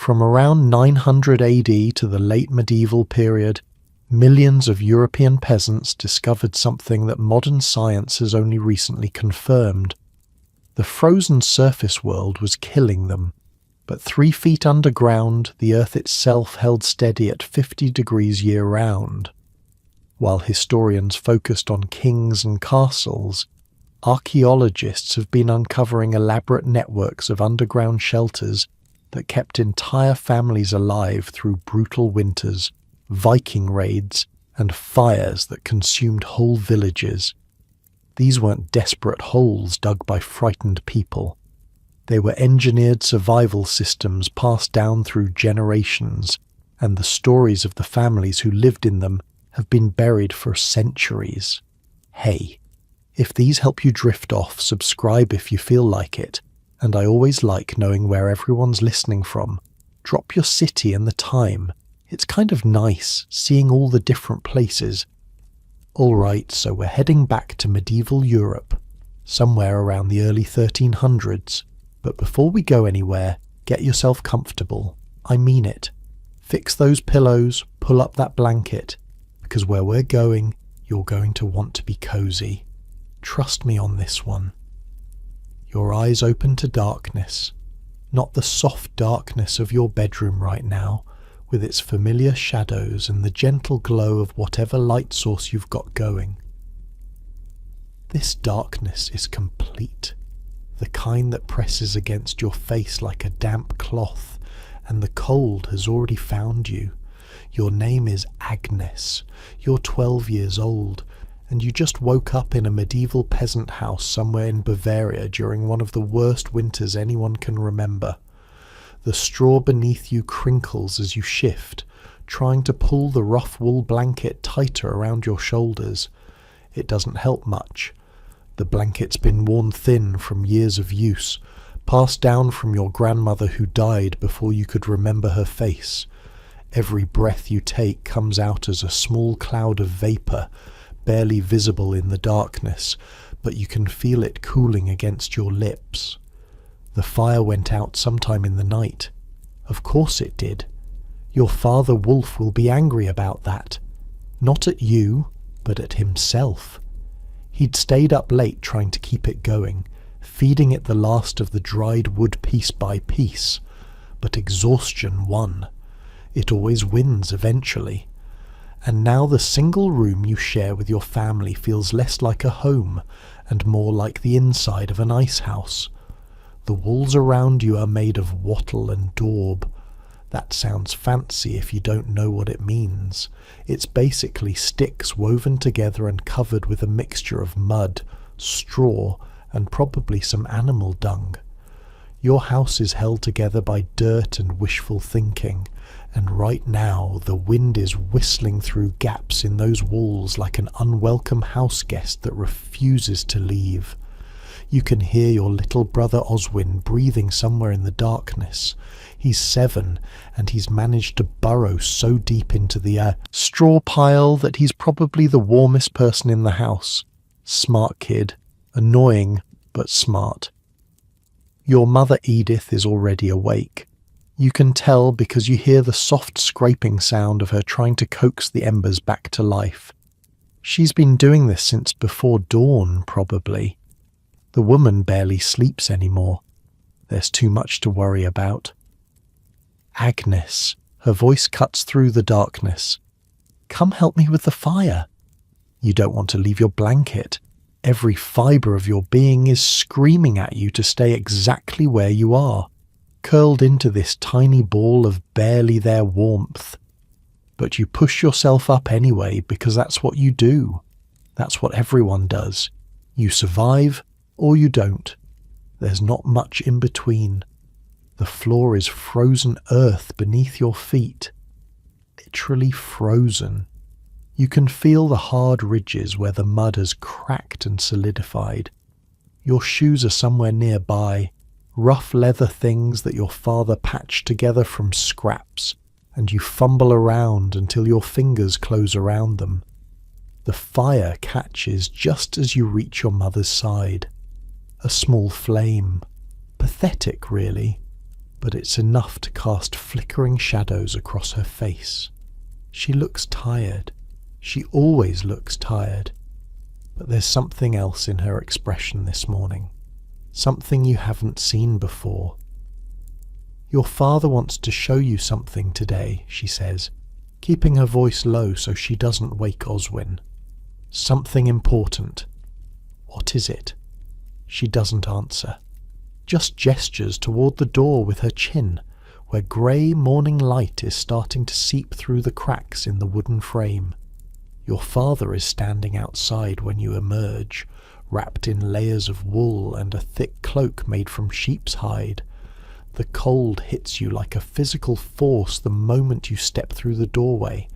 From around 900 AD to the late medieval period, millions of European peasants discovered something that modern science has only recently confirmed. The frozen surface world was killing them, but 3 feet underground, the Earth itself held steady at 50 degrees year-round. While historians focused on kings and castles, archaeologists have been uncovering elaborate networks of underground shelters that kept entire families alive through brutal winters, Viking raids, and fires that consumed whole villages. These weren't desperate holes dug by frightened people. They were engineered survival systems passed down through generations, and the stories of the families who lived in them have been buried for centuries. Hey, if these help you drift off, subscribe if you feel like it, and I always like knowing where everyone's listening from. Drop your city and the time. It's kind of nice seeing all the different places. Alright, so we're heading back to medieval Europe, somewhere around the early 1300s. But before we go anywhere, get yourself comfortable. I mean it. Fix those pillows, pull up that blanket, because where we're going, you're going to want to be cozy. Trust me on this one. Your eyes open to darkness, not the soft darkness of your bedroom right now, with its familiar shadows and the gentle glow of whatever light source you've got going. This darkness is complete, the kind that presses against your face like a damp cloth, and the cold has already found you. Your name is Agnes, you're 12 years old, and you just woke up in a medieval peasant house somewhere in Bavaria during one of the worst winters anyone can remember. The straw beneath you crinkles as you shift, trying to pull the rough wool blanket tighter around your shoulders. It doesn't help much. The blanket's been worn thin from years of use, passed down from your grandmother who died before you could remember her face. Every breath you take comes out as a small cloud of vapour, barely visible in the darkness, but you can feel it cooling against your lips. The fire went out sometime in the night. Of course it did. Your father wolf will be angry about that. Not at you, but at himself. He'd stayed up late trying to keep it going, feeding it the last of the dried wood piece by piece. But exhaustion won. It always wins eventually. And now the single room you share with your family feels less like a home and more like the inside of an ice house. The walls around you are made of wattle and daub. That sounds fancy if you don't know what it means. It's basically sticks woven together and covered with a mixture of mud, straw, and probably some animal dung. Your house is held together by dirt and wishful thinking, and right now the wind is whistling through gaps in those walls like an unwelcome house guest that refuses to leave. You can hear your little brother Oswin breathing somewhere in the darkness. He's 7, and he's managed to burrow so deep into the straw pile that he's probably the warmest person in the house. Smart kid. Annoying, but smart. Your mother Edith is already awake. You can tell because you hear the soft scraping sound of her trying to coax the embers back to life. She's been doing this since before dawn, probably. The woman barely sleeps anymore. There's too much to worry about. Agnes, her voice cuts through the darkness. Come help me with the fire. You don't want to leave your blanket. Every fibre of your being is screaming at you to stay exactly where you are, curled into this tiny ball of barely there warmth. But you push yourself up anyway because that's what you do. That's what everyone does. You survive or you don't. There's not much in between. The floor is frozen earth beneath your feet. Literally frozen. You can feel the hard ridges where the mud has cracked and solidified. Your shoes are somewhere nearby, rough leather things that your father patched together from scraps, and you fumble around until your fingers close around them. The fire catches just as you reach your mother's side. A small flame. Pathetic, really. but it's enough to cast flickering shadows across her face. She looks tired. She always looks tired. But there's something else in her expression this morning. Something you haven't seen before. Your father wants to show you something today, she says, keeping her voice low so she doesn't wake Oswin. Something important. What is it? She doesn't answer. Just gestures toward the door with her chin, where grey morning light is starting to seep through the cracks in the wooden frame. Your father is standing outside when you emerge, wrapped in layers of wool and a thick cloak made from sheep's hide. The cold hits you like a physical force the moment you step through the doorway.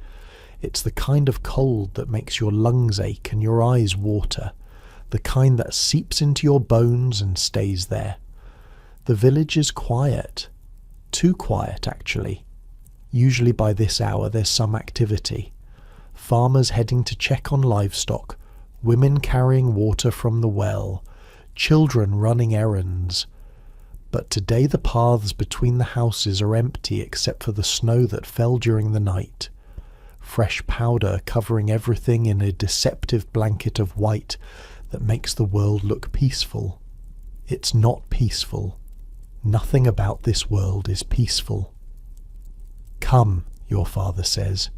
It's the kind of cold that makes your lungs ache and your eyes water, the kind that seeps into your bones and stays there. The village is quiet. Too quiet, actually. Usually by this hour there's some activity. Farmers heading to check on livestock, women carrying water from the well, children running errands. But today the paths between the houses are empty except for the snow that fell during the night. Fresh powder covering everything in a deceptive blanket of white that makes the world look peaceful. It's not peaceful. Nothing about this world is peaceful. Come, your father says.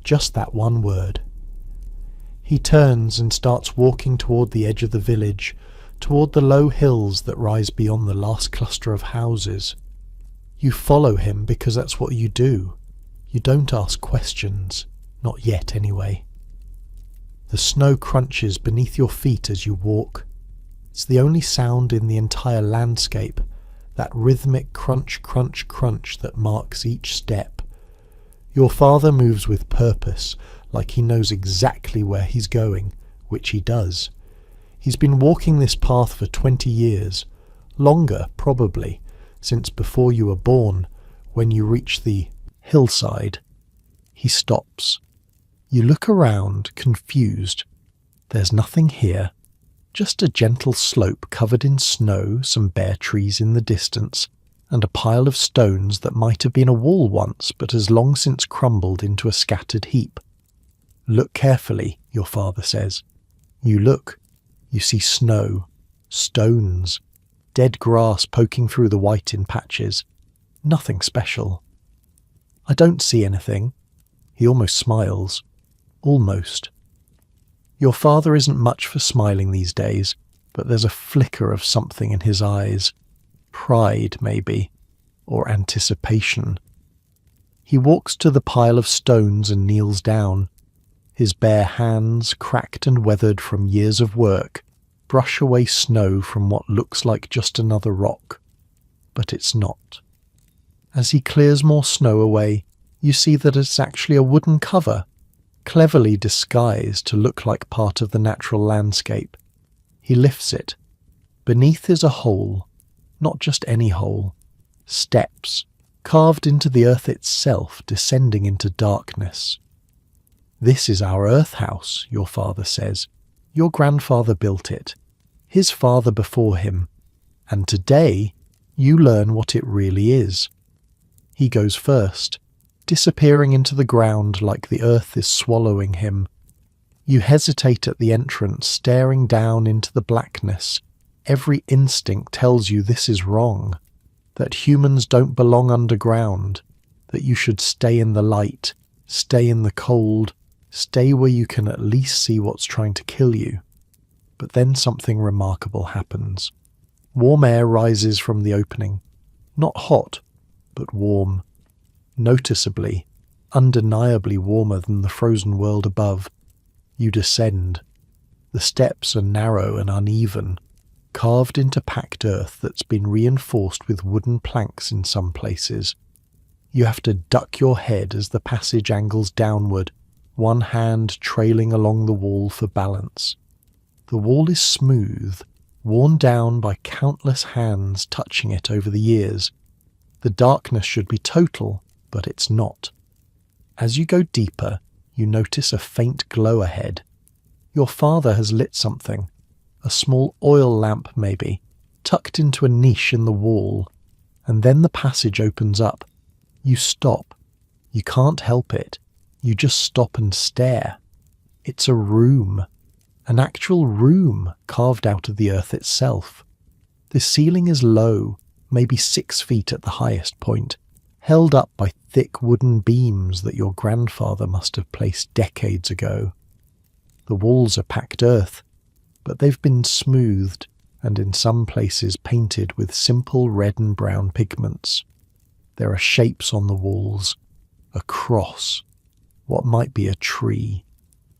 Just that one word. He turns and starts walking toward the edge of the village, toward the low hills that rise beyond the last cluster of houses. You follow him because that's what you do. You don't ask questions. Not yet, anyway. The snow crunches beneath your feet as you walk. It's the only sound in the entire landscape, that rhythmic crunch, crunch, crunch that marks each step. Your father moves with purpose, like he knows exactly where he's going, which he does. He's been walking this path for 20 years, longer probably, since before you were born, when you reach the hillside. He stops. You look around, confused. There's nothing here. Just a gentle slope covered in snow, some bare trees in the distance, and a pile of stones that might have been a wall once but has long since crumbled into a scattered heap. Look carefully, your father says. You look. You see snow, stones, dead grass poking through the white in patches. Nothing special. I don't see anything. He almost smiles. Almost. Your father isn't much for smiling these days, but there's a flicker of something in his eyes. Pride, maybe, or anticipation. He walks to the pile of stones and kneels down. His bare hands, cracked and weathered from years of work, brush away snow from what looks like just another rock. But it's not. As he clears more snow away, you see that it's actually a wooden cover, cleverly disguised to look like part of the natural landscape. He lifts it. Beneath is a hole, not just any hole. Steps, carved into the earth itself, descending into darkness. This is our earth house, your father says. Your grandfather built it. His father before him. And today, you learn what it really is. He goes first, disappearing into the ground like the earth is swallowing him. You hesitate at the entrance, staring down into the blackness. Every instinct tells you this is wrong, that humans don't belong underground, that you should stay in the light, stay in the cold, stay where you can at least see what's trying to kill you. But then something remarkable happens. Warm air rises from the opening. Not hot, but warm. Noticeably, undeniably warmer than the frozen world above. You descend. The steps are narrow and uneven, carved into packed earth that's been reinforced with wooden planks in some places. You have to duck your head as the passage angles downward, one hand trailing along the wall for balance. The wall is smooth, worn down by countless hands touching it over the years. The darkness should be total, but it's not. As you go deeper, you notice a faint glow ahead. Your father has lit something, a small oil lamp maybe, tucked into a niche in the wall, and then the passage opens up. You stop. You can't help it. You just stop and stare. It's a room. An actual room carved out of the earth itself. The ceiling is low, maybe 6 feet at the highest point, held up by thick wooden beams that your grandfather must have placed decades ago. The walls are packed earth, but they've been smoothed and in some places painted with simple red and brown pigments. There are shapes on the walls, a cross, what might be a tree,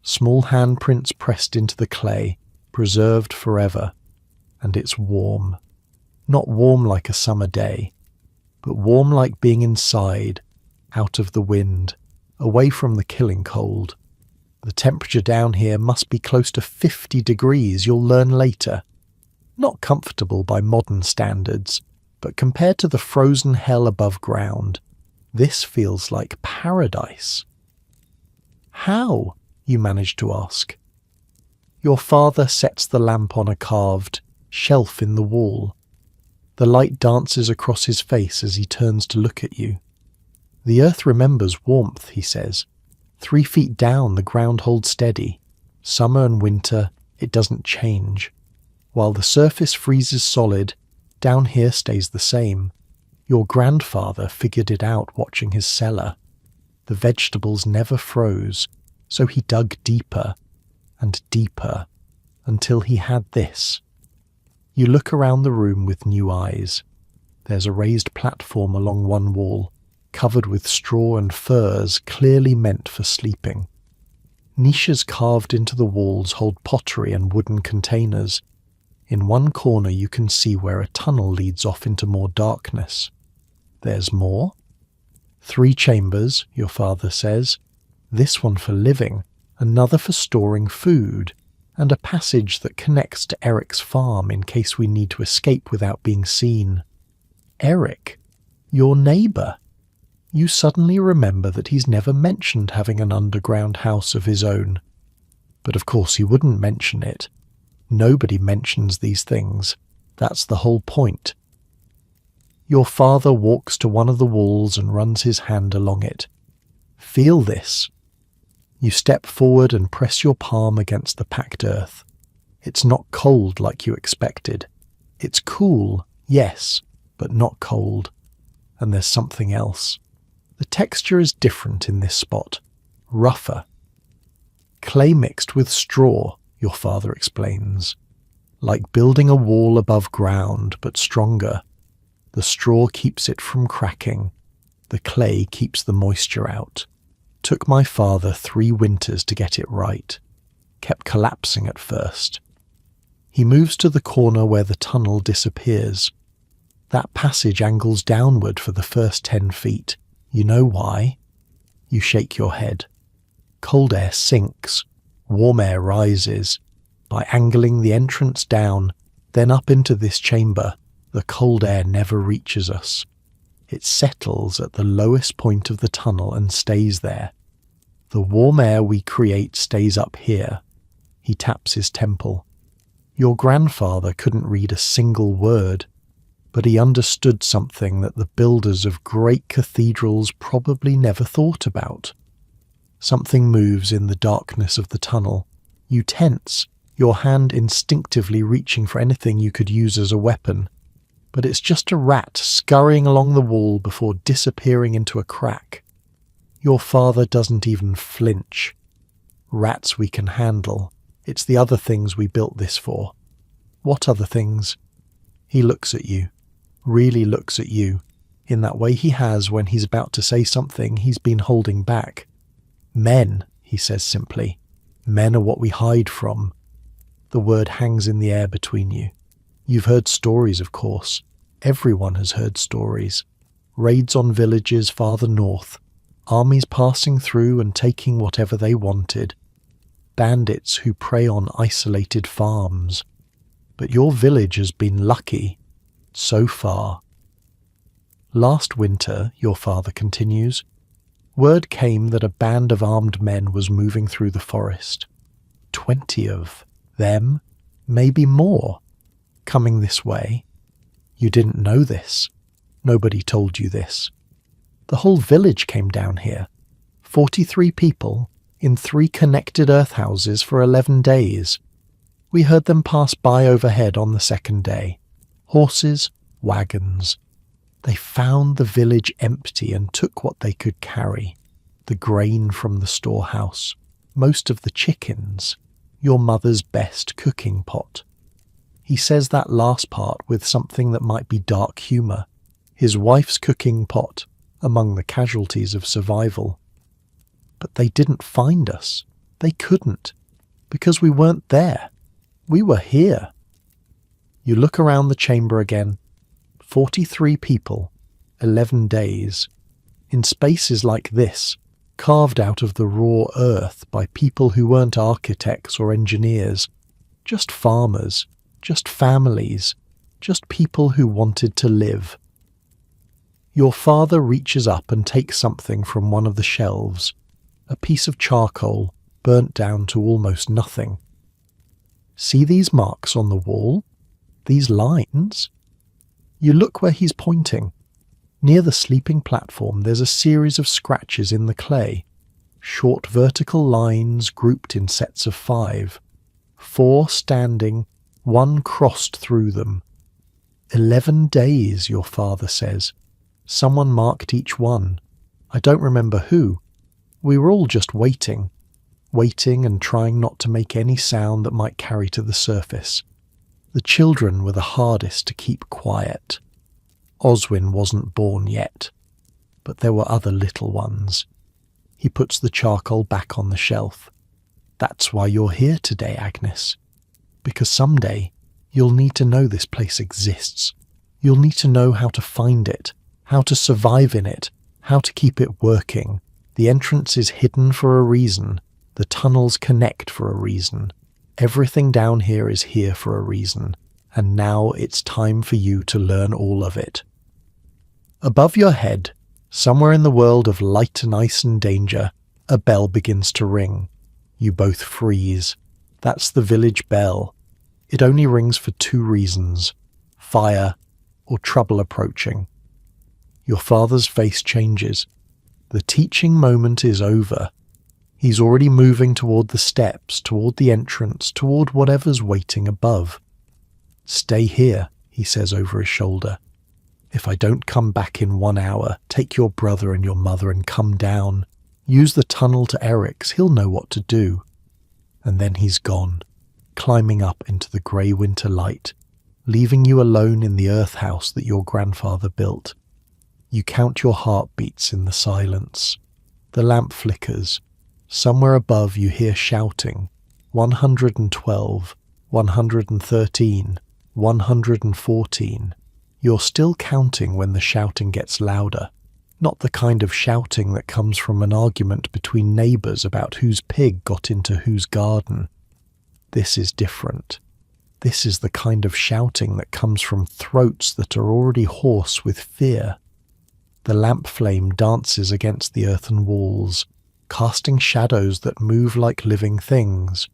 small handprints pressed into the clay, preserved forever, and it's warm. Not warm like a summer day, but warm like being inside, out of the wind, away from the killing cold. The temperature down here must be close to 50 degrees, you'll learn later. Not comfortable by modern standards, but compared to the frozen hell above ground, this feels like paradise. How? You manage to ask. Your father sets the lamp on a carved shelf in the wall. The light dances across his face as he turns to look at you. The earth remembers warmth, he says. 3 feet down, the ground holds steady. Summer and winter, it doesn't change. While the surface freezes solid, down here stays the same. Your grandfather figured it out watching his cellar. The vegetables never froze, so he dug deeper and deeper until he had this. You look around the room with new eyes. There's a raised platform along one wall, covered with straw and furs clearly meant for sleeping. Niches carved into the walls hold pottery and wooden containers. In one corner you can see where a tunnel leads off into more darkness. There's more. 3 chambers, your father says. This one for living, another for storing food, and a passage that connects to Eric's farm in case we need to escape without being seen. Eric, your neighbour. You suddenly remember that he's never mentioned having an underground house of his own. But of course he wouldn't mention it. Nobody mentions these things. That's the whole point. Your father walks to one of the walls and runs his hand along it. Feel this. You step forward and press your palm against the packed earth. It's not cold like you expected. It's cool, yes, but not cold. And there's something else. The texture is different in this spot, rougher. Clay mixed with straw, your father explains. Like building a wall above ground, but stronger. The straw keeps it from cracking. The clay keeps the moisture out. Took my father 3 winters to get it right. Kept collapsing at first. He moves to the corner where the tunnel disappears. That passage angles downward for the first 10 feet. You know why? You shake your head. Cold air sinks. Warm air rises. By angling the entrance down, then up into this chamber, the cold air never reaches us. It settles at the lowest point of the tunnel and stays there. The warm air we create stays up here. He taps his temple. Your grandfather couldn't read a single word, but he understood something that the builders of great cathedrals probably never thought about. Something moves in the darkness of the tunnel. You tense, your hand instinctively reaching for anything you could use as a weapon. But it's just a rat scurrying along the wall before disappearing into a crack. Your father doesn't even flinch. Rats we can handle. It's the other things we built this for. What other things? He looks at you, really looks at you, in that way he has when he's about to say something he's been holding back. Men, he says simply. Men are what we hide from. The word hangs in the air between you. You've heard stories, of course. Everyone has heard stories. Raids on villages farther north. Armies passing through and taking whatever they wanted. Bandits who prey on isolated farms. But your village has been lucky. So far. Last winter, your father continues, word came that a band of armed men was moving through the forest. 20 of them, maybe more. Coming this way. You didn't know this. Nobody told you this. The whole village came down here. 43 people in 3 connected earth houses for 11 days. We heard them pass by overhead on the second day. Horses, wagons. They found the village empty and took what they could carry. The grain from the storehouse, most of the chickens, your mother's best cooking pot. He says that last part with something that might be dark humour. His wife's cooking pot, among the casualties of survival. But they didn't find us. They couldn't, because we weren't there. We were here. You look around the chamber again. 43 people, 11 days, in spaces like this, carved out of the raw earth by people who weren't architects or engineers, just farmers, just families, just people who wanted to live. Your father reaches up and takes something from one of the shelves, a piece of charcoal burnt down to almost nothing. See these marks on the wall? These lines? You look where he's pointing. Near the sleeping platform there's a series of scratches in the clay, short vertical lines grouped in sets of 5, 4 standing, 1 crossed through them. 11 days, your father says. Someone marked each one. I don't remember who. We were all just waiting and trying not to make any sound that might carry to the surface. The children were the hardest to keep quiet. Oswin wasn't born yet, but there were other little ones. He puts the charcoal back on the shelf. That's why you're here today, Agnes. Because someday you'll need to know this place exists. You'll need to know how to find it, how to survive in it, how to keep it working. The entrance is hidden for a reason. The tunnels connect for a reason. Everything down here is here for a reason, and now it's time for you to learn all of it. Above your head, somewhere in the world of light and ice and danger, a bell begins to ring. You both freeze. That's the village bell. It only rings for 2 reasons: fire or trouble approaching. Your father's face changes. The teaching moment is over. He's already moving toward the steps, toward the entrance, toward whatever's waiting above. Stay here, he says over his shoulder. If I don't come back in 1 hour, take your brother and your mother and come down. Use the tunnel to Eric's, he'll know what to do. And then he's gone, climbing up into the grey winter light, leaving you alone in the earth house that your grandfather built. You count your heartbeats in the silence. The lamp flickers. Somewhere above you hear shouting. 112, 113, 114. You're still counting when the shouting gets louder. Not the kind of shouting that comes from an argument between neighbours about whose pig got into whose garden. This is different. This is the kind of shouting that comes from throats that are already hoarse with fear. The lamp flame dances against the earthen walls, casting shadows that move like living things.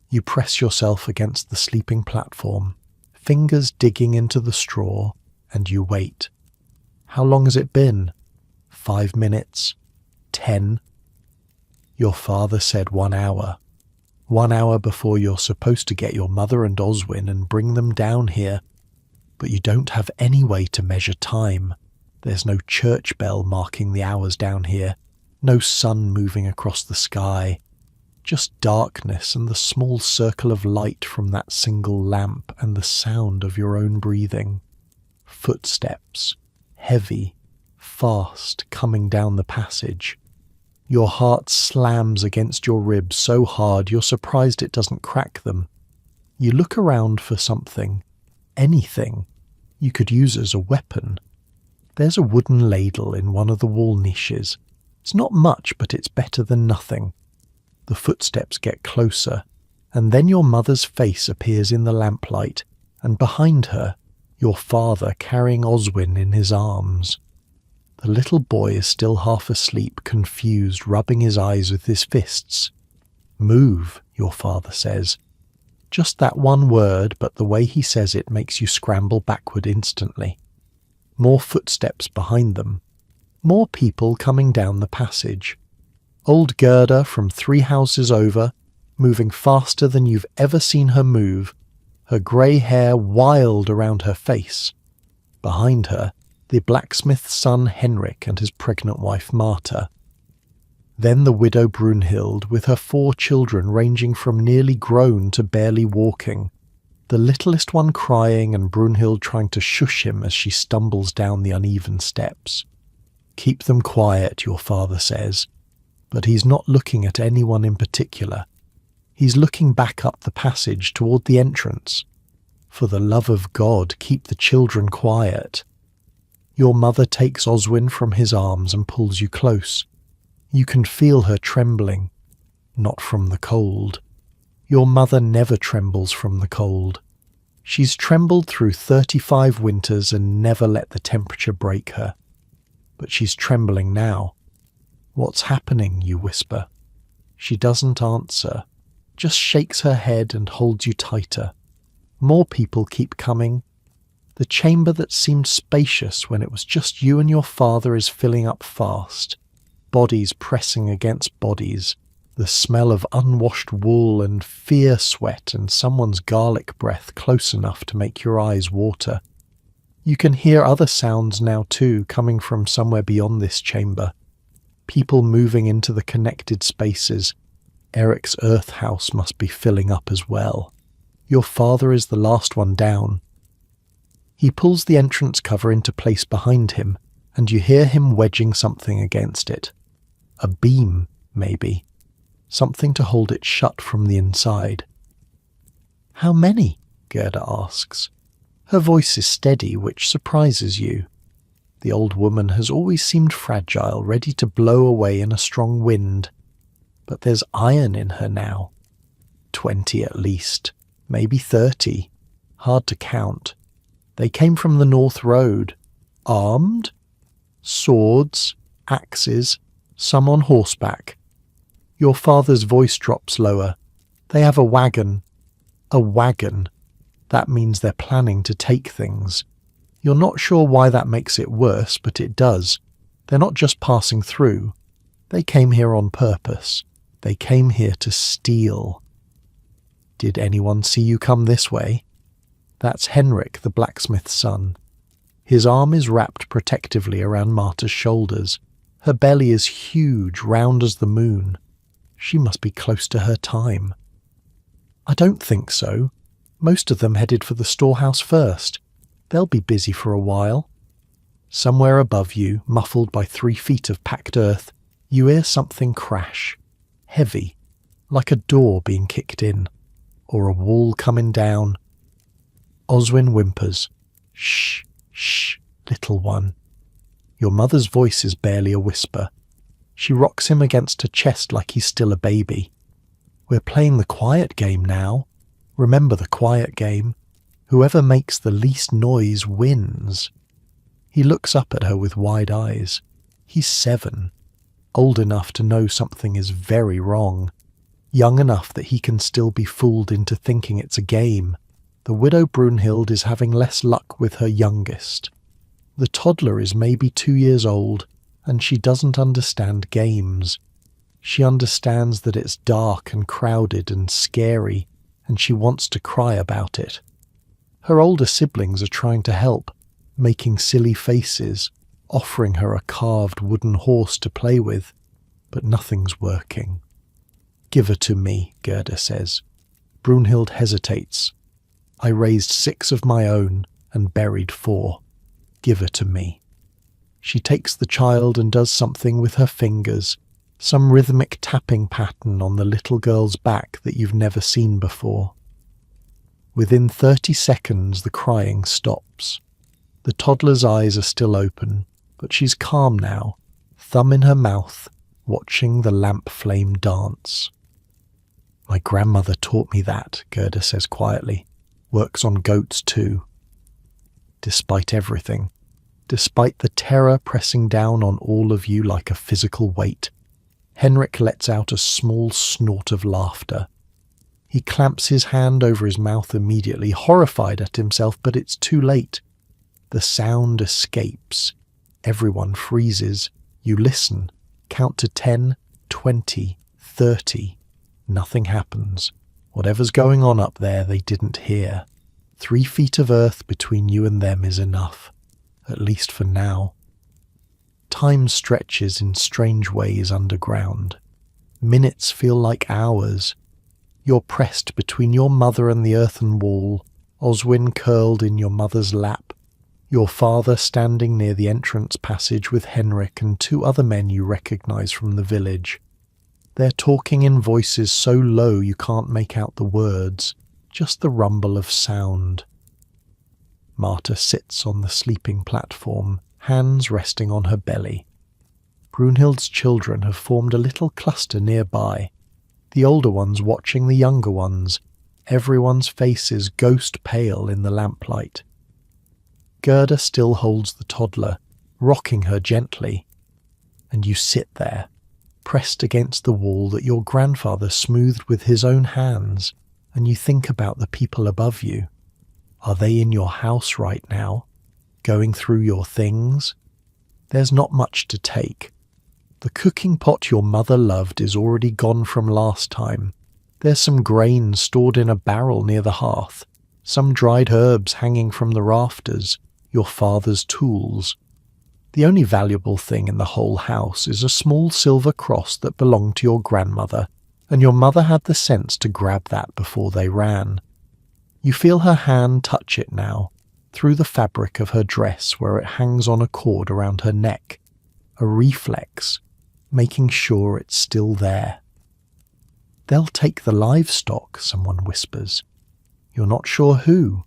You press yourself against the sleeping platform, fingers digging into the straw, and you wait. How long has it been? 5 minutes? 10? Your father said 1 hour. 1 hour before you're supposed to get your mother and Oswin and bring them down here. But you don't have any way to measure time. There's no church bell marking the hours down here. No sun moving across the sky, just darkness and the small circle of light from that single lamp and the sound of your own breathing. Footsteps, heavy, fast, coming down the passage. Your heart slams against your ribs so hard you're surprised it doesn't crack them. You look around for something, anything, you could use as a weapon. There's a wooden ladle in one of the wall niches. It's not much, but it's better than nothing. The footsteps get closer, and then your mother's face appears in the lamplight, and behind her, your father carrying Oswin in his arms. The little boy is still half asleep, confused, rubbing his eyes with his fists. Move, your father says. Just that one word, but the way he says it makes you scramble backward instantly. More footsteps behind them. More people coming down the passage. Old Gerda from 3 houses over, moving faster than you've ever seen her move, her grey hair wild around her face. Behind her, the blacksmith's son Henrik and his pregnant wife Marta. Then the widow Brunhild with her 4 children ranging from nearly grown to barely walking, the littlest one crying and Brunhild trying to shush him as she stumbles down the uneven steps. Keep them quiet, your father says, but he's not looking at anyone in particular. He's looking back up the passage toward the entrance. For the love of God, keep the children quiet. Your mother takes Oswin from his arms and pulls you close. You can feel her trembling, not from the cold. Your mother never trembles from the cold. She's trembled through 35 winters and never let the temperature break her. But she's trembling now. What's happening, you whisper. She doesn't answer, just shakes her head and holds you tighter. More people keep coming. The chamber that seemed spacious when it was just you and your father is filling up fast. Bodies pressing against bodies, the smell of unwashed wool and fear sweat and someone's garlic breath close enough to make your eyes water. You can hear other sounds now too, coming from somewhere beyond this chamber. People moving into the connected spaces. Eric's earth house must be filling up as well. Your father is the last one down. He pulls the entrance cover into place behind him, and you hear him wedging something against it. A beam, maybe. Something to hold it shut from the inside. How many? Gerda asks. Her voice is steady, which surprises you. The old woman has always seemed fragile, ready to blow away in a strong wind. But there's iron in her now. 20 at least, maybe 30. Hard to count. They came from the North Road. Armed? Swords, axes, some on horseback. Your father's voice drops lower. They have a wagon. A wagon. That means they're planning to take things. You're not sure why that makes it worse, but it does. They're not just passing through. They came here on purpose. They came here to steal. Did anyone see you come this way? That's Henrik, the blacksmith's son. His arm is wrapped protectively around Marta's shoulders. Her belly is huge, round as the moon. She must be close to her time. I don't think so. Most of them headed for the storehouse first. They'll be busy for a while. Somewhere above you, muffled by 3 feet of packed earth, you hear something crash. Heavy, like a door being kicked in, or a wall coming down. Oswin whimpers. Shh, shh, little one. Your mother's voice is barely a whisper. She rocks him against her chest like he's still a baby. We're playing the quiet game now. Remember the quiet game. Whoever makes the least noise wins. He looks up at her with wide eyes. He's 7. Old enough to know something is very wrong. Young enough that he can still be fooled into thinking it's a game. The widow Brunhild is having less luck with her youngest. The toddler is maybe 2 years old, and she doesn't understand games. She understands that it's dark and crowded and scary, and she wants to cry about it. Her older siblings are trying to help, making silly faces, offering her a carved wooden horse to play with, but nothing's working. Give her to me, Gerda says. Brunhild hesitates. I raised 6 of my own and buried 4. Give her to me. She takes the child and does something with her fingers, some rhythmic tapping pattern on the little girl's back that you've never seen before. Within 30 seconds the crying stops. The toddler's eyes are still open, but she's calm now, thumb in her mouth, watching the lamp flame dance. My grandmother taught me that, Gerda says quietly. Works on goats too. Despite everything, despite the terror pressing down on all of you like a physical weight, Henrik lets out a small snort of laughter. He clamps his hand over his mouth immediately, horrified at himself, but it's too late. The sound escapes. Everyone freezes. You listen. Count to 10, 20, 30. Nothing happens. Whatever's going on up there, they didn't hear. 3 feet of earth between you and them is enough, at least for now. Time stretches in strange ways underground. Minutes feel like hours. You're pressed between your mother and the earthen wall, Oswin curled in your mother's lap, your father standing near the entrance passage with Henrik and 2 other men you recognize from the village. They're talking in voices so low you can't make out the words, just the rumble of sound. Marta sits on the sleeping platform, hands resting on her belly. Brunhild's children have formed a little cluster nearby, the older ones watching the younger ones, everyone's faces ghost pale in the lamplight. Gerda still holds the toddler, rocking her gently, and you sit there, pressed against the wall that your grandfather smoothed with his own hands, and you think about the people above you. Are they in your house right now, going through your things? There's not much to take. The cooking pot your mother loved is already gone from last time. There's some grain stored in a barrel near the hearth, some dried herbs hanging from the rafters, your father's tools. The only valuable thing in the whole house is a small silver cross that belonged to your grandmother, and your mother had the sense to grab that before they ran. You feel her hand touch it now, through the fabric of her dress where it hangs on a cord around her neck. A reflex, making sure it's still there. They'll take the livestock, someone whispers. You're not sure who.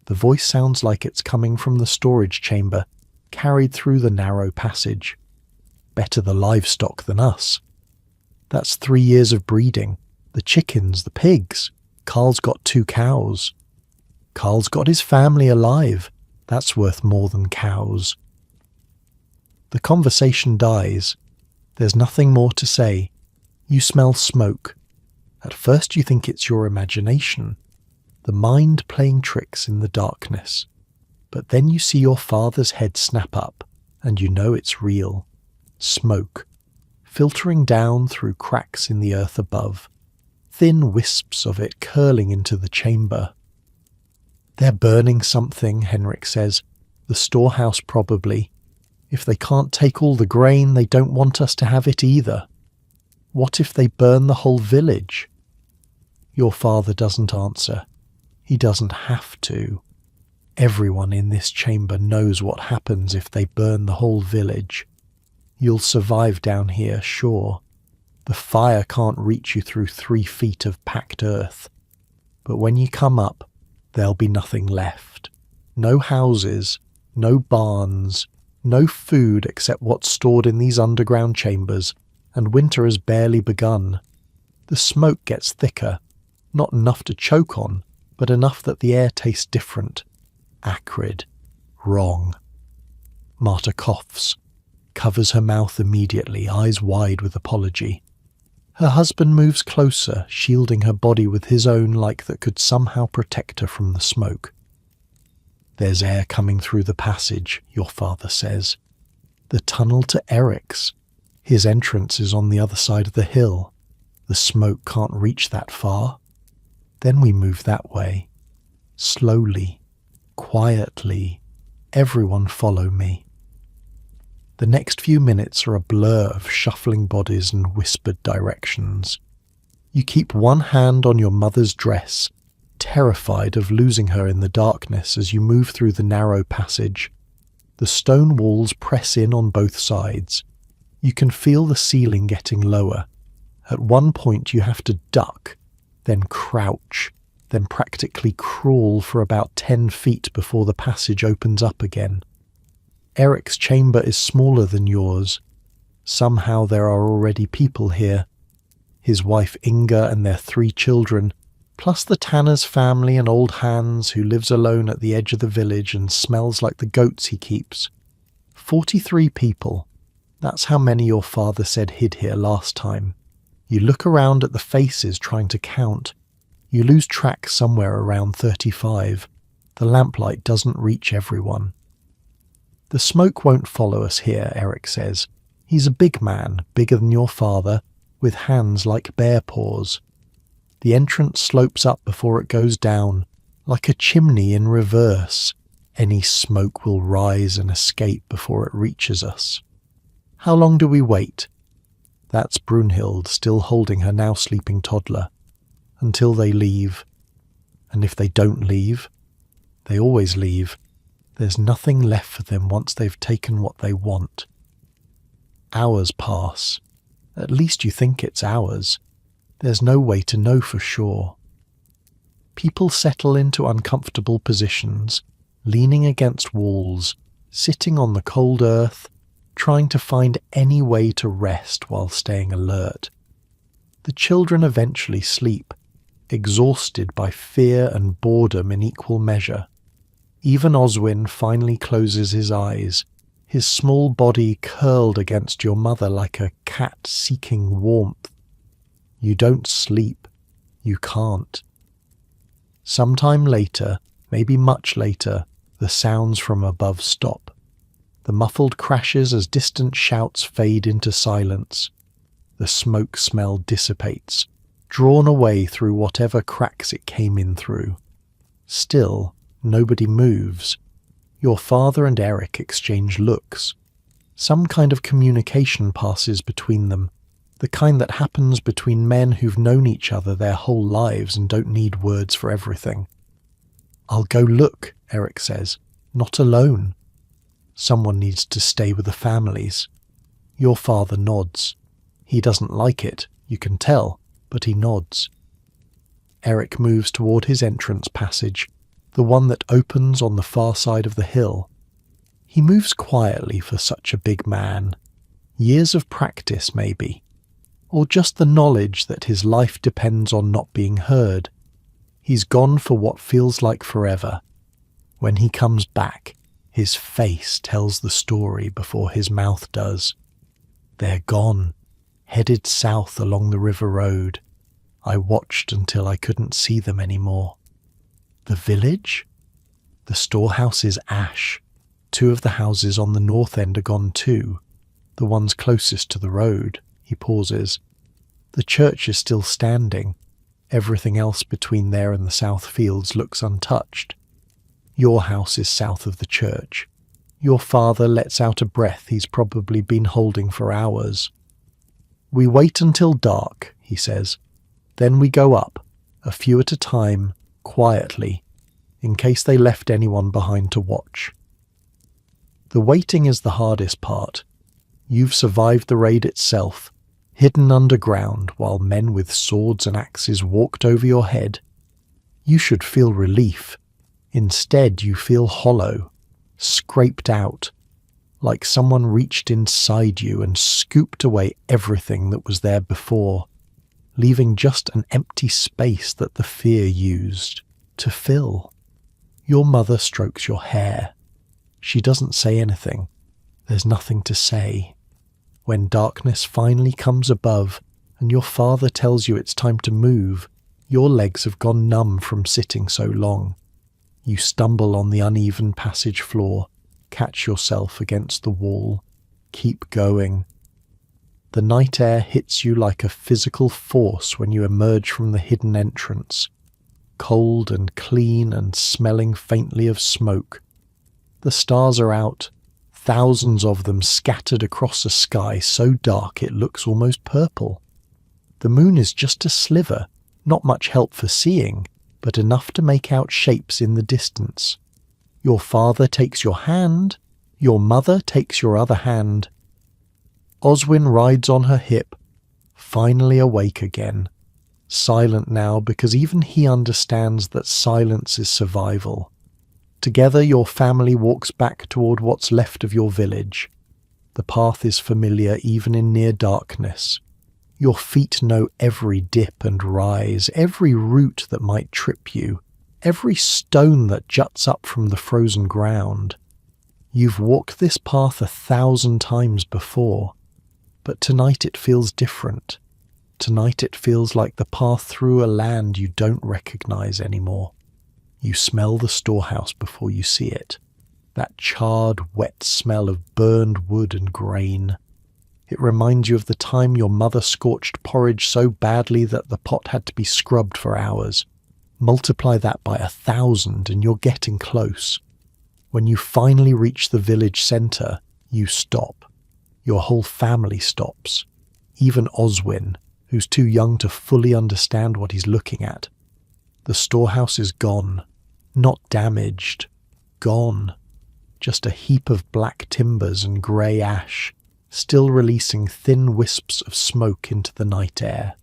The voice sounds like it's coming from the storage chamber, carried through the narrow passage. Better the livestock than us. That's 3 years of breeding. The chickens, the pigs. Carl's got 2 cows. Carl's got his family alive. That's worth more than cows. The conversation dies. There's nothing more to say. You smell smoke. At first you think it's your imagination, the mind playing tricks in the darkness. But then you see your father's head snap up, and you know it's real. Smoke, filtering down through cracks in the earth above, thin wisps of it curling into the chamber. They're burning something, Henrik says. The storehouse probably. If they can't take all the grain, they don't want us to have it either. What if they burn the whole village? Your father doesn't answer. He doesn't have to. Everyone in this chamber knows what happens if they burn the whole village. You'll survive down here, sure. The fire can't reach you through 3 feet of packed earth. But when you come up, there'll be nothing left. No houses, no barns, no food except what's stored in these underground chambers, and winter has barely begun. The smoke gets thicker, not enough to choke on, but enough that the air tastes different. Acrid. Wrong. Marta coughs, covers her mouth immediately, eyes wide with apology. Her husband moves closer, shielding her body with his own like that could somehow protect her from the smoke. There's air coming through the passage, your father says. The tunnel to Eric's. His entrance is on the other side of the hill. The smoke can't reach that far. Then we move that way. Slowly, quietly. Everyone follow me. The next few minutes are a blur of shuffling bodies and whispered directions. You keep one hand on your mother's dress, terrified of losing her in the darkness as you move through the narrow passage. The stone walls press in on both sides. You can feel the ceiling getting lower. At one point you have to duck, then crouch, then practically crawl for about 10 feet before the passage opens up again. Eric's chamber is smaller than yours. Somehow there are already people here. His wife Inga and their 3 children, plus the tanner's family and old Hans who lives alone at the edge of the village and smells like the goats he keeps. 43 people. That's how many your father said hid here last time. You look around at the faces trying to count. You lose track somewhere around 35. The lamplight doesn't reach everyone. The smoke won't follow us here, Eric says. He's a big man, bigger than your father, with hands like bear paws. The entrance slopes up before it goes down, like a chimney in reverse. Any smoke will rise and escape before it reaches us. How long do we wait? That's Brunhild, still holding her now sleeping toddler. Until they leave. And if they don't leave, they always leave. There's nothing left for them once they've taken what they want. Hours pass. At least you think it's hours. There's no way to know for sure. People settle into uncomfortable positions, leaning against walls, sitting on the cold earth, trying to find any way to rest while staying alert. The children eventually sleep, exhausted by fear and boredom in equal measure. Even Oswin finally closes his eyes, his small body curled against your mother like a cat seeking warmth. You don't sleep. You can't. Sometime later, maybe much later, the sounds from above stop. The muffled crashes as distant shouts fade into silence. The smoke smell dissipates, drawn away through whatever cracks it came in through. Still, nobody moves. Your father and Eric exchange looks. Some kind of communication passes between them, the kind that happens between men who've known each other their whole lives and don't need words for everything. "I'll go look," Eric says. "Not alone. Someone needs to stay with the families." Your father nods. He doesn't like it, you can tell, but he nods. Eric moves toward his entrance passage, the one that opens on the far side of the hill. He moves quietly for such a big man. Years of practice, maybe. Or just the knowledge that his life depends on not being heard. He's gone for what feels like forever. When he comes back, his face tells the story before his mouth does. They're gone, headed south along the river road. I watched until I couldn't see them anymore. The village? The storehouse is ash. 2 of the houses on the north end are gone too. The ones closest to the road. He pauses. The church is still standing. Everything else between there and the south fields looks untouched. Your house is south of the church. Your father lets out a breath he's probably been holding for hours. "We wait until dark," he says. "Then we go up, a few at a time, quietly, in case they left anyone behind to watch." The waiting is the hardest part. You've survived the raid itself, hidden underground while men with swords and axes walked over your head. You should feel relief. Instead, you feel hollow, scraped out, like someone reached inside you and scooped away everything that was there before, leaving just an empty space that the fear used to fill. Your mother strokes your hair. She doesn't say anything. There's nothing to say. When darkness finally comes above and your father tells you it's time to move, your legs have gone numb from sitting so long. You stumble on the uneven passage floor, catch yourself against the wall, keep going. The night air hits you like a physical force when you emerge from the hidden entrance, cold and clean and smelling faintly of smoke. The stars are out, thousands of them scattered across a sky so dark it looks almost purple. The moon is just a sliver, not much help for seeing, but enough to make out shapes in the distance. Your father takes your hand, your mother takes your other hand. Oswin rides on her hip, finally awake again, silent now because even he understands that silence is survival. Together your family walks back toward what's left of your village. The path is familiar even in near darkness. Your feet know every dip and rise, every root that might trip you, every stone that juts up from the frozen ground. You've walked this path 1,000 times before, but tonight it feels different. Tonight it feels like the path through a land you don't recognize anymore. You smell the storehouse before you see it. that charred, wet smell of burned wood and grain. It reminds you of the time your mother scorched porridge so badly that the pot had to be scrubbed for hours. Multiply that by 1,000 and you're getting close. When you finally reach the village centre, you stop. Your whole family stops. Even Oswin, who's too young to fully understand what he's looking at. The storehouse is gone. Not damaged. Gone. Just a heap of black timbers and grey ash, still releasing thin wisps of smoke into the night air.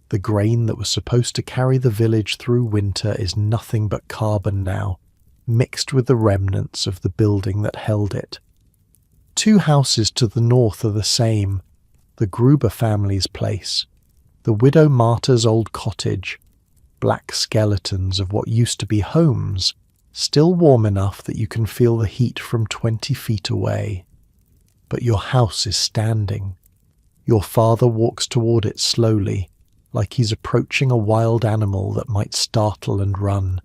The grain that was supposed to carry the village through winter is nothing but carbon now, mixed with the remnants of the building that held it. 2 houses to the north are the same, the Gruber family's place, the widow Marta's old cottage, black skeletons of what used to be homes, still warm enough that you can feel the heat from 20 feet away. But your house is standing. Your father walks toward it slowly, like he's approaching a wild animal that might startle and run.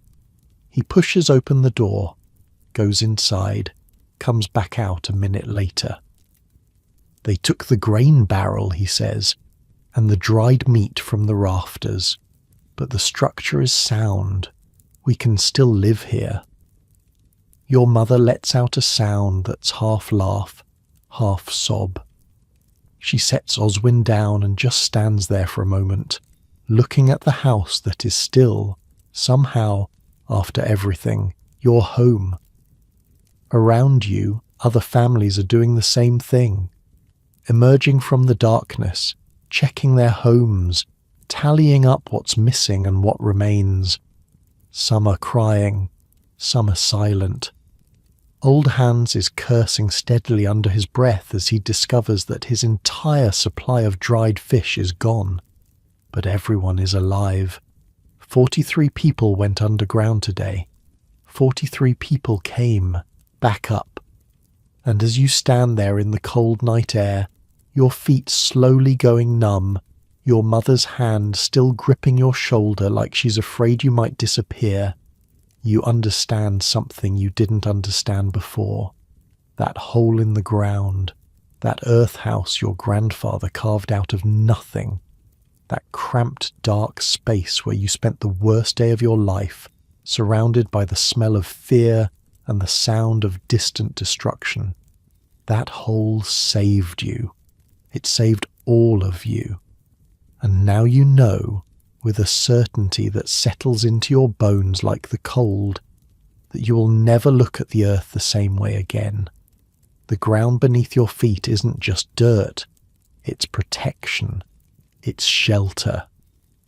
He pushes open the door, goes inside, comes back out a minute later. They took the grain barrel, he says, and the dried meat from the rafters, but the structure is sound. We can still live here. Your mother lets out a sound that's half laugh, half sob. She sets Oswin down and just stands there for a moment, looking at the house that is still, somehow, after everything, your home. Around you, other families are doing the same thing, emerging from the darkness, checking their homes, tallying up what's missing and what remains. Some are crying, some are silent. Old Hans is cursing steadily under his breath as he discovers that his entire supply of dried fish is gone. But everyone is alive. 43 people went underground today. 43 people came, back up. And as you stand there in the cold night air, your feet slowly going numb, your mother's hand still gripping your shoulder like she's afraid you might disappear, you understand something you didn't understand before. That hole in the ground, that earth house your grandfather carved out of nothing, that cramped dark space where you spent the worst day of your life, surrounded by the smell of fear and the sound of distant destruction. That hole saved you. It saved all of you. And now you know, with a certainty that settles into your bones like the cold, that you will never look at the earth the same way again. The ground beneath your feet isn't just dirt, it's protection, it's shelter.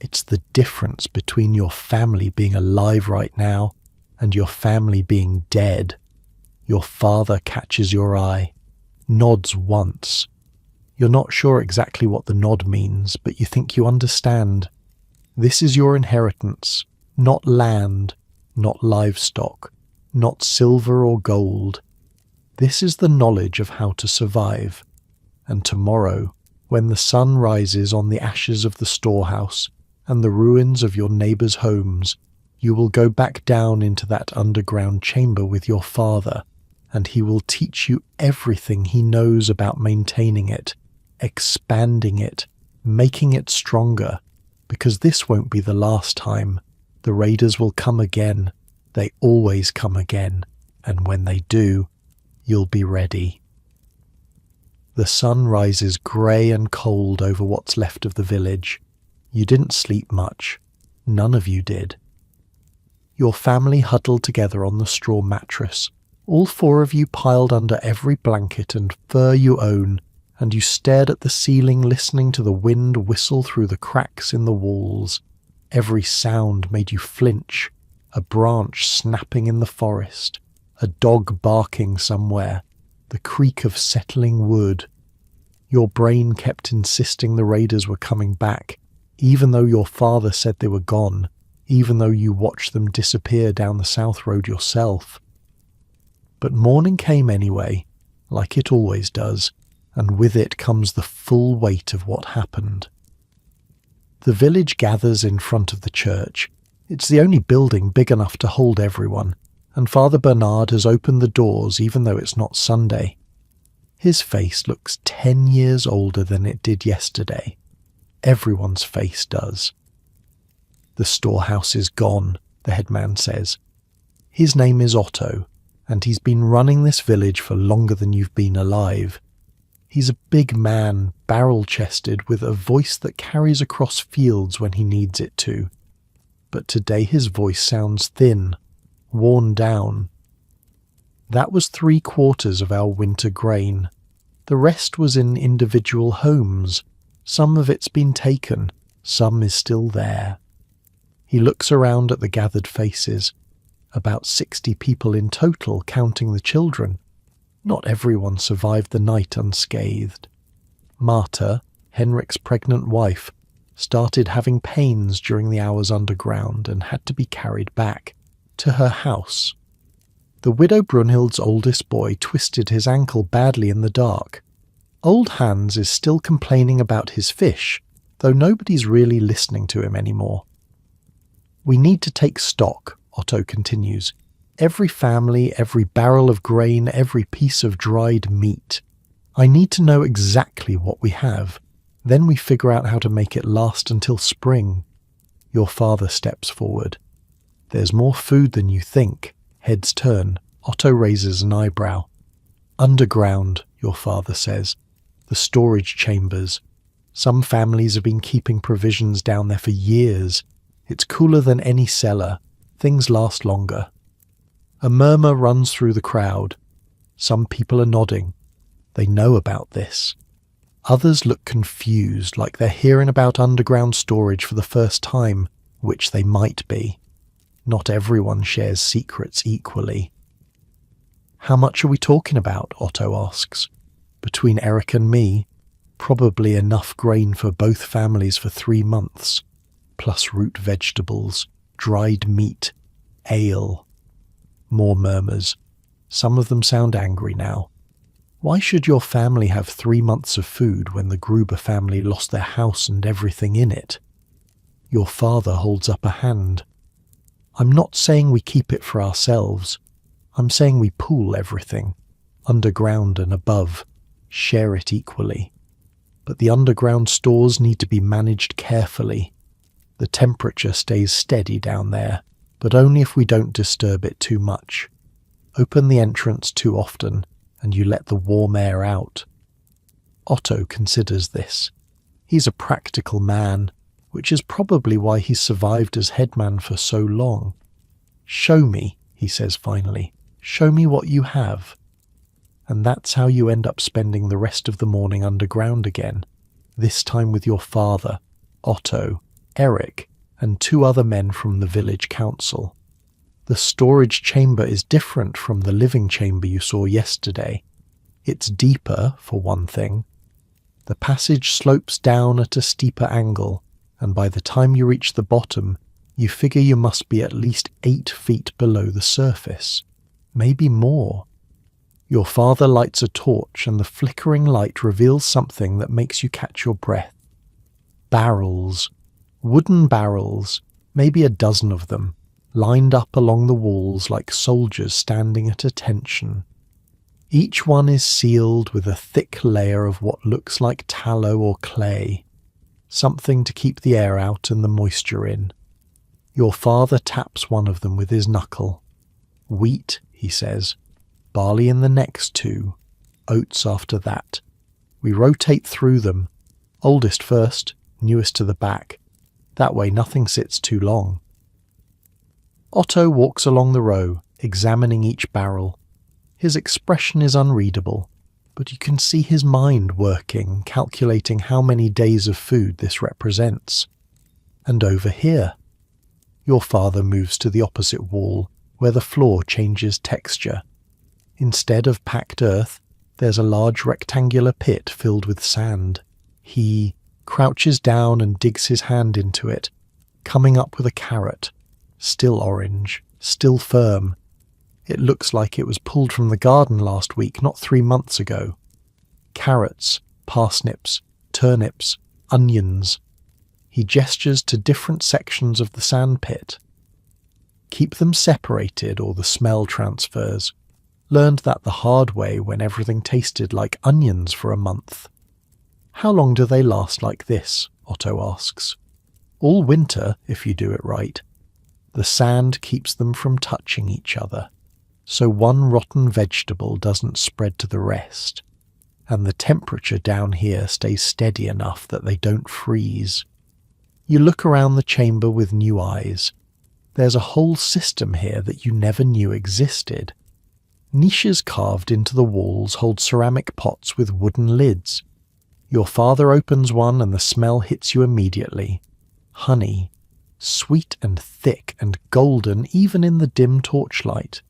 It's the difference between your family being alive right now and your family being dead. Your father catches your eye, nods once. You're not sure exactly what the nod means, but you think you understand. This is your inheritance, not land, not livestock, not silver or gold. This is the knowledge of how to survive. And tomorrow, when the sun rises on the ashes of the storehouse and the ruins of your neighbours' homes, you will go back down into that underground chamber with your father, and he will teach you everything he knows about maintaining it, expanding it, making it stronger, because this won't be the last time. The raiders will come again. They always come again, and when they do, you'll be ready. The sun rises grey and cold over what's left of the village. You didn't sleep much. None of you did. Your family huddled together on the straw mattress, all 4 of you piled under every blanket and fur you own, and you stared at the ceiling listening to the wind whistle through the cracks in the walls. Every sound made you flinch, a branch snapping in the forest, a dog barking somewhere, the creak of settling wood. Your brain kept insisting the raiders were coming back, even though your father said they were gone, even though you watched them disappear down the south road yourself. But morning came anyway, like it always does, and with it comes the full weight of what happened. The village gathers in front of the church. It's the only building big enough to hold everyone, and Father Bernard has opened the doors even though it's not Sunday. His face looks 10 years older than it did yesterday. Everyone's face does. The storehouse is gone, the headman says. His name is Otto, and he's been running this village for longer than you've been alive. He's a big man, barrel-chested, with a voice that carries across fields when he needs it to. But today his voice sounds thin, worn down. That was 3/4 of our winter grain. The rest was in individual homes. Some of it's been taken, some is still there. He looks around at the gathered faces. About 60 people in total, counting the children. Not everyone survived the night unscathed. Marta, Henrik's pregnant wife, started having pains during the hours underground and had to be carried back to her house. The widow Brunhild's oldest boy twisted his ankle badly in the dark. Old Hans is still complaining about his fish, though nobody's really listening to him anymore. We need to take stock, Otto continues. Every family, every barrel of grain, every piece of dried meat. I need to know exactly what we have. Then we figure out how to make it last until spring. Your father steps forward. There's more food than you think. Heads turn. Otto raises an eyebrow. Underground, your father says. The storage chambers. Some families have been keeping provisions down there for years. It's cooler than any cellar. Things last longer. A murmur runs through the crowd. Some people are nodding. They know about this. Others look confused, like they're hearing about underground storage for the first time, which they might be. Not everyone shares secrets equally. How much are we talking about? Otto asks. Between Eric and me, probably enough grain for both families for 3 months, plus root vegetables, dried meat, ale. More murmurs. Some of them sound angry now. Why should your family have 3 months of food when the Gruber family lost their house and everything in it? Your father holds up a hand. I'm not saying we keep it for ourselves. I'm saying we pool everything, underground and above, share it equally. But the underground stores need to be managed carefully. The temperature stays steady down there, but only if we don't disturb it too much. Open the entrance too often, and you let the warm air out. Otto considers this. He's a practical man, which is probably why he's survived as headman for so long. Show me, he says finally. Show me what you have. And that's how you end up spending the rest of the morning underground again, this time with your father, Otto, Eric, and 2 other men from the village council. The storage chamber is different from the living chamber you saw yesterday. It's deeper, for one thing. The passage slopes down at a steeper angle, and by the time you reach the bottom, you figure you must be at least 8 feet below the surface. Maybe more. Your father lights a torch, and the flickering light reveals something that makes you catch your breath. Barrels. Wooden barrels, maybe a dozen of them, lined up along the walls like soldiers standing at attention. Each one is sealed with a thick layer of what looks like tallow or clay, something to keep the air out and the moisture in. Your father taps one of them with his knuckle. Wheat, he says, barley in the next 2, oats after that. We rotate through them, oldest first, newest to the back. That way nothing sits too long. Otto walks along the row, examining each barrel. His expression is unreadable, but you can see his mind working, calculating how many days of food this represents. And over here. Your father moves to the opposite wall, where the floor changes texture. Instead of packed earth, there's a large rectangular pit filled with sand. He crouches down and digs his hand into it, coming up with a carrot, still orange, still firm. It looks like it was pulled from the garden last week, not 3 months ago. Carrots, parsnips, turnips, onions. He gestures to different sections of the sand pit. Keep them separated or the smell transfers. Learned that the hard way when everything tasted like onions for a month. How long do they last like this? Otto asks. All winter, if you do it right. The sand keeps them from touching each other, so one rotten vegetable doesn't spread to the rest, and the temperature down here stays steady enough that they don't freeze. You look around the chamber with new eyes. There's a whole system here that you never knew existed. Niches carved into the walls hold ceramic pots with wooden lids. Your father opens one and the smell hits you immediately. Honey. Sweet and thick and golden even in the dim torchlight.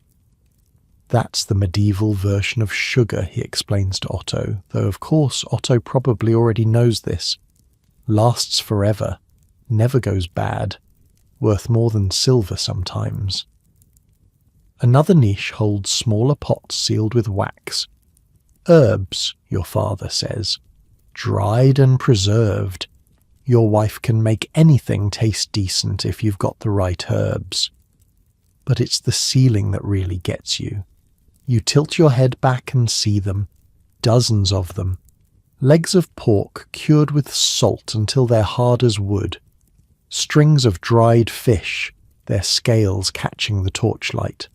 That's the medieval version of sugar, he explains to Otto, though of course Otto probably already knows this. Lasts forever, never goes bad, worth more than silver sometimes. Another niche holds smaller pots sealed with wax. Herbs, your father says, dried and preserved. Your wife can make anything taste decent if you've got the right herbs. But it's the sealing that really gets you. You tilt your head back and see them, dozens of them. Legs of pork cured with salt until they're hard as wood. Strings of dried fish, their scales catching the torchlight.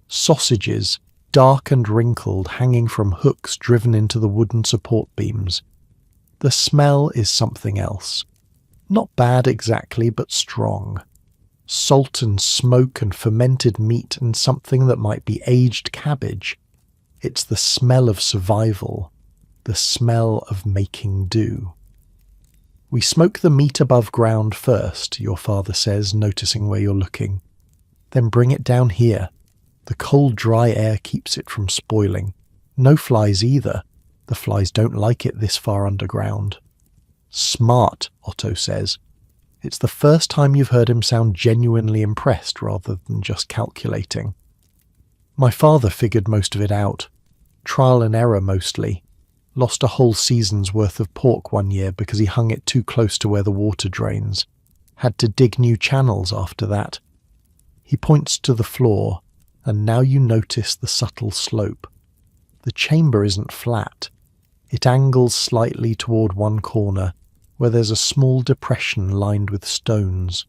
Sausages, dark and wrinkled, hanging from hooks driven into the wooden support beams. The smell is something else. Not bad exactly, but strong. Salt and smoke and fermented meat and something that might be aged cabbage. It's the smell of survival, the smell of making do. We smoke the meat above ground first, your father says, noticing where you're looking. Then bring it down here. The cold, dry air keeps it from spoiling. No flies either. The flies don't like it this far underground. Smart, Otto says. It's the first time you've heard him sound genuinely impressed rather than just calculating. My father figured most of it out. Trial and error mostly. Lost a whole season's worth of pork one year because he hung it too close to where the water drains. Had to dig new channels after that. He points to the floor, and now you notice the subtle slope. The chamber isn't flat. It angles slightly toward one corner, where there's a small depression lined with stones.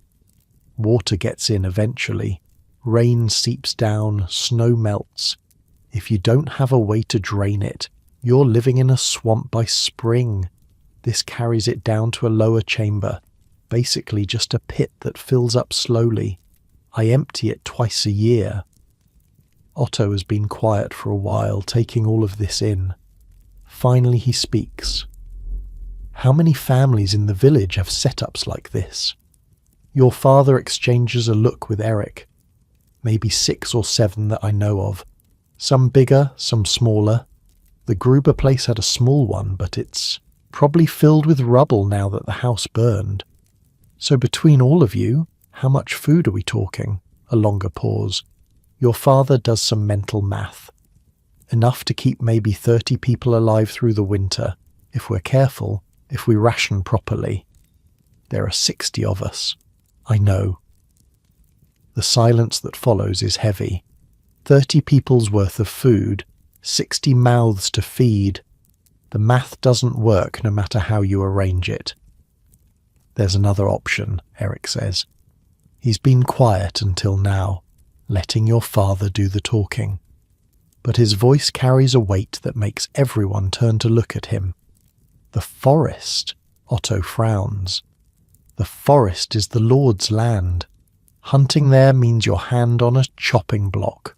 Water gets in eventually. Rain seeps down, snow melts. If you don't have a way to drain it, you're living in a swamp by spring. This carries it down to a lower chamber, basically just a pit that fills up slowly. I empty it twice a year. Otto has been quiet for a while, taking all of this in. Finally he speaks. How many families in the village have setups like this? Your father exchanges a look with Eric. Maybe 6 or 7 that I know of. Some bigger, some smaller. The Gruber place had a small one, but it's probably filled with rubble now that the house burned. So between all of you, how much food are we talking? A longer pause. Your father does some mental math. Enough to keep maybe 30 people alive through the winter, if we're careful, if we ration properly. There are 60 of us. I know. The silence that follows is heavy. 30 people's worth of food, 60 mouths to feed. The math doesn't work no matter how you arrange it. There's another option, Eric says. He's been quiet until now, letting your father do the talking. But his voice carries a weight that makes everyone turn to look at him. The forest, Otto frowns. The forest is the Lord's land. Hunting there means your hand on a chopping block.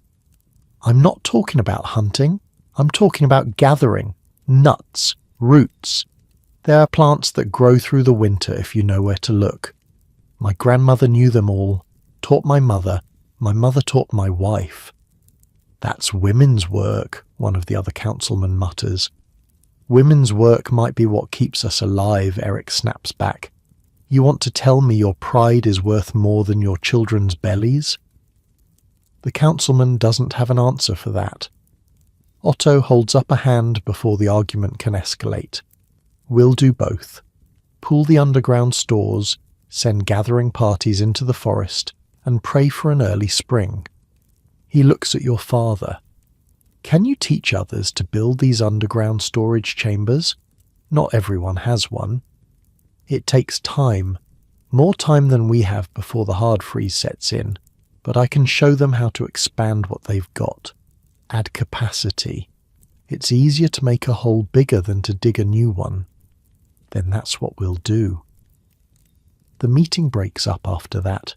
I'm not talking about hunting. I'm talking about gathering. Nuts, roots. There are plants that grow through the winter if you know where to look. My grandmother knew them all, taught my mother taught my wife. That's women's work, one of the other councilmen mutters. Women's work might be what keeps us alive, Eric snaps back. You want to tell me your pride is worth more than your children's bellies? The councilman doesn't have an answer for that. Otto holds up a hand before the argument can escalate. We'll do both. Pool the underground stores, send gathering parties into the forest, and pray for an early spring. He looks at your father. Can you teach others to build these underground storage chambers? Not everyone has one. It takes time, more time than we have before the hard freeze sets in, but I can show them how to expand what they've got. Add capacity. It's easier to make a hole bigger than to dig a new one. Then that's what we'll do. The meeting breaks up after that.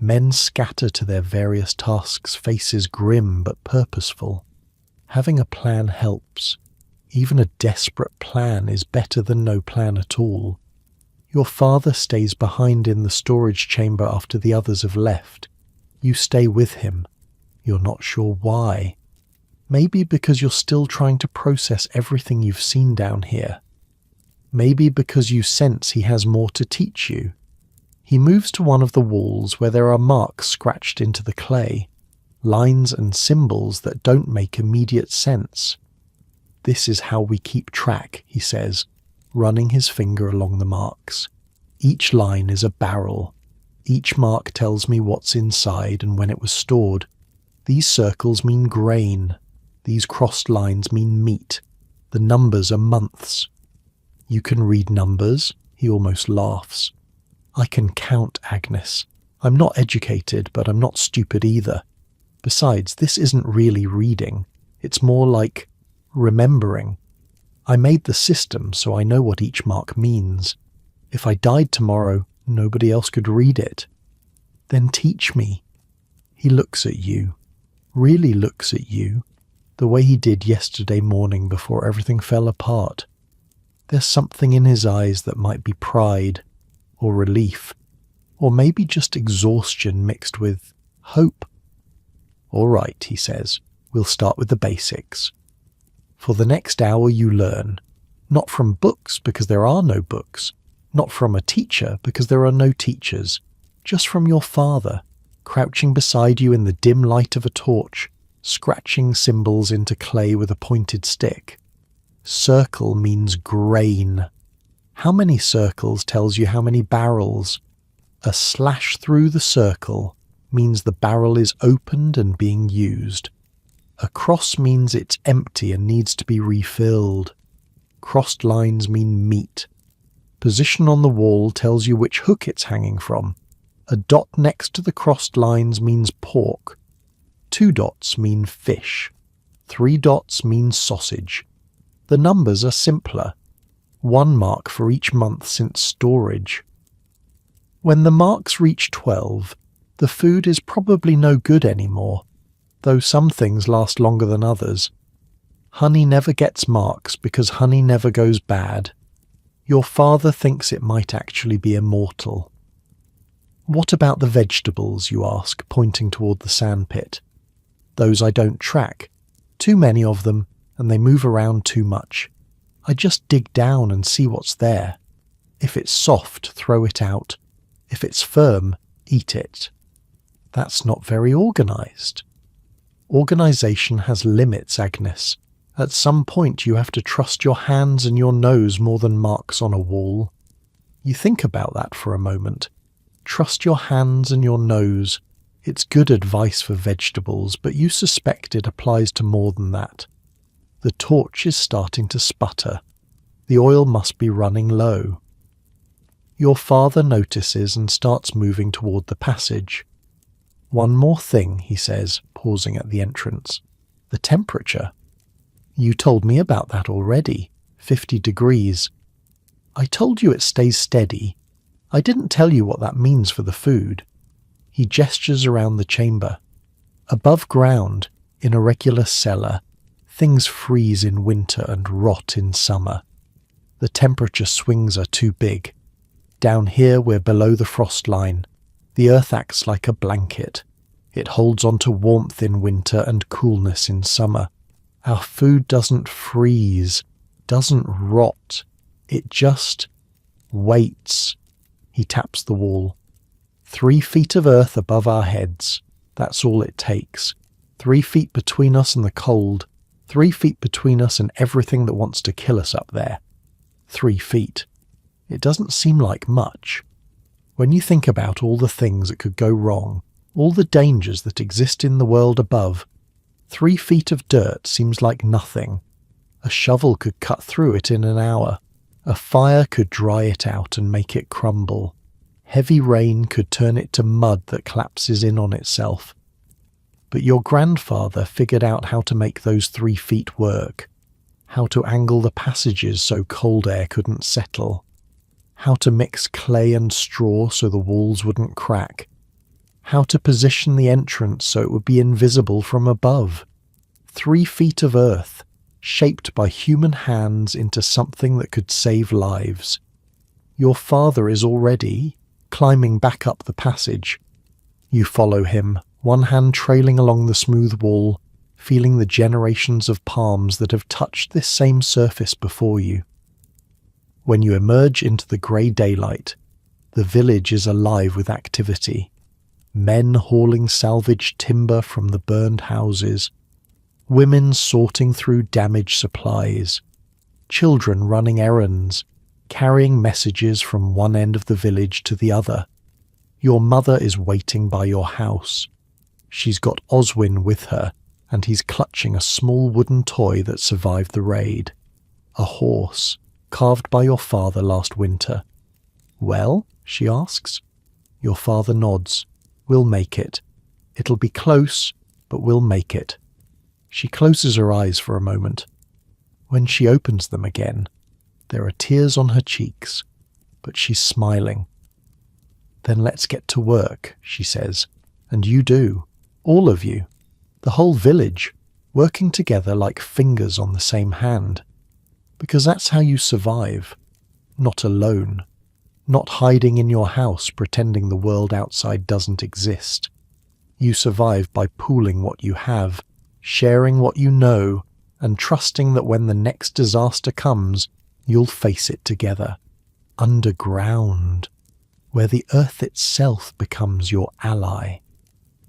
Men scatter to their various tasks, faces grim but purposeful. Having a plan helps. Even a desperate plan is better than no plan at all. Your father stays behind in the storage chamber after the others have left. You stay with him. You're not sure why. Maybe because you're still trying to process everything you've seen down here. Maybe because you sense he has more to teach you. He moves to one of the walls where there are marks scratched into the clay, lines and symbols that don't make immediate sense. This is how we keep track, he says, running his finger along the marks. Each line is a barrel. Each mark tells me what's inside and when it was stored. These circles mean grain. These crossed lines mean meat. The numbers are months. You can read numbers, he almost laughs. I can count, Agnes. I'm not educated, but I'm not stupid either. Besides, this isn't really reading. It's more like remembering. I made the system, so I know what each mark means. If I died tomorrow, nobody else could read it. Then teach me. He looks at you, really looks at you, the way he did yesterday morning before everything fell apart. There's something in his eyes that might be pride, or relief, or maybe just exhaustion mixed with hope. All right, he says, we'll start with the basics. For the next hour you learn, not from books because there are no books, not from a teacher because there are no teachers, just from your father, crouching beside you in the dim light of a torch, scratching symbols into clay with a pointed stick. Circle means grain. How many circles tells you how many barrels. A slash through the circle means the barrel is opened and being used. A cross means it's empty and needs to be refilled. Crossed lines mean meat. Position on the wall tells you which hook it's hanging from. A dot next to the crossed lines means pork. 2 dots mean fish. 3 dots mean sausage. The numbers are simpler. 1 mark for each month since storage. When the marks reach 12, the food is probably no good anymore, though some things last longer than others. Honey never gets marks because honey never goes bad. Your father thinks it might actually be immortal. What about the vegetables, you ask, pointing toward the sandpit? Those I don't track. Too many of them, and they move around too much. I just dig down and see what's there. If it's soft, throw it out. If it's firm, eat it. That's not very organized. Organization has limits, Agnes. At some point you have to trust your hands and your nose more than marks on a wall. You think about that for a moment. Trust your hands and your nose. It's good advice for vegetables, but you suspect it applies to more than that. The torch is starting to sputter. The oil must be running low. Your father notices and starts moving toward the passage. One more thing, he says, pausing at the entrance. The temperature. You told me about that already. 50 degrees. I told you it stays steady. I didn't tell you what that means for the food. He gestures around the chamber. Above ground, in a regular cellar, things freeze in winter and rot in summer. The temperature swings are too big. Down here we're below the frost line. The earth acts like a blanket. It holds on to warmth in winter and coolness in summer. Our food doesn't freeze, doesn't rot. It just waits. He taps the wall. 3 feet of earth above our heads. That's all it takes. 3 feet between us and the cold. 3 feet between us and everything that wants to kill us up there. 3 feet. It doesn't seem like much. When you think about all the things that could go wrong, All the dangers that exist in the world above. 3 feet of dirt seems like nothing. A shovel could cut through it in an hour. A fire could dry it out and make it crumble. Heavy rain could turn it to mud that collapses in on itself. But your grandfather figured out how to make those 3 feet work, how to angle the passages so cold air couldn't settle, how to mix clay and straw so the walls wouldn't crack, how to position the entrance so it would be invisible from above. 3 feet of earth, shaped by human hands into something that could save lives. Your father is already climbing back up the passage. You follow him, one hand trailing along the smooth wall, feeling the generations of palms that have touched this same surface before you. When you emerge into the grey daylight, the village is alive with activity. Men hauling salvaged timber from the burned houses, women sorting through damaged supplies, children running errands, carrying messages from one end of the village to the other. Your mother is waiting by your house. She's got Oswin with her, and he's clutching a small wooden toy that survived the raid. A horse, carved by your father last winter. "Well?" she asks. Your father nods. "We'll make it. It'll be close, but we'll make it." She closes her eyes for a moment. When she opens them again, there are tears on her cheeks, but she's smiling. "Then let's get to work," she says. "And you do. All of you. The whole village, working together like fingers on the same hand. Because that's how you survive. Not alone. Not hiding in your house pretending the world outside doesn't exist. You survive by pooling what you have, sharing what you know, and trusting that when the next disaster comes, you'll face it together. Underground, where the earth itself becomes your ally.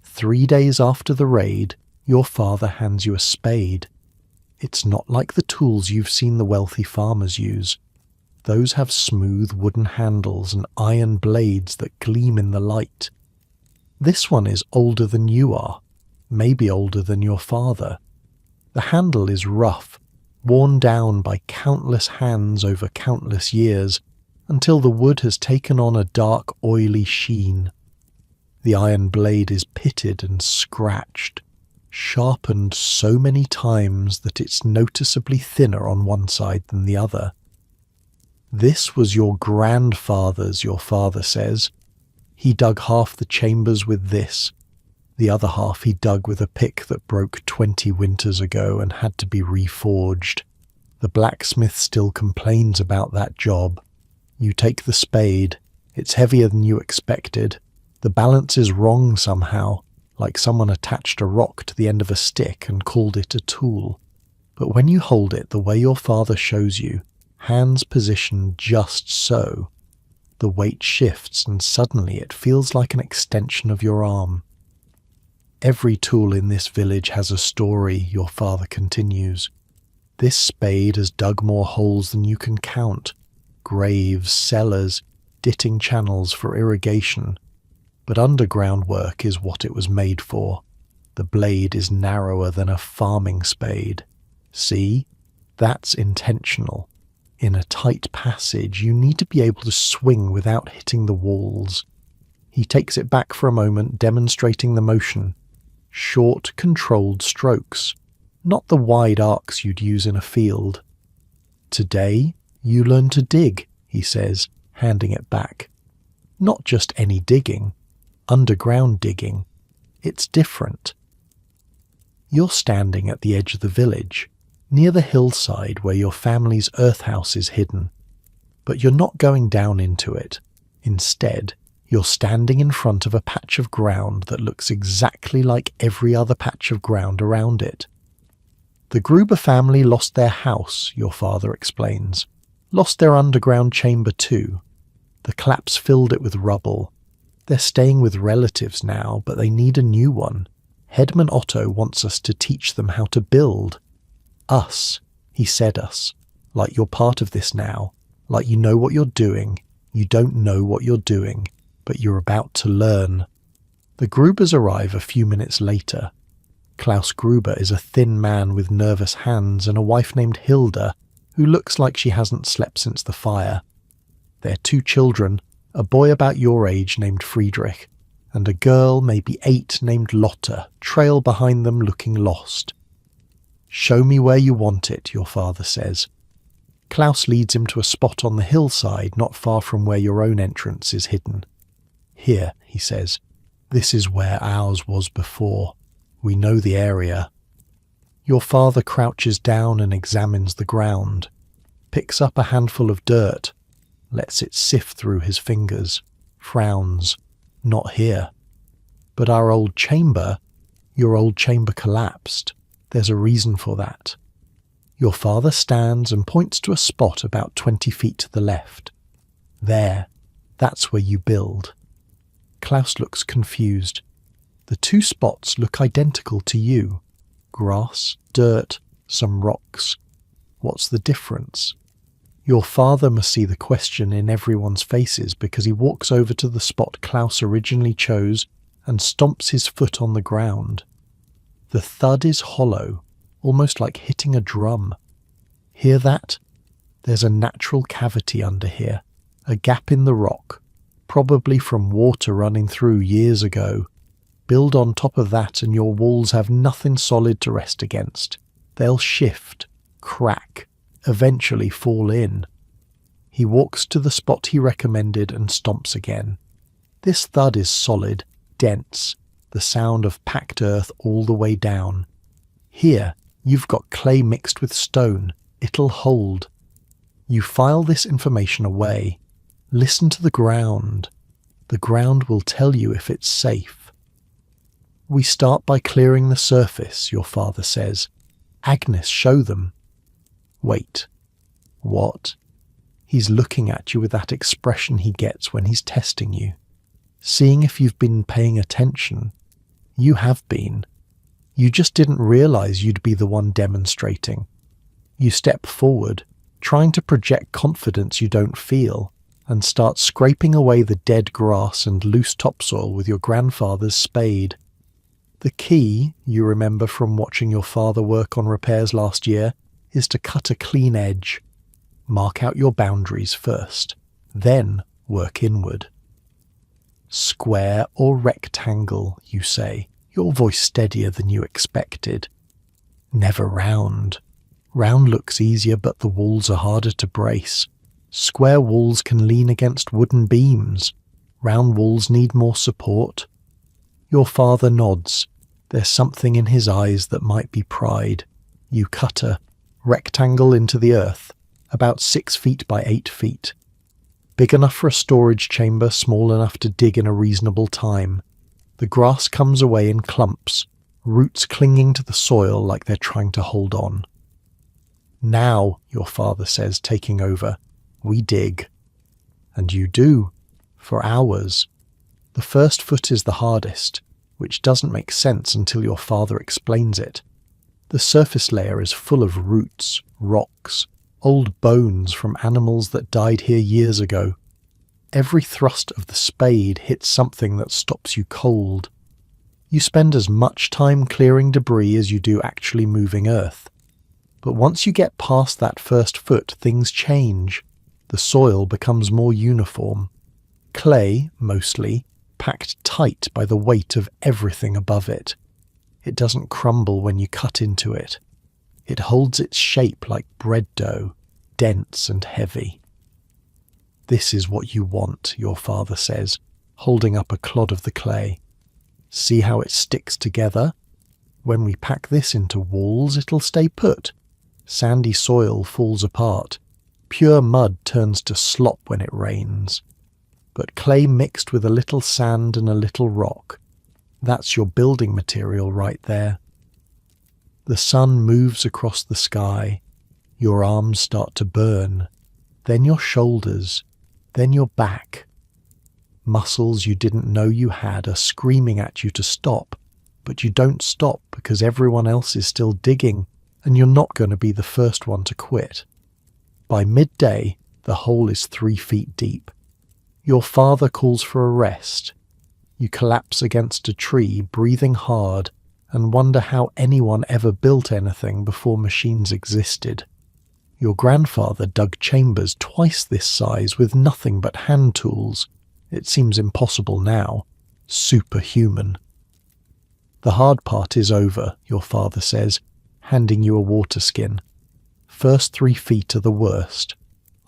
3 days after the raid, your father hands you a spade. It's not like the tools you've seen the wealthy farmers use. Those have smooth wooden handles and iron blades that gleam in the light. This one is older than you are, maybe older than your father. The handle is rough, worn down by countless hands over countless years, until the wood has taken on a dark, oily sheen. The iron blade is pitted and scratched, sharpened so many times that it's noticeably thinner on one side than the other. This was your grandfather's, your father says. He dug half the chambers with this. The other half he dug with a pick that broke 20 winters ago and had to be reforged. The blacksmith still complains about that job. You take the spade. It's heavier than you expected. The balance is wrong somehow, like someone attached a rock to the end of a stick and called it a tool. But when you hold it the way your father shows you, hands positioned just so, the weight shifts and suddenly it feels like an extension of your arm. Every tool in this village has a story, your father continues. This spade has dug more holes than you can count. Graves, cellars, ditting channels for irrigation. But underground work is what it was made for. The blade is narrower than a farming spade. See? That's intentional. In a tight passage, you need to be able to swing without hitting the walls. He takes it back for a moment, demonstrating the motion. Short, controlled strokes, not the wide arcs you'd use in a field. Today, you learn to dig, he says, handing it back. Not just any digging, underground digging. It's different. You're standing at the edge of the village, near the hillside where your family's earth house is hidden. But you're not going down into it. Instead, you're standing in front of a patch of ground that looks exactly like every other patch of ground around it. The Gruber family lost their house, your father explains. Lost their underground chamber too. The collapse filled it with rubble. They're staying with relatives now, but they need a new one. Headman Otto wants us to teach them how to build. Us. He said us. Like you're part of this now. Like you know what you're doing. You don't know what you're doing, but you're about to learn. The Grubers arrive a few minutes later. Klaus Gruber is a thin man with nervous hands and a wife named Hilda, who looks like she hasn't slept since the fire. Their 2 children, a boy about your age named Friedrich, and a girl maybe 8 named Lotta, trail behind them looking lost. "Show me where you want it," your father says. Klaus leads him to a spot on the hillside not far from where your own entrance is hidden. "Here," he says, "this is where ours was before. We know the area." Your father crouches down and examines the ground, picks up a handful of dirt, lets it sift through his fingers, frowns. "Not here. But our old chamber, your old chamber collapsed. There's a reason for that." Your father stands and points to a spot about 20 feet to the left. "There, that's where you build." Klaus looks confused. The 2 spots look identical to you. Grass, dirt, some rocks. What's the difference? Your father must see the question in everyone's faces because he walks over to the spot Klaus originally chose and stomps his foot on the ground. The thud is hollow, almost like hitting a drum. Hear that? There's a natural cavity under here, a gap in the rock, probably from water running through years ago. Build on top of that and your walls have nothing solid to rest against. They'll shift, crack, eventually fall in. He walks to the spot he recommended and stomps again. This thud is solid, dense, the sound of packed earth all the way down. Here, you've got clay mixed with stone. It'll hold. You file this information away. Listen to the ground. The ground will tell you if it's safe. "We start by clearing the surface," your father says. "Agnes, show them." Wait. What? He's looking at you with that expression he gets when he's testing you, seeing if you've been paying attention. You have been. You just didn't realize you'd be the one demonstrating. You step forward, trying to project confidence you don't feel, and start scraping away the dead grass and loose topsoil with your grandfather's spade. The key, you remember from watching your father work on repairs last year, is to cut a clean edge. Mark out your boundaries first, then work inward. "Square or rectangle," you say, your voice steadier than you expected. "Never round. Round looks easier, but the walls are harder to brace. Square walls can lean against wooden beams. Round walls need more support." Your father nods. There's something in his eyes that might be pride. You cut a rectangle into the earth, about 6 feet by 8 feet. Big enough for a storage chamber, small enough to dig in a reasonable time. The grass comes away in clumps, roots clinging to the soil like they're trying to hold on. "Now," your father says, taking over, "we dig." And you do, for hours. The first foot is the hardest, which doesn't make sense until your father explains it. The surface layer is full of roots, rocks, old bones from animals that died here years ago. Every thrust of the spade hits something that stops you cold. You spend as much time clearing debris as you do actually moving earth. But once you get past that first foot, things change. The soil becomes more uniform. Clay, mostly, packed tight by the weight of everything above it. It doesn't crumble when you cut into it. It holds its shape like bread dough, dense and heavy. "This is what you want," your father says, holding up a clod of the clay. "See how it sticks together? When we pack this into walls, it'll stay put. Sandy soil falls apart. Pure mud turns to slop when it rains. But clay mixed with a little sand and a little rock, that's your building material right there." The sun moves across the sky. Your arms start to burn, then your shoulders, then your back. Muscles you didn't know you had are screaming at you to stop, but you don't stop because everyone else is still digging, and you're not going to be the first one to quit. By midday, the hole is 3 feet deep. Your father calls for a rest. You collapse against a tree, breathing hard, and wonder how anyone ever built anything before machines existed. Your grandfather dug chambers twice this size with nothing but hand tools. It seems impossible now. Superhuman. The hard part is over, your father says, handing you a water skin. First 3 feet are the worst.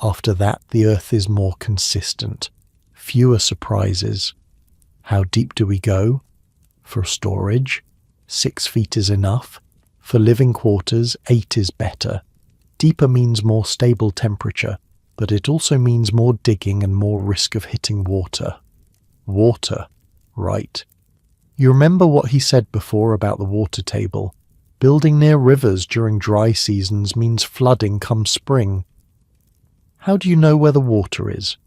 After that, the earth is more consistent. Fewer surprises. How deep do we go? For storage, 6 feet is enough. For living quarters, 8 is better. Deeper means more stable temperature, but it also means more digging and more risk of hitting water. Water, right. You remember what he said before about the water table. Building near rivers during dry seasons means flooding come spring. How do you know where the water is?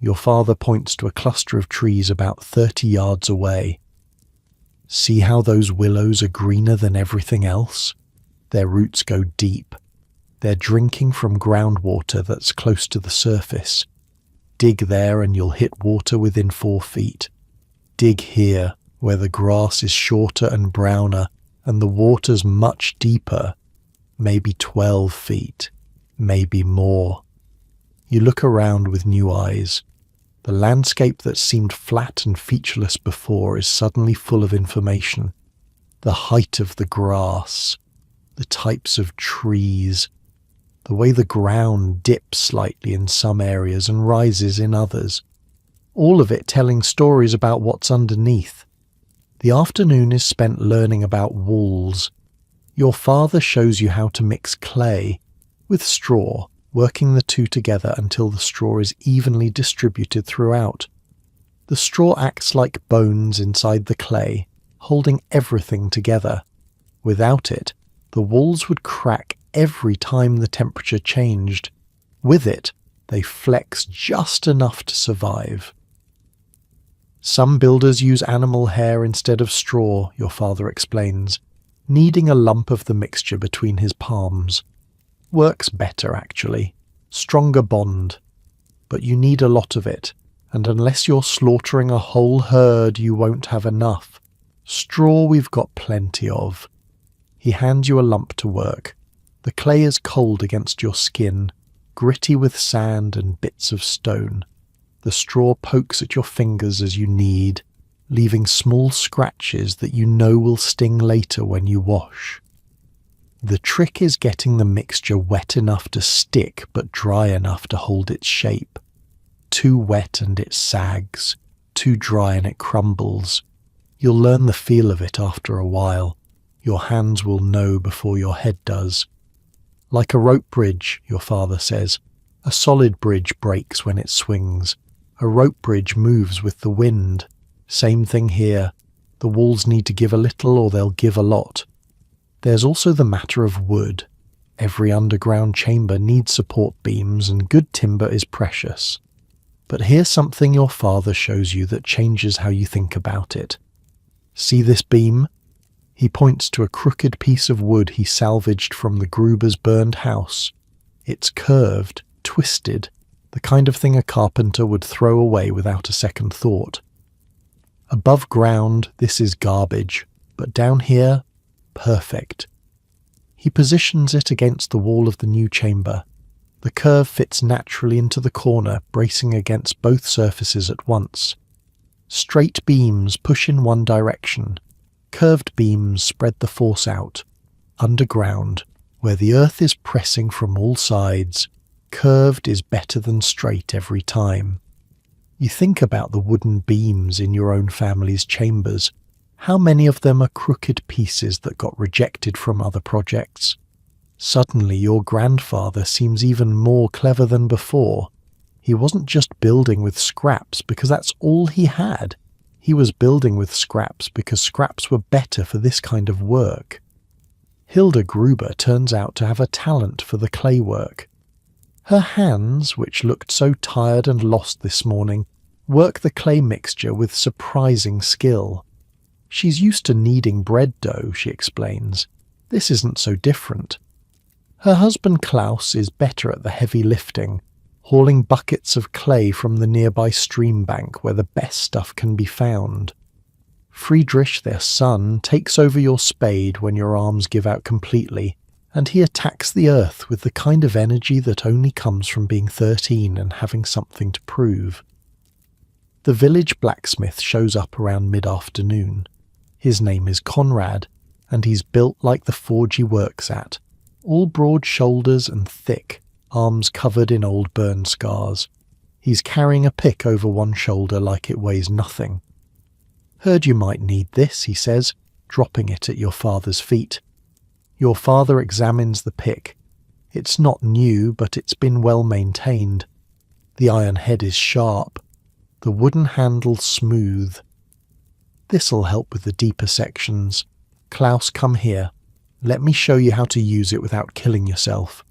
Your father points to a cluster of trees about 30 yards away. See how those willows are greener than everything else? Their roots go deep. They're drinking from groundwater that's close to the surface. Dig there and you'll hit water within 4 feet. Dig here, where the grass is shorter and browner and the water's much deeper, maybe 12 feet, maybe more. You look around with new eyes. The landscape that seemed flat and featureless before is suddenly full of information. The height of the grass, the types of trees, the way the ground dips slightly in some areas and rises in others. All of it telling stories about what's underneath. The afternoon is spent learning about walls. Your father shows you how to mix clay with straw, working the two together until the straw is evenly distributed throughout. The straw acts like bones inside the clay, holding everything together. Without it, the walls would crack every time the temperature changed. With it, they flex just enough to survive. Some builders use animal hair instead of straw, your father explains, kneading a lump of the mixture between his palms. Works better, actually. Stronger bond. But you need a lot of it, and unless you're slaughtering a whole herd, you won't have enough. Straw we've got plenty of. He hands you a lump to work. The clay is cold against your skin, gritty with sand and bits of stone. The straw pokes at your fingers as you knead, leaving small scratches that you know will sting later when you wash. The trick is getting the mixture wet enough to stick but dry enough to hold its shape. Too wet and it sags, too dry and it crumbles. You'll learn the feel of it after a while. Your hands will know before your head does. Like a rope bridge, your father says. A solid bridge breaks when it swings. A rope bridge moves with the wind. Same thing here. The walls need to give a little or they'll give a lot. There's also the matter of wood. Every underground chamber needs support beams and good timber is precious. But here's something your father shows you that changes how you think about it. See this beam? He points to a crooked piece of wood he salvaged from the Gruber's burned house. It's curved, twisted, the kind of thing a carpenter would throw away without a second thought. Above ground, this is garbage, but down here, perfect. He positions it against the wall of the new chamber. The curve fits naturally into the corner, bracing against both surfaces at once. Straight beams push in one direction. Curved beams spread the force out. Underground, where the earth is pressing from all sides, curved is better than straight every time. You think about the wooden beams in your own family's chambers. How many of them are crooked pieces that got rejected from other projects? Suddenly your grandfather seems even more clever than before. He wasn't just building with scraps because that's all he had. He was building with scraps because scraps were better for this kind of work. Hilda Gruber turns out to have a talent for the clay work. Her hands, which looked so tired and lost this morning, work the clay mixture with surprising skill. She's used to kneading bread dough, she explains. This isn't so different. Her husband Klaus is better at the heavy lifting, hauling buckets of clay from the nearby stream bank where the best stuff can be found. Friedrich, their son, takes over your spade when your arms give out completely, and he attacks the earth with the kind of energy that only comes from being 13 and having something to prove. The village blacksmith shows up around mid-afternoon. His name is Conrad, and he's built like the forge he works at, all broad shoulders and thick, arms covered in old burn scars. He's carrying a pick over one shoulder like it weighs nothing. "Heard you might need this," he says, dropping it at your father's feet. Your father examines the pick. It's not new, but it's been well maintained. The iron head is sharp, the wooden handle smooth. "This'll help with the deeper sections. Klaus, come here. Let me show you how to use it without killing yourself."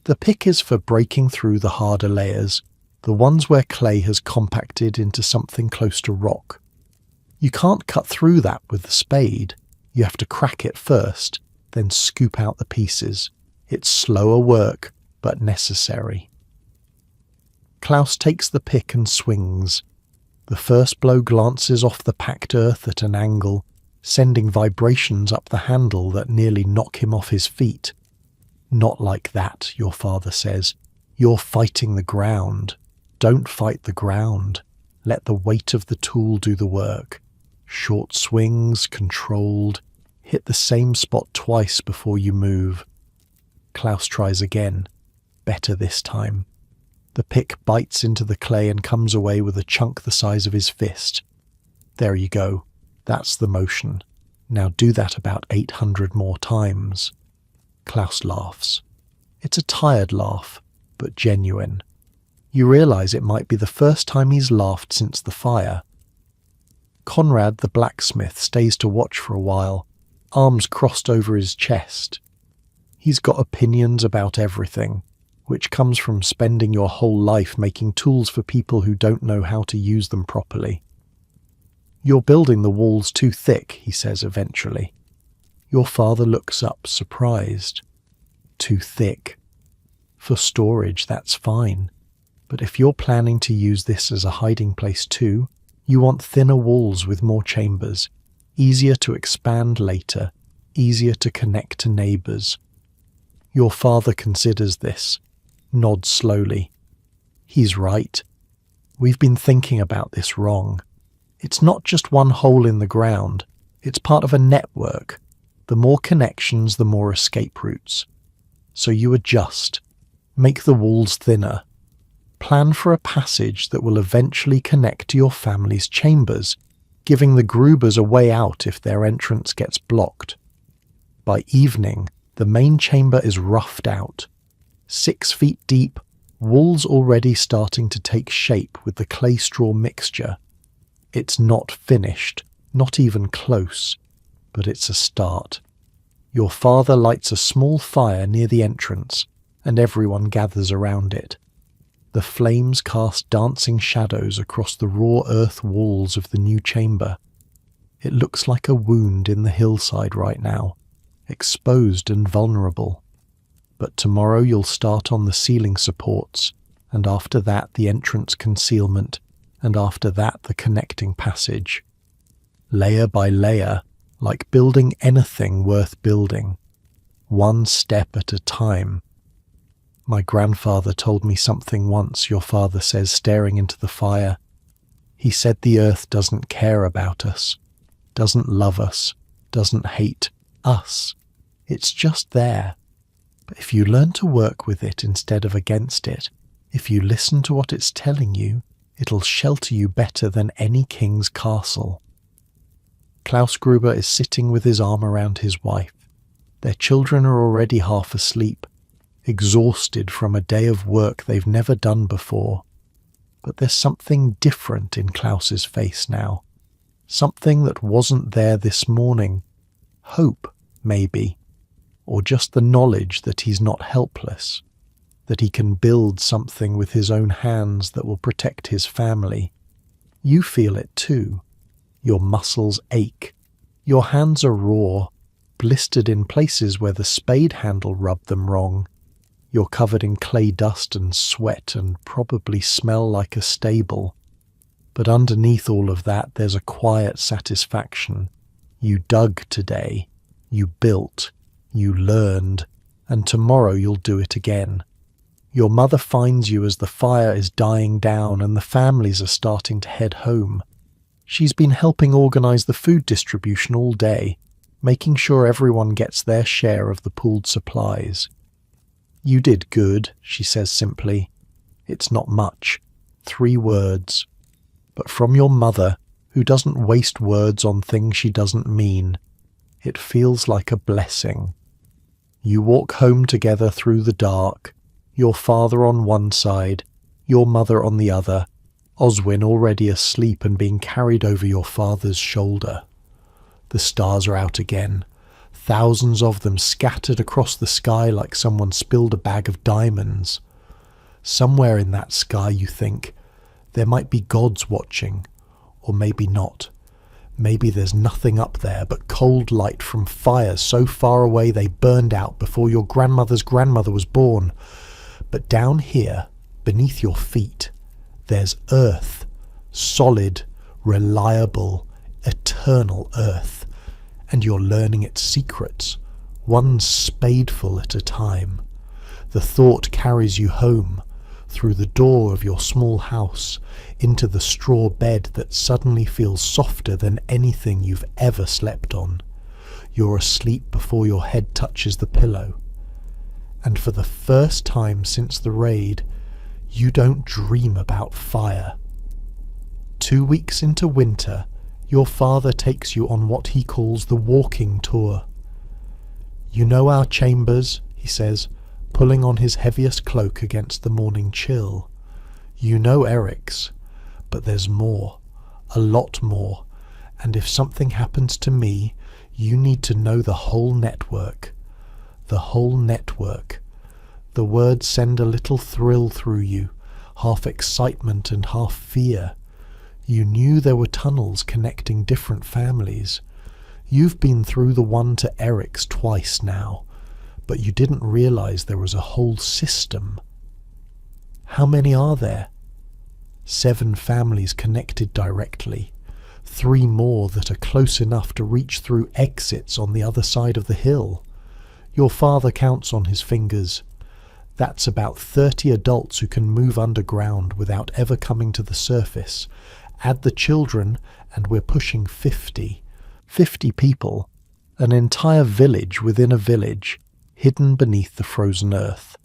The pick is for breaking through the harder layers, the ones where clay has compacted into something close to rock. You can't cut through that with the spade. You have to crack it first, then scoop out the pieces. It's slower work, but necessary. Klaus takes the pick and swings. The first blow glances off the packed earth at an angle, sending vibrations up the handle that nearly knock him off his feet. "Not like that," your father says. "You're fighting the ground. Don't fight the ground. Let the weight of the tool do the work. Short swings, controlled. Hit the same spot twice before you move." Klaus tries again. Better this time. The pick bites into the clay and comes away with a chunk the size of his fist. "There you go. That's the motion. Now do that about 800 more times." Klaus laughs. It's a tired laugh, but genuine. You realize it might be the first time he's laughed since the fire. Conrad, the blacksmith, stays to watch for a while, arms crossed over his chest. He's got opinions about everything, which comes from spending your whole life making tools for people who don't know how to use them properly. "You're building the walls too thick," he says eventually. Your father looks up, surprised. "Too thick. For storage, that's fine. But if you're planning to use this as a hiding place too, you want thinner walls with more chambers, easier to expand later, easier to connect to neighbours." Your father considers this, nods slowly. "He's right. We've been thinking about this wrong. It's not just one hole in the ground, it's part of a network. The more connections, the more escape routes. So you adjust. Make the walls thinner. Plan for a passage that will eventually connect to your family's chambers, giving the Grubers a way out if their entrance gets blocked. By evening, the main chamber is roughed out. 6 feet deep, walls already starting to take shape with the clay-straw mixture. It's not finished, not even close, but it's a start. Your father lights a small fire near the entrance, and everyone gathers around it. The flames cast dancing shadows across the raw earth walls of the new chamber. It looks like a wound in the hillside right now, exposed and vulnerable. But tomorrow you'll start on the ceiling supports, and after that the entrance concealment, and after that the connecting passage. Layer by layer, like building anything worth building. One step at a time. "My grandfather told me something once," your father says, staring into the fire. "He said the earth doesn't care about us, doesn't love us, doesn't hate us. It's just there. But if you learn to work with it instead of against it, if you listen to what it's telling you, it'll shelter you better than any king's castle." Klaus Gruber is sitting with his arm around his wife. Their children are already half asleep, exhausted from a day of work they've never done before. But there's something different in Klaus's face now. Something that wasn't there this morning. Hope, maybe. Or just the knowledge that he's not helpless. That he can build something with his own hands that will protect his family. You feel it too. Your muscles ache. Your hands are raw, blistered in places where the spade handle rubbed them wrong. You're covered in clay dust and sweat and probably smell like a stable. But underneath all of that, there's a quiet satisfaction. You dug today, you built, you learned, and tomorrow you'll do it again. Your mother finds you as the fire is dying down and the families are starting to head home. She's been helping organize the food distribution all day, making sure everyone gets their share of the pooled supplies. You did good, she says simply. It's not much. 3 words. But from your mother, who doesn't waste words on things she doesn't mean, it feels like a blessing. You walk home together through the dark, your father on one side, your mother on the other, Oswin already asleep and being carried over your father's shoulder. The stars are out again, thousands of them scattered across the sky like someone spilled a bag of diamonds. Somewhere in that sky, you think, there might be gods watching, or maybe not. Maybe there's nothing up there but cold light from fires so far away they burned out before your grandmother's grandmother was born. But down here, beneath your feet, there's earth, solid, reliable, eternal earth, and you're learning its secrets, one spadeful at a time. The thought carries you home, through the door of your small house, into the straw bed that suddenly feels softer than anything you've ever slept on. You're asleep before your head touches the pillow. And for the first time since the raid, you don't dream about fire. 2 weeks into winter, your father takes you on what he calls the walking tour. You know our chambers, he says, pulling on his heaviest cloak against the morning chill. You know Eric's, but there's more, a lot more, and if something happens to me, you need to know the whole network. The whole network. The words send a little thrill through you, half excitement and half fear. You knew there were tunnels connecting different families. You've been through the one to Eric's twice now, but you didn't realize there was a whole system. How many are there? 7 families connected directly, 3 more that are close enough to reach through exits on the other side of the hill. Your father counts on his fingers. That's about 30 adults who can move underground without ever coming to the surface. Add the children, and we're pushing 50. 50 people, an entire village within a village, hidden beneath the frozen earth.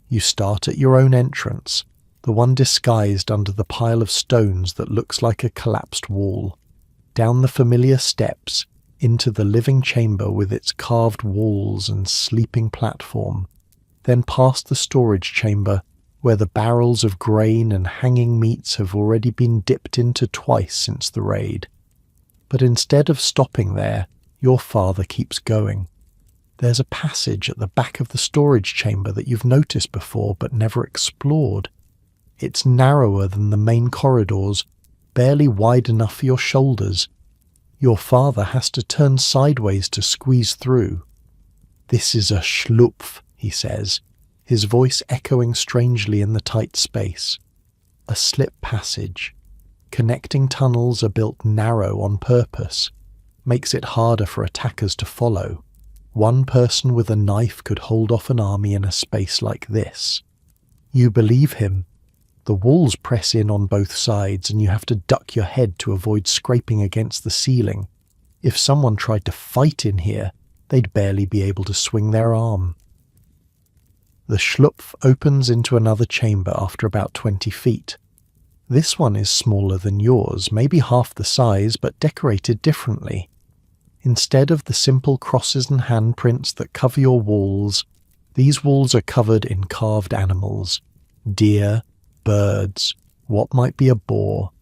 You start at your own entrance, the one disguised under the pile of stones that looks like a collapsed wall, down the familiar steps, into the living chamber with its carved walls and sleeping platform, then past the storage chamber where the barrels of grain and hanging meats have already been dipped into twice since the raid. But instead of stopping there, your father keeps going. There's a passage at the back of the storage chamber that you've noticed before but never explored. It's narrower than the main corridors, barely wide enough for your shoulders. Your father has to turn sideways to squeeze through. This is a schlupf, he says, his voice echoing strangely in the tight space. A slip passage. Connecting tunnels are built narrow on purpose, makes it harder for attackers to follow. One person with a knife could hold off an army in a space like this. You believe him. The walls press in on both sides and you have to duck your head to avoid scraping against the ceiling. If someone tried to fight in here, they'd barely be able to swing their arm. The schlupf opens into another chamber after about 20 feet. This one is smaller than yours, maybe half the size, but decorated differently. Instead of the simple crosses and handprints that cover your walls, these walls are covered in carved animals. Deer, birds, what might be a boar.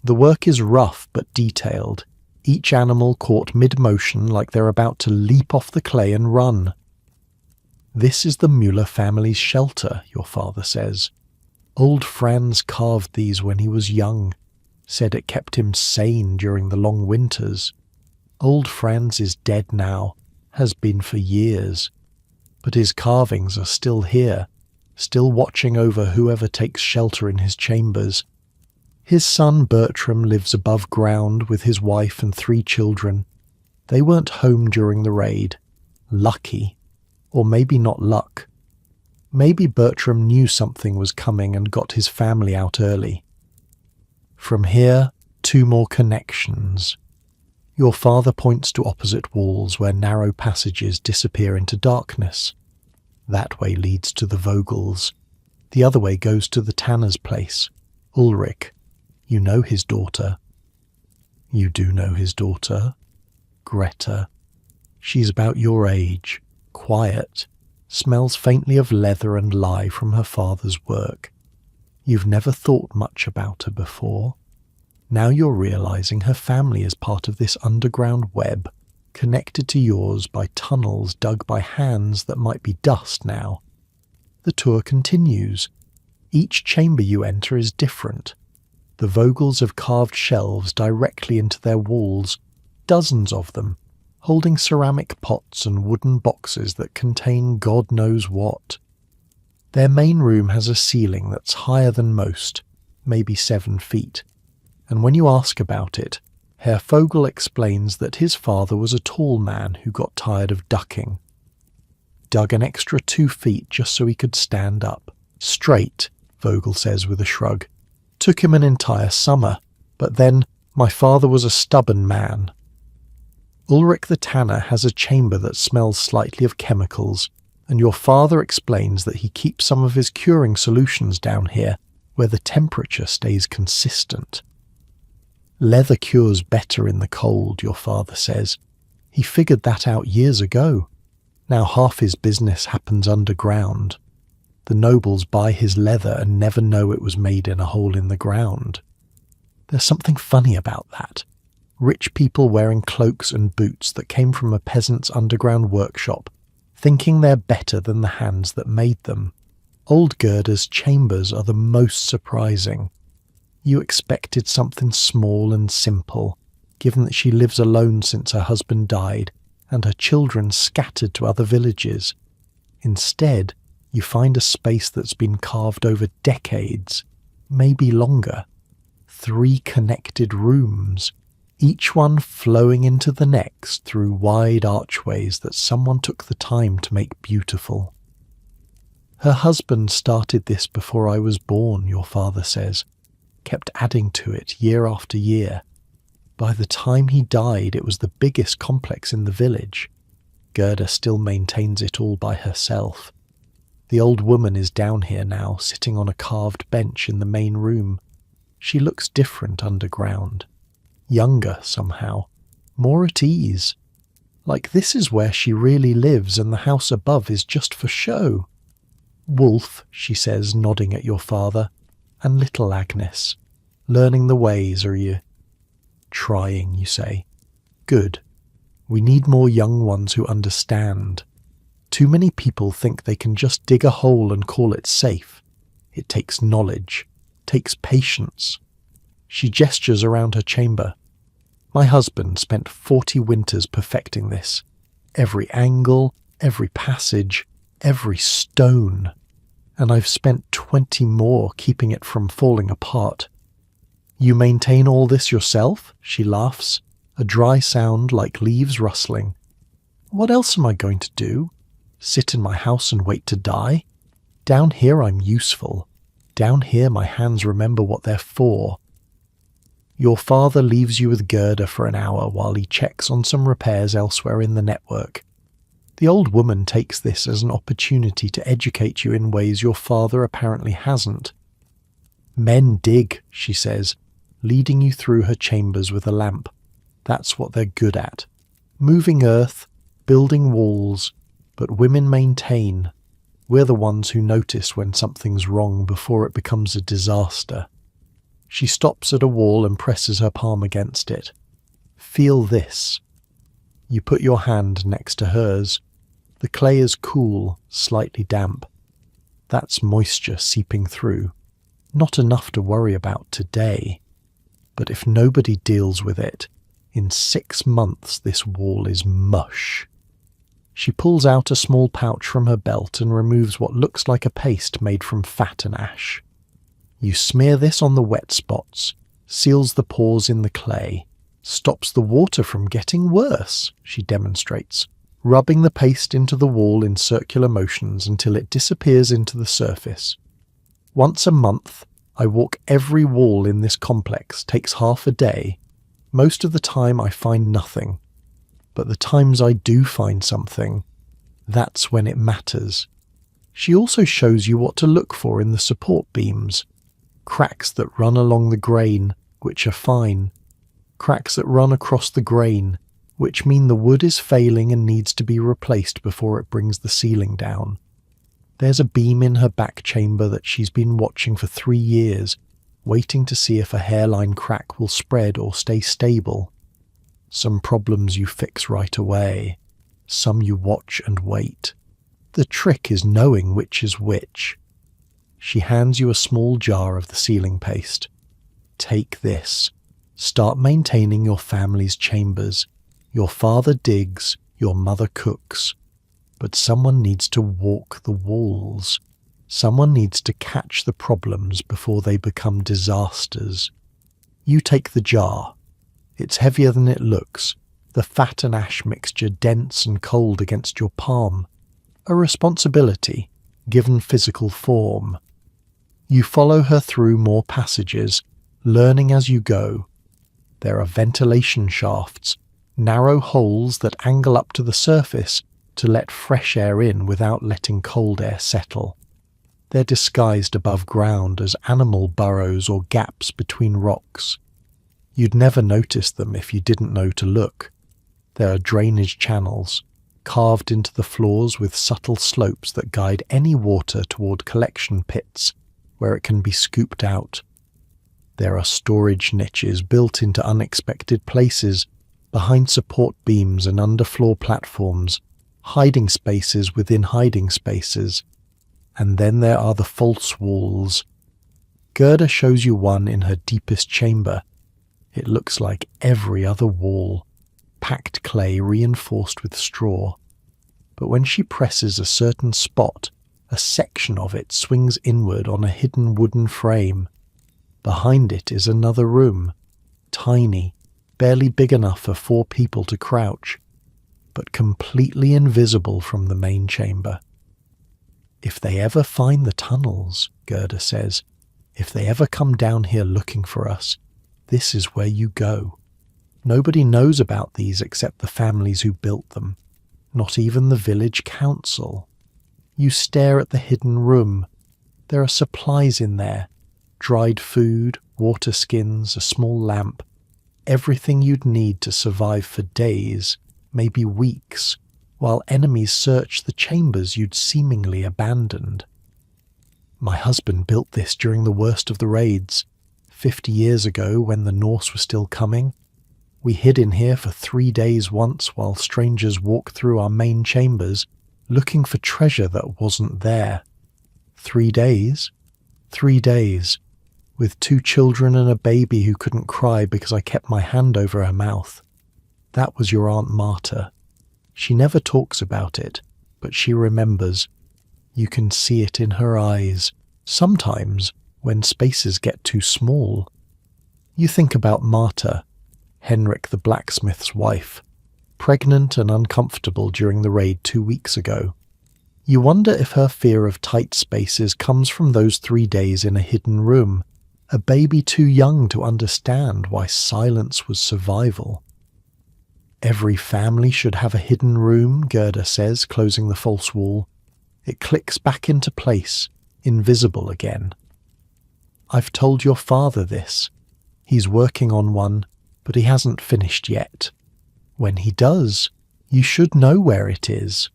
The work is rough but detailed, each animal caught mid-motion like they're about to leap off the clay and run. This is the Müller family's shelter, your father says. Old Franz carved these when he was young, said it kept him sane during the long winters. Old Franz is dead now, has been for years, but his carvings are still here, still watching over whoever takes shelter in his chambers. His son Bertram lives above ground with his wife and 3 children. They weren't home during the raid. Lucky. Or maybe not luck. Maybe Bertram knew something was coming and got his family out early. From here, 2 more connections. Your father points to opposite walls where narrow passages disappear into darkness. That way leads to the Vogels. The other way goes to the tanner's place. Ulrich. You know his daughter. You do know his daughter. Greta. She's about your age. Quiet. Smells faintly of leather and lye from her father's work. You've never thought much about her before. Now you're realizing her family is part of this underground web, connected to yours by tunnels dug by hands that might be dust now. The tour continues. Each chamber you enter is different. The Vogels have carved shelves directly into their walls, dozens of them, holding ceramic pots and wooden boxes that contain God knows what. Their main room has a ceiling that's higher than most, maybe 7 feet. And when you ask about it, Herr Vogel explains that his father was a tall man who got tired of ducking. Dug an extra 2 feet just so he could stand up. Straight, Vogel says with a shrug. Took him an entire summer, but then my father was a stubborn man. Ulrich the tanner has a chamber that smells slightly of chemicals, and your father explains that he keeps some of his curing solutions down here, where the temperature stays consistent. Leather cures better in the cold, your father says. He figured that out years ago. Now half his business happens underground. The nobles buy his leather and never know it was made in a hole in the ground. There's something funny about that. Rich people wearing cloaks and boots that came from a peasant's underground workshop, thinking they're better than the hands that made them. Old Gerda's chambers are the most surprising. You expected something small and simple, given that she lives alone since her husband died and her children scattered to other villages. Instead, you find a space that's been carved over decades, maybe longer. 3 connected rooms, each one flowing into the next through wide archways that someone took the time to make beautiful. Her husband started this before I was born, your father says. Kept adding to it year after year. By the time he died, it was the biggest complex in the village. Gerda still maintains it all by herself. The old woman is down here now, sitting on a carved bench in the main room. She looks different underground. Younger, somehow. More at ease. Like this is where she really lives and the house above is just for show. Wolf, she says, nodding at your father. And little Agnes. Learning the ways, are you? Trying, you say. Good. We need more young ones who understand. Too many people think they can just dig a hole and call it safe. It takes knowledge. Takes patience. She gestures around her chamber. My husband spent 40 winters perfecting this. Every angle, every passage, every stone. And I've spent 20 more keeping it from falling apart. You maintain all this yourself? She laughs, a dry sound like leaves rustling. What else am I going to do? Sit in my house and wait to die? Down here I'm useful. Down here my hands remember what they're for. Your father leaves you with Gerda for an hour while he checks on some repairs elsewhere in the network. The old woman takes this as an opportunity to educate you in ways your father apparently hasn't. Men dig, she says, leading you through her chambers with a lamp. That's what they're good at. Moving earth, building walls, but women maintain. We're the ones who notice when something's wrong before it becomes a disaster. She stops at a wall and presses her palm against it. Feel this. You put your hand next to hers. The clay is cool, slightly damp. That's moisture seeping through. Not enough to worry about today. But if nobody deals with it, in 6 months this wall is mush. She pulls out a small pouch from her belt and removes what looks like a paste made from fat and ash. You smear this on the wet spots, seals the pores in the clay, stops the water from getting worse, she demonstrates, rubbing the paste into the wall in circular motions until it disappears into the surface. Once a month, I walk every wall in this complex, takes half a day. Most of the time I find nothing, but the times I do find something, that's when it matters. She also shows you what to look for in the support beams. Cracks that run along the grain, which are fine. Cracks that run across the grain, which mean the wood is failing and needs to be replaced before it brings the ceiling down. There's a beam in her back chamber that she's been watching for 3 years, waiting to see if a hairline crack will spread or stay stable. Some problems you fix right away, some you watch and wait. The trick is knowing which is which. She hands you a small jar of the sealing paste. Take this. Start maintaining your family's chambers. Your father digs, your mother cooks. But someone needs to walk the walls. Someone needs to catch the problems before they become disasters. You take the jar. It's heavier than it looks, the fat and ash mixture dense and cold against your palm. A responsibility, given physical form. You follow her through more passages, learning as you go. There are ventilation shafts, narrow holes that angle up to the surface to let fresh air in without letting cold air settle. They're disguised above ground as animal burrows or gaps between rocks. You'd never notice them if you didn't know to look. There are drainage channels, carved into the floors with subtle slopes that guide any water toward collection pits, where it can be scooped out. There are storage niches built into unexpected places, behind support beams and underfloor platforms, hiding spaces within hiding spaces. And then there are the false walls. Gerda shows you one in her deepest chamber. It looks like every other wall, packed clay reinforced with straw. But when she presses a certain spot, a section of it swings inward on a hidden wooden frame. Behind it is another room, tiny, barely big enough for 4 people to crouch, but completely invisible from the main chamber. If they ever find the tunnels, Gerda says, if they ever come down here looking for us, this is where you go. Nobody knows about these except the families who built them, not even the village council. You stare at the hidden room. There are supplies in there, dried food, water skins, a small lamp, everything you'd need to survive for days, maybe weeks, while enemies search the chambers you'd seemingly abandoned. My husband built this during the worst of the raids, 50 years ago when the Norse were still coming. We hid in here for 3 days once while strangers walked through our main chambers, looking for treasure that wasn't there. 3 days? 3 days, with 2 children and a baby who couldn't cry because I kept my hand over her mouth. That was your Aunt Marta. She never talks about it, but she remembers. You can see it in her eyes, sometimes when spaces get too small. You think about Marta, Henrik the blacksmith's wife, pregnant and uncomfortable during the raid 2 weeks ago. You wonder if her fear of tight spaces comes from those 3 days in a hidden room, a baby too young to understand why silence was survival. Every family should have a hidden room, Gerda says, closing the false wall. It clicks back into place, invisible again. I've told your father this. He's working on one, but he hasn't finished yet. When he does, you should know where it is.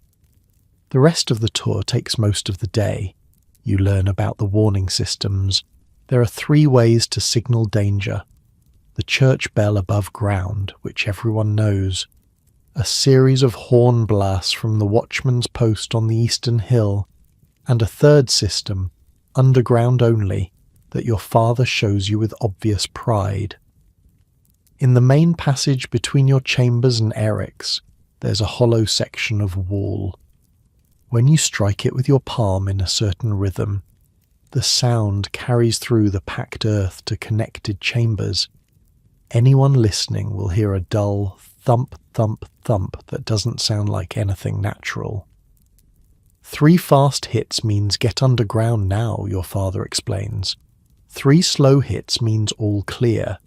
The rest of the tour takes most of the day. You learn about the warning systems. There are 3 ways to signal danger. The church bell above ground, which everyone knows. A series of horn blasts from the watchman's post on the eastern hill. And a 3rd system, underground only, that your father shows you with obvious pride. In the main passage between your chambers and Eric's, there's a hollow section of wall. When you strike it with your palm in a certain rhythm, The sound carries through the packed earth to connected chambers. Anyone listening will hear a dull thump, thump, thump that doesn't sound like anything natural. 3 fast hits means get underground now, your father explains. 3 slow hits means all clear.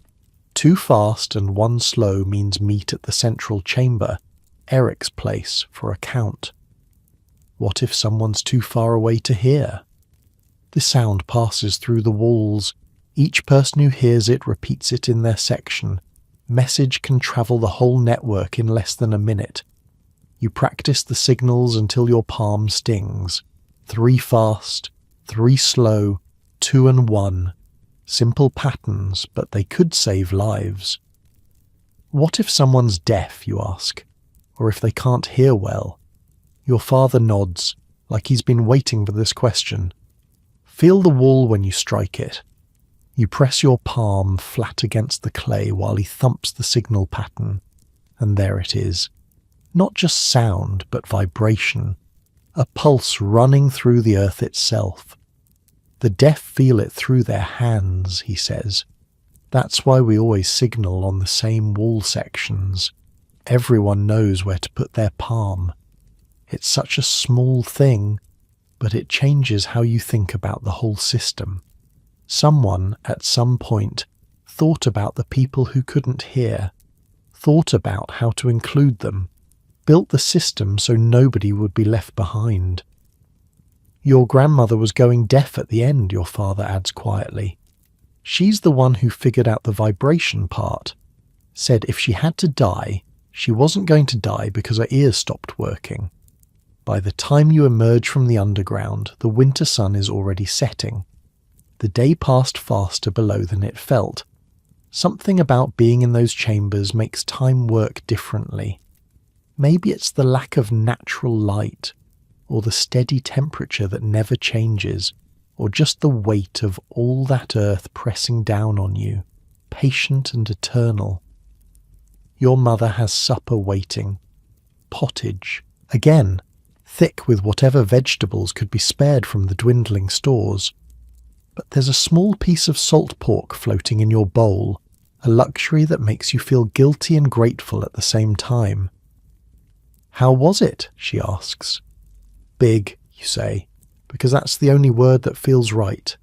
2 fast and 1 slow means meet at the central chamber, Eric's place, for a count. What if someone's too far away to hear? The sound passes through the walls. Each person who hears it repeats it in their section. Message can travel the whole network in less than a minute. You practice the signals until your palm stings. 3 fast, 3 slow, 2 and 1. Simple patterns, but they could save lives. What if someone's deaf, you ask? Or if they can't hear well? Your father nods, like he's been waiting for this question. Feel the wall when you strike it. You press your palm flat against the clay while he thumps the signal pattern, and there it is. Not just sound, but vibration. A pulse running through the earth itself. The deaf feel it through their hands, he says. That's why we always signal on the same wall sections. Everyone knows where to put their palm. It's such a small thing, but it changes how you think about the whole system. Someone, at some point, thought about the people who couldn't hear, thought about how to include them, built the system so nobody would be left behind. Your grandmother was going deaf at the end, your father adds quietly. She's the one who figured out the vibration part, said if she had to die, she wasn't going to die because her ears stopped working. By the time you emerge from the underground, the winter sun is already setting. The day passed faster below than it felt. Something about being in those chambers makes time work differently. Maybe it's the lack of natural light, or the steady temperature that never changes, or just the weight of all that earth pressing down on you, patient and eternal. Your mother has supper waiting. Pottage, again, thick with whatever vegetables could be spared from the dwindling stores. But there's a small piece of salt pork floating in your bowl, a luxury that makes you feel guilty and grateful at the same time. How was it? She asks. Big, you say, because that's the only word that feels right.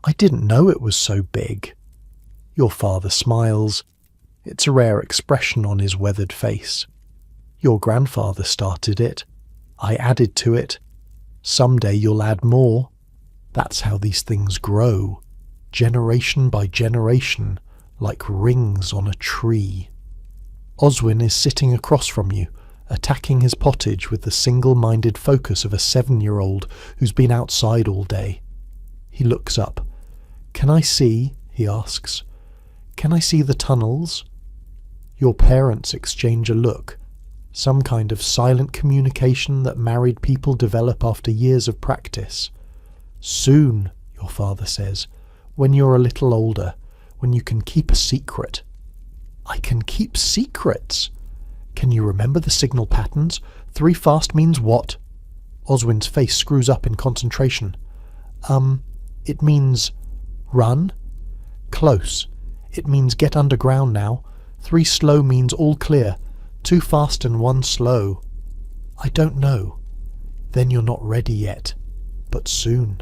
I didn't know it was so big. Your father smiles. It's a rare expression on his weathered face. Your grandfather started it. I added to it. Someday you'll add more. That's how these things grow, generation by generation, like rings on a tree. Oswin is sitting across from you, attacking his pottage with the single-minded focus of a 7-year-old who's been outside all day. He looks up. Can I see? He asks. Can I see the tunnels? Your parents exchange a look. Some kind of silent communication that married people develop after years of practice. Soon, your father says, when you're a little older, when you can keep a secret. I can keep secrets? Can you remember the signal patterns? 3 fast means what? Oswin's face screws up in concentration. It means run. Close. It means get underground now. 3 slow means all clear. 2 fast and 1 slow. I don't know. Then you're not ready yet. But soon.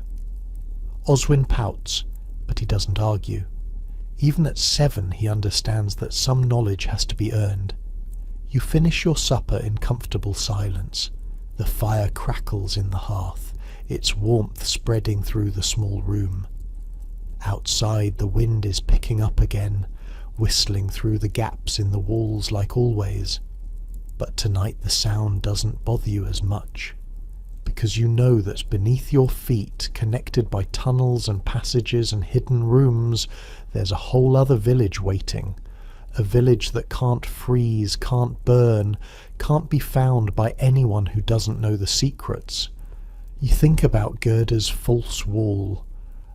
Oswin pouts, but he doesn't argue. Even at 7 he understands that some knowledge has to be earned. You finish your supper in comfortable silence. The fire crackles in the hearth, its warmth spreading through the small room. Outside the wind is picking up again, whistling through the gaps in the walls like always. But tonight the sound doesn't bother you as much, because you know that beneath your feet, connected by tunnels and passages and hidden rooms, there's a whole other village waiting. A village that can't freeze, can't burn, can't be found by anyone who doesn't know the secrets. You think about Gerda's false wall,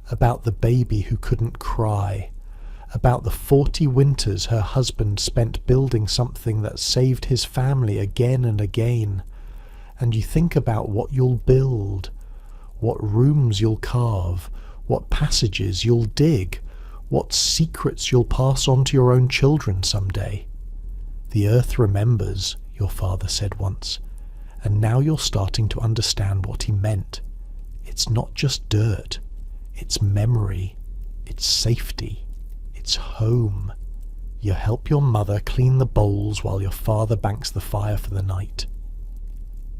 about the baby who couldn't cry, about the 40 winters her husband spent building something that saved his family again and again. And you think about what you'll build, what rooms you'll carve, what passages you'll dig, what secrets you'll pass on to your own children someday. The earth remembers, your father said once, and now you're starting to understand what he meant. It's not just dirt, it's memory, it's safety, it's home. You help your mother clean the bowls while your father banks the fire for the night.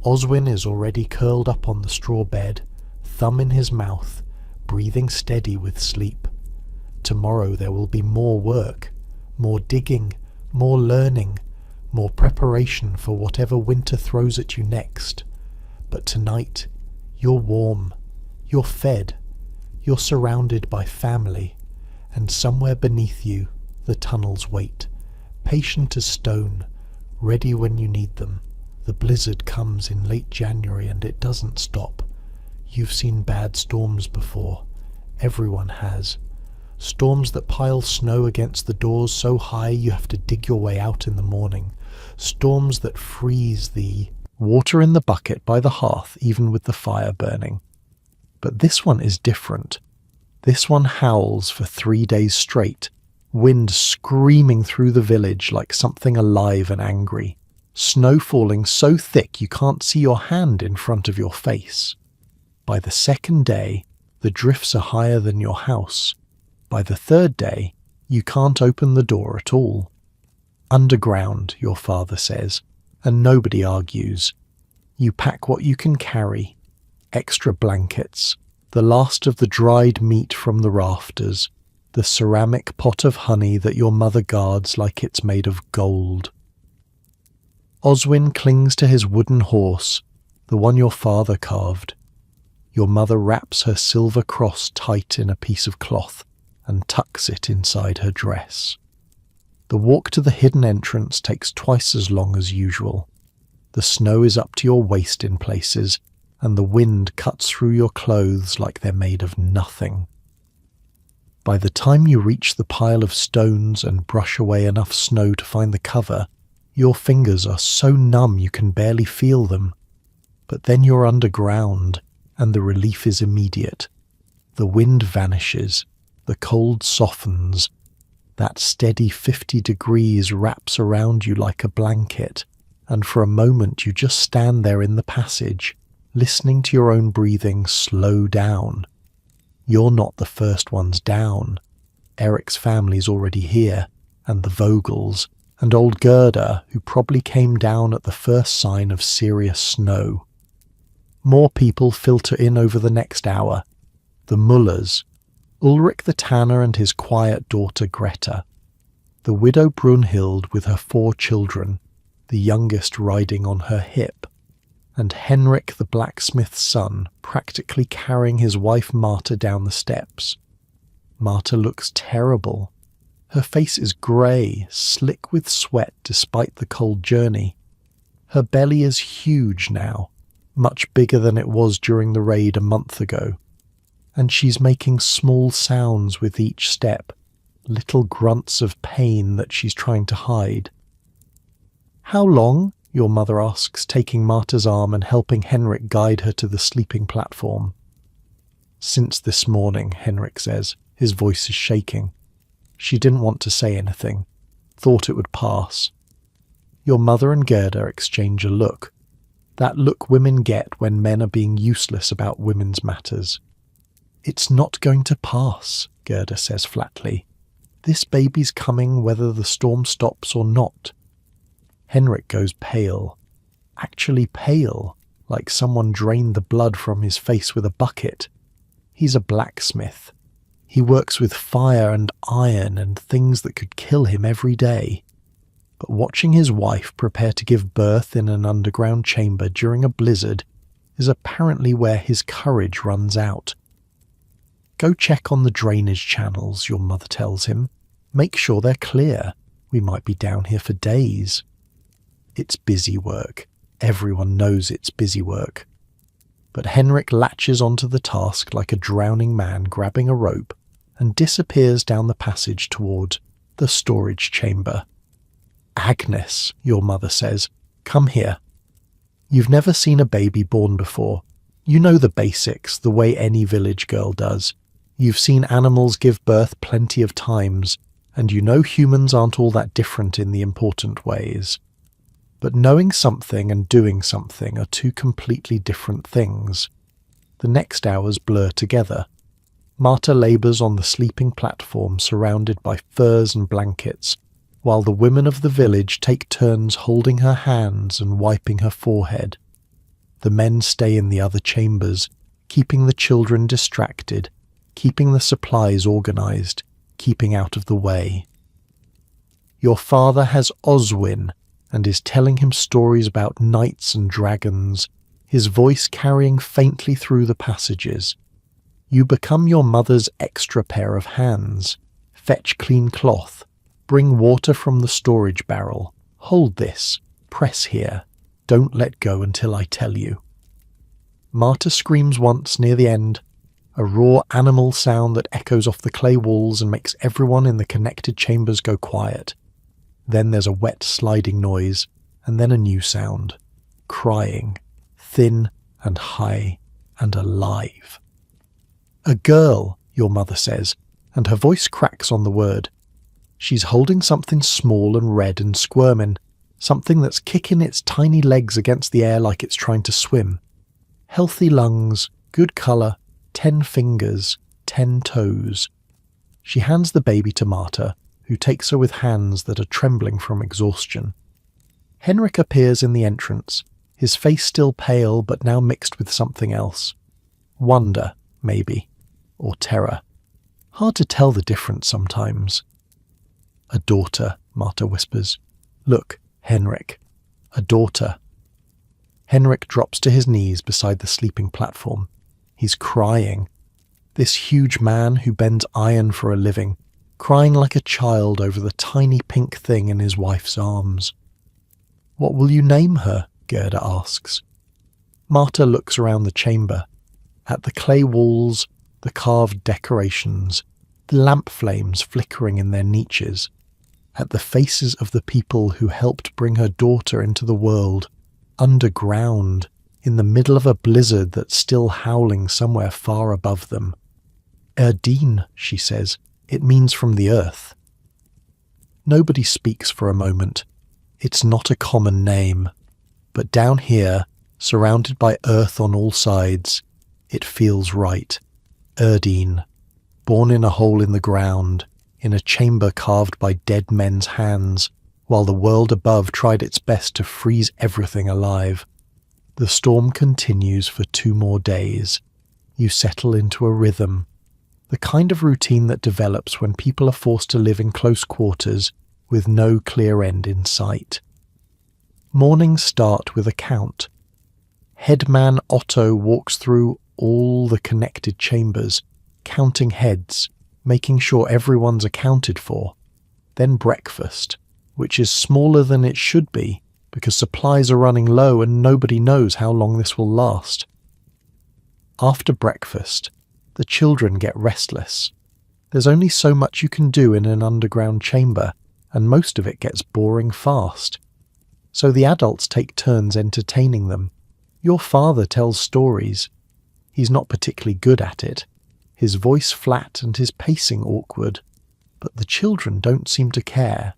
Oswin is already curled up on the straw bed, thumb in his mouth, breathing steady with sleep. Tomorrow there will be more work, more digging, more learning, more preparation for whatever winter throws at you next. But tonight, you're warm, you're fed, you're surrounded by family, and somewhere beneath you, the tunnels wait, patient as stone, ready when you need them. The blizzard comes in late January and it doesn't stop. You've seen bad storms before. Everyone has. Storms that pile snow against the doors so high you have to dig your way out in the morning. Storms that freeze the water in the bucket by the hearth even with the fire burning. But this one is different. This one howls for 3 days straight, wind screaming through the village like something alive and angry. Snow falling so thick you can't see your hand in front of your face. By the second day, the drifts are higher than your house. By the third day, you can't open the door at all. Underground, your father says, and nobody argues. You pack what you can carry, extra blankets, the last of the dried meat from the rafters, the ceramic pot of honey that your mother guards like it's made of gold. Oswin clings to his wooden horse, the one your father carved. Your mother wraps her silver cross tight in a piece of cloth and tucks it inside her dress. The walk to the hidden entrance takes twice as long as usual. The snow is up to your waist in places, and the wind cuts through your clothes like they're made of nothing. By the time you reach the pile of stones and brush away enough snow to find the cover, your fingers are so numb you can barely feel them. But then you're underground, and the relief is immediate. The wind vanishes, the cold softens. That steady 50 degrees wraps around you like a blanket, and for a moment you just stand there in the passage, listening to your own breathing slow down. You're not the first ones down. Eric's family's already here, and the Vogels, and old Gerda, who probably came down at the first sign of serious snow. More people filter in over the next hour. The Mullers, Ulrich the tanner and his quiet daughter Greta, the widow Brunhild with her 4 children, the youngest riding on her hip, and Henrik the blacksmith's son practically carrying his wife Marta down the steps. Marta looks terrible. Her face is grey, slick with sweat despite the cold journey. Her belly is huge now, much bigger than it was during the raid a month ago, and she's making small sounds with each step, little grunts of pain that she's trying to hide. "How long?" your mother asks, taking Marta's arm and helping Henrik guide her to the sleeping platform. "Since this morning," Henrik says, his voice is shaking. She didn't want to say anything, thought it would pass. Your mother and Gerda exchange a look. That look women get when men are being useless about women's matters. "It's not going to pass," Gerda says flatly. "This baby's coming whether the storm stops or not." Henrik goes pale. Actually pale, like someone drained the blood from his face with a bucket. He's a blacksmith. He works with fire and iron and things that could kill him every day. But watching his wife prepare to give birth in an underground chamber during a blizzard is apparently where his courage runs out. "Go check on the drainage channels," your mother tells him. "Make sure they're clear. We might be down here for days." It's busy work. Everyone knows it's busy work. But Henrik latches onto the task like a drowning man grabbing a rope and disappears down the passage toward the storage chamber. "Agnes," your mother says, "come here. You've never seen a baby born before. You know the basics, the way any village girl does. You've seen animals give birth plenty of times, and you know humans aren't all that different in the important ways. But knowing something and doing something are two completely different things. The next hours blur together. Marta labours on the sleeping platform surrounded by furs and blankets, while the women of the village take turns holding her hands and wiping her forehead. The men stay in the other chambers, keeping the children distracted, keeping the supplies organised, keeping out of the way. Your father has Oswin and is telling him stories about knights and dragons, his voice carrying faintly through the passages. You become your mother's extra pair of hands. Fetch clean cloth. Bring water from the storage barrel. Hold this. Press here. Don't let go until I tell you. Marta screams once near the end, a raw animal sound that echoes off the clay walls and makes everyone in the connected chambers go quiet. Then there's a wet sliding noise, and then a new sound. Crying. Thin and high and alive. A girl, your mother says, and her voice cracks on the word. She's holding something small and red and squirming, something that's kicking its tiny legs against the air like it's trying to swim. Healthy lungs, good colour, 10 fingers, 10 toes. She hands the baby to Marta, who takes her with hands that are trembling from exhaustion. Henrik appears in the entrance, his face still pale but now mixed with something else. Wonder, maybe, or terror. Hard to tell the difference sometimes. A daughter, Marta whispers. Look, Henrik, a daughter. Henrik drops to his knees beside the sleeping platform. He's crying. This huge man who bends iron for a living, crying like a child over the tiny pink thing in his wife's arms. What will you name her? Gerda asks. Marta looks around the chamber, at the clay walls, the carved decorations, the lamp flames flickering in their niches, at the faces of the people who helped bring her daughter into the world, underground, in the middle of a blizzard that's still howling somewhere far above them. Erdine, she says. It means from the earth. Nobody speaks for a moment. It's not a common name. But down here, surrounded by earth on all sides, it feels right. Erdine, born in a hole in the ground, in a chamber carved by dead men's hands, while the world above tried its best to freeze everything alive. The storm continues for 2 more days. You settle into a rhythm, the kind of routine that develops when people are forced to live in close quarters with no clear end in sight. Mornings start with a count. Headman Otto walks through all the connected chambers, counting heads, making sure everyone's accounted for. Then breakfast, which is smaller than it should be because supplies are running low and nobody knows how long this will last. After breakfast, the children get restless. There's only so much you can do in an underground chamber, and most of it gets boring fast. So the adults take turns entertaining them. Your father tells stories. He's not particularly good at it. His voice flat and his pacing awkward. But the children don't seem to care.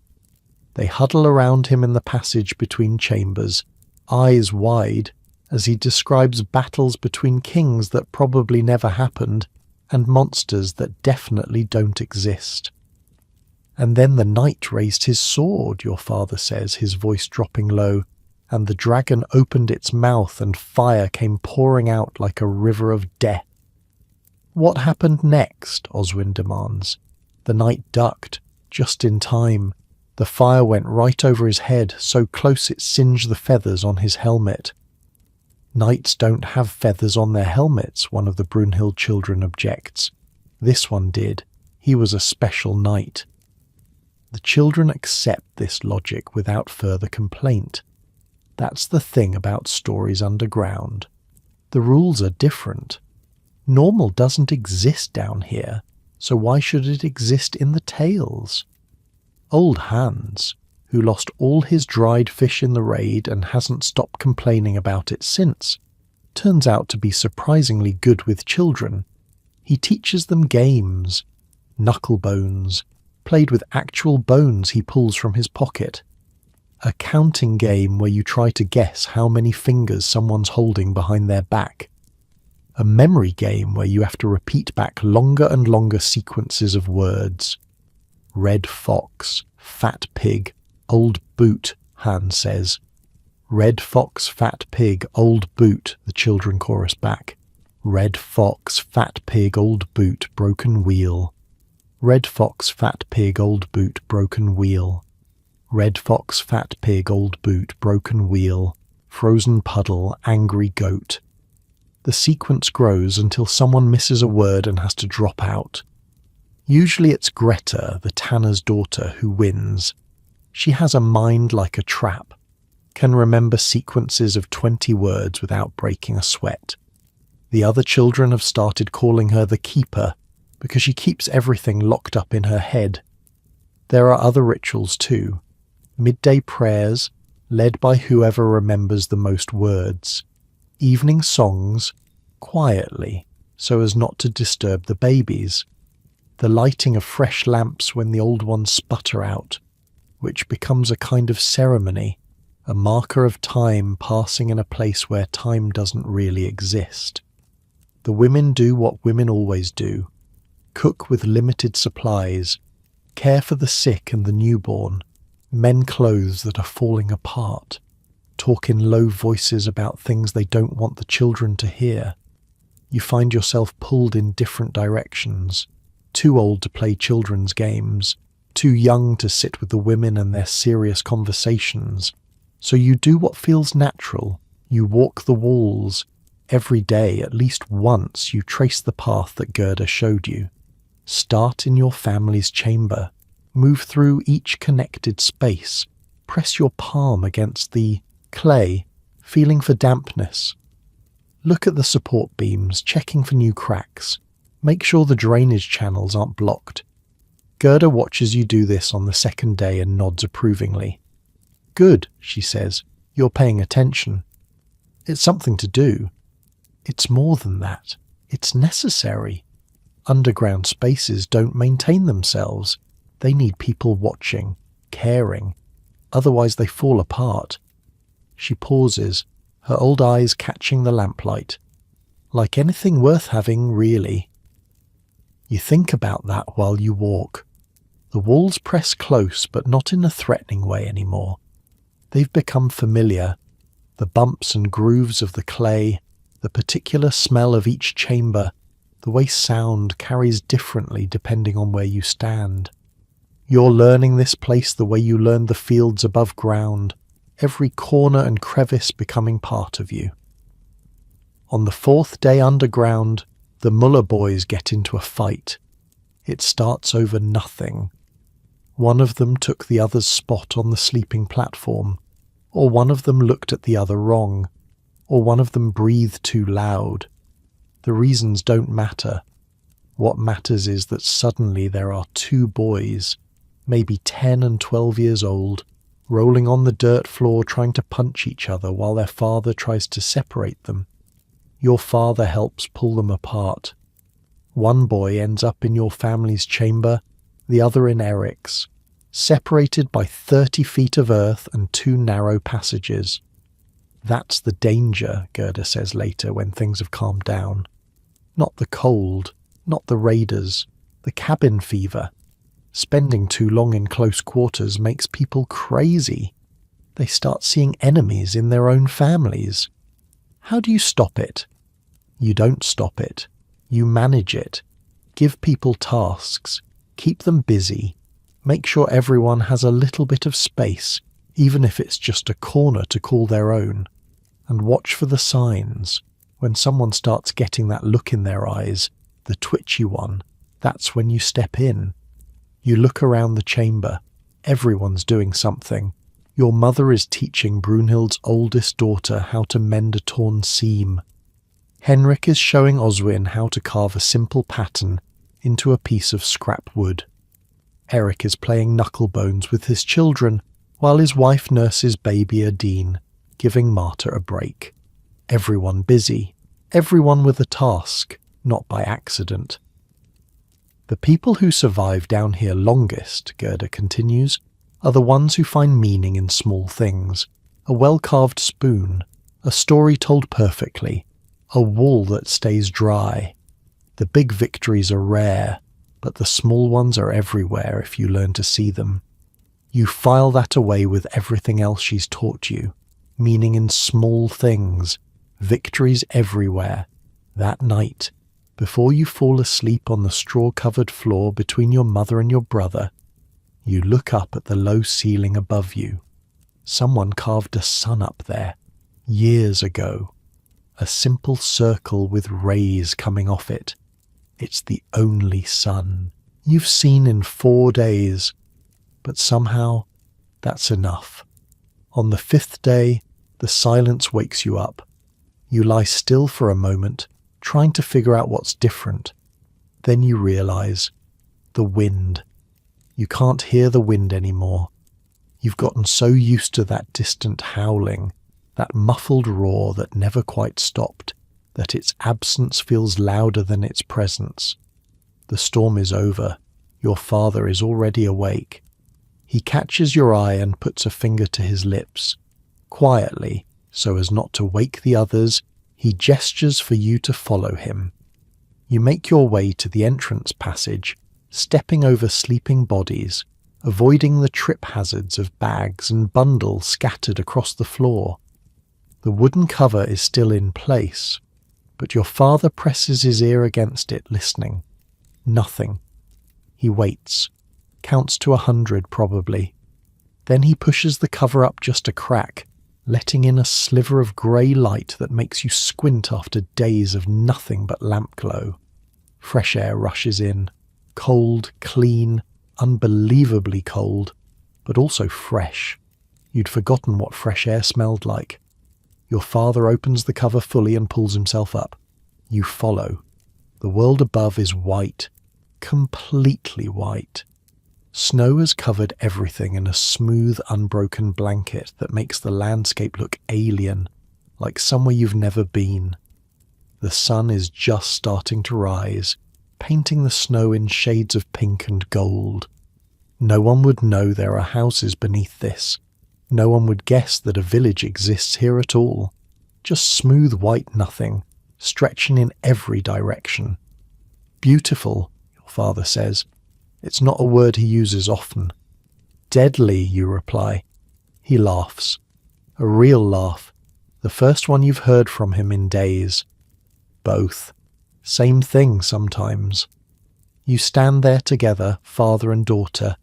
They huddle around him in the passage between chambers, eyes wide, as he describes battles between kings that probably never happened and monsters that definitely don't exist. And then the knight raised his sword, your father says, his voice dropping low, and the dragon opened its mouth and fire came pouring out like a river of death. What happened next? Oswin demands. The knight ducked, just in time. The fire went right over his head, so close it singed the feathers on his helmet. Knights don't have feathers on their helmets, one of the Brunhild children objects. This one did. He was a special knight. The children accept this logic without further complaint. That's the thing about stories underground. The rules are different. Normal doesn't exist down here, so why should it exist in the tales? Old Hans, who lost all his dried fish in the raid and hasn't stopped complaining about it since, turns out to be surprisingly good with children. He teaches them games, knucklebones, played with actual bones he pulls from his pocket, a counting game where you try to guess how many fingers someone's holding behind their back, a memory game where you have to repeat back longer and longer sequences of words. Red fox, fat pig, old boot, Han says. Red fox, fat pig, old boot, the children chorus back. Red fox, fat pig, old boot, broken wheel. Red fox, fat pig, old boot, broken wheel. Red fox, fat pig, old boot, broken wheel. Frozen puddle, angry goat. The sequence grows until someone misses a word and has to drop out. Usually it's Greta, the tanner's daughter, who wins. She has a mind like a trap, can remember sequences of 20 words without breaking a sweat. The other children have started calling her the keeper because she keeps everything locked up in her head. There are other rituals too. Midday prayers, led by whoever remembers the most words. Evening songs, quietly, so as not to disturb the babies. The lighting of fresh lamps when the old ones sputter out, which becomes a kind of ceremony, a marker of time passing in a place where time doesn't really exist. The women do what women always do: cook with limited supplies, care for the sick and the newborn, mend clothes that are falling apart, talk in low voices about things they don't want the children to hear. You find yourself pulled in different directions, too old to play children's games, too young to sit with the women and their serious conversations. So you do what feels natural. You walk the walls. Every day, at least once, you trace the path that Gerda showed you. Start in your family's chamber. Move through each connected space. Press your palm against the clay, feeling for dampness. Look at the support beams, checking for new cracks. Make sure the drainage channels aren't blocked. Gerda watches you do this on the second day and nods approvingly. Good, she says. You're paying attention. It's something to do. It's more than that. It's necessary. Underground spaces don't maintain themselves. They need people watching, caring. Otherwise they fall apart. She pauses, her old eyes catching the lamplight. Like anything worth having, really. You think about that while you walk. The walls press close, but not in a threatening way anymore. They've become familiar. The bumps and grooves of the clay, the particular smell of each chamber, the way sound carries differently depending on where you stand. You're learning this place the way you learned the fields above ground, every corner and crevice becoming part of you. On the fourth day underground, the Muller boys get into a fight. It starts over nothing. One of them took the other's spot on the sleeping platform, or one of them looked at the other wrong, or one of them breathed too loud. The reasons don't matter. What matters is that suddenly there are two boys, maybe 10 and 12 years old, rolling on the dirt floor trying to punch each other while their father tries to separate them. Your father helps pull them apart. One boy ends up in your family's chamber, the other in Eric's, separated by 30 feet of earth and 2 narrow passages. That's the danger, Gerda says later when things have calmed down. Not the cold, not the raiders, the cabin fever. Spending too long in close quarters makes people crazy. They start seeing enemies in their own families. How do you stop it? You don't stop it. You manage it. Give people tasks. Keep them busy. Make sure everyone has a little bit of space, even if it's just a corner to call their own. And watch for the signs. When someone starts getting that look in their eyes, the twitchy one, that's when you step in. You look around the chamber. Everyone's doing something. Your mother is teaching Brunhild's oldest daughter how to mend a torn seam. Henrik is showing Oswin how to carve a simple pattern into a piece of scrap wood. Eric is playing knucklebones with his children, while his wife nurses baby Adine, giving Marta a break. Everyone busy, everyone with a task, not by accident. The people who survive down here longest, Gerda continues, are the ones who find meaning in small things. A well-carved spoon, a story told perfectly, a wall that stays dry. The big victories are rare, but the small ones are everywhere if you learn to see them. You file that away with everything else she's taught you, meaning in small things, victories everywhere. That night, before you fall asleep on the straw-covered floor between your mother and your brother, you look up at the low ceiling above you. Someone carved a sun up there, years ago. A simple circle with rays coming off it. It's the only sun you've seen in 4 days. But somehow, that's enough. On the 5th day, the silence wakes you up. You lie still for a moment, trying to figure out what's different. Then you realize, the wind. You can't hear the wind anymore. You've gotten so used to that distant howling, that muffled roar that never quite stopped, that its absence feels louder than its presence. The storm is over. Your father is already awake. He catches your eye and puts a finger to his lips. Quietly, so as not to wake the others, he gestures for you to follow him. You make your way to the entrance passage, stepping over sleeping bodies, avoiding the trip hazards of bags and bundles scattered across the floor. The wooden cover is still in place, but your father presses his ear against it, listening. Nothing. He waits, counts to 100 probably. Then he pushes the cover up just a crack, letting in a sliver of grey light that makes you squint after days of nothing but lamp glow. Fresh air rushes in, cold, clean, unbelievably cold, but also fresh. You'd forgotten what fresh air smelled like. Your father opens the cover fully and pulls himself up. You follow. The world above is white, completely white. Snow has covered everything in a smooth, unbroken blanket that makes the landscape look alien, like somewhere you've never been. The sun is just starting to rise, painting the snow in shades of pink and gold. No one would know there are houses beneath this. No one would guess that a village exists here at all. Just smooth white nothing, stretching in every direction. Beautiful, your father says. It's not a word he uses often. Deadly, you reply. He laughs. A real laugh. The first one you've heard from him in days. Both. Same thing sometimes. You stand there together, father and daughter,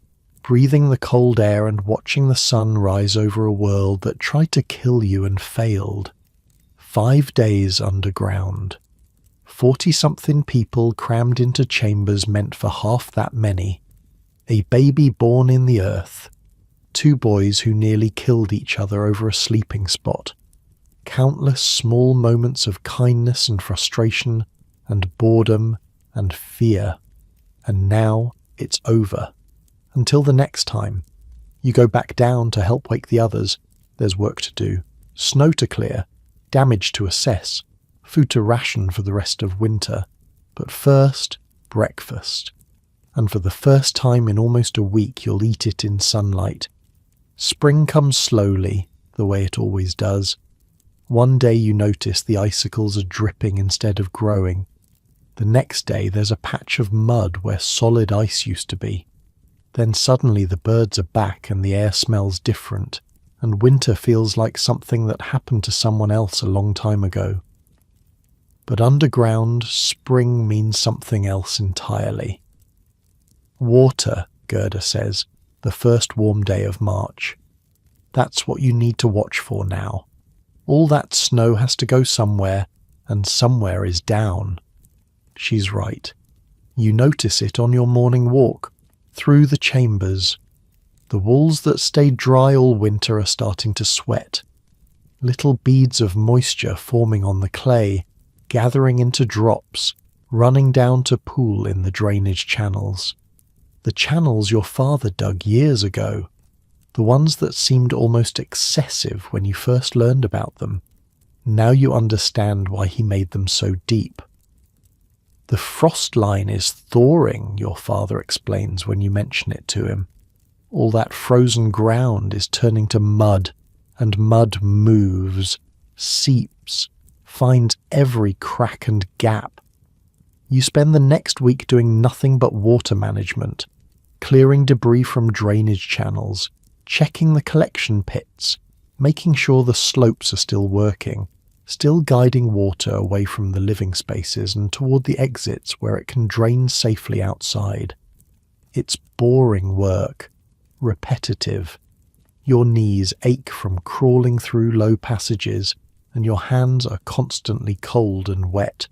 breathing the cold air and watching the sun rise over a world that tried to kill you and failed. 5 days underground. 40-something people crammed into chambers meant for half that many. A baby born in the earth. 2 boys who nearly killed each other over a sleeping spot. Countless small moments of kindness and frustration and boredom and fear. And now it's over. Until the next time. You go back down to help wake the others. There's work to do. Snow to clear. Damage to assess. Food to ration for the rest of winter. But first, breakfast. And for the first time in almost a week you'll eat it in sunlight. Spring comes slowly, the way it always does. One day you notice the icicles are dripping instead of growing. The next day there's a patch of mud where solid ice used to be. Then suddenly the birds are back and the air smells different, and winter feels like something that happened to someone else a long time ago. But underground, spring means something else entirely. Water, Gerda says, the first warm day of March. That's what you need to watch for now. All that snow has to go somewhere, and somewhere is down. She's right. You notice it on your morning walk, through the chambers. The walls that stayed dry all winter are starting to sweat. Little beads of moisture forming on the clay, gathering into drops, running down to pool in the drainage channels. The channels your father dug years ago. The ones that seemed almost excessive when you first learned about them. Now you understand why he made them so deep. The frost line is thawing, your father explains when you mention it to him. All that frozen ground is turning to mud, and mud moves, seeps, finds every crack and gap. You spend the next week doing nothing but water management, clearing debris from drainage channels, checking the collection pits, making sure the slopes are still working, still guiding water away from the living spaces and toward the exits where it can drain safely outside. It's boring work, repetitive. Your knees ache from crawling through low passages, and your hands are constantly cold and wet.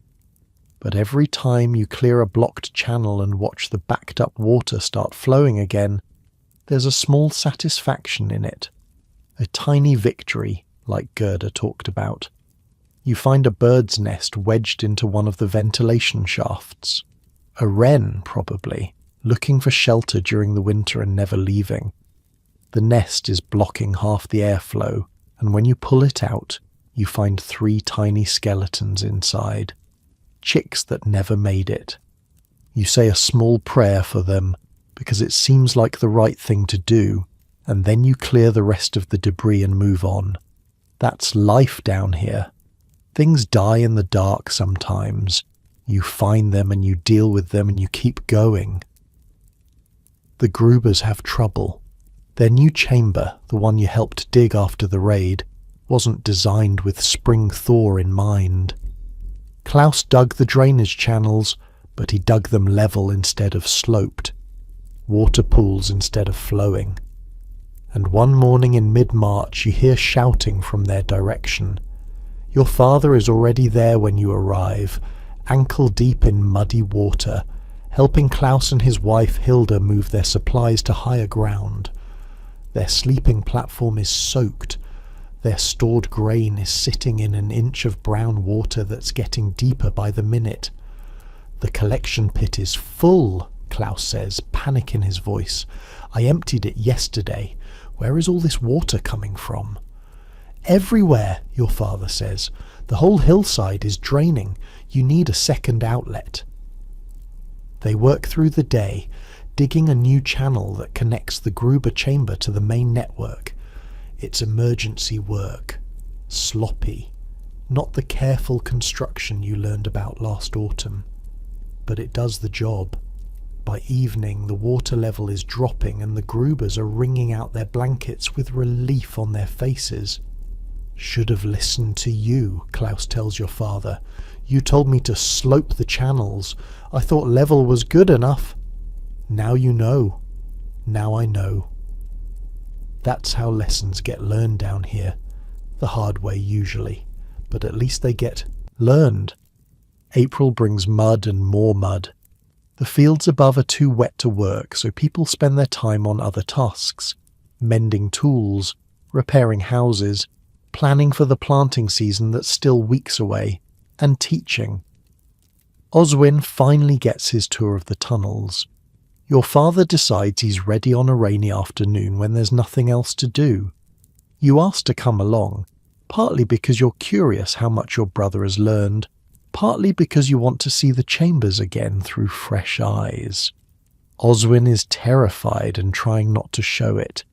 But every time you clear a blocked channel and watch the backed up water start flowing again, there's a small satisfaction in it. A tiny victory, like Gerda talked about. You find a bird's nest wedged into one of the ventilation shafts. A wren, probably, looking for shelter during the winter and never leaving. The nest is blocking half the airflow, and when you pull it out, you find 3 tiny skeletons inside. Chicks that never made it. You say a small prayer for them, because it seems like the right thing to do, and then you clear the rest of the debris and move on. That's life down here. Things die in the dark sometimes. You find them and you deal with them and you keep going. The Grubers have trouble. Their new chamber, the one you helped dig after the raid, wasn't designed with spring thaw in mind. Klaus dug the drainage channels, but he dug them level instead of sloped. Water pools instead of flowing. And one morning in mid-March you hear shouting from their direction. Your father is already there when you arrive, ankle deep in muddy water, helping Klaus and his wife Hilda move their supplies to higher ground. Their sleeping platform is soaked. Their stored grain is sitting in an inch of brown water that's getting deeper by the minute. The collection pit is full, Klaus says, panic in his voice. I emptied it yesterday. Where is all this water coming from? Everywhere, your father says. The whole hillside is draining. You need a second outlet. They work through the day, digging a new channel that connects the Gruber chamber to the main network. It's emergency work. Sloppy. Not the careful construction you learned about last autumn. But it does the job. By evening, the water level is dropping and the Grubers are wringing out their blankets with relief on their faces. Should have listened to you, Klaus tells your father. You told me to slope the channels. I thought level was good enough. Now you know. Now I know. That's how lessons get learned down here. The hard way usually. But at least they get learned. April brings mud and more mud. The fields above are too wet to work, so people spend their time on other tasks. Mending tools, repairing houses, planning for the planting season that's still weeks away, and teaching. Oswin finally gets his tour of the tunnels. Your father decides he's ready on a rainy afternoon when there's nothing else to do. You ask to come along, partly because you're curious how much your brother has learned, partly because you want to see the chambers again through fresh eyes. Oswin is terrified and trying not to show it.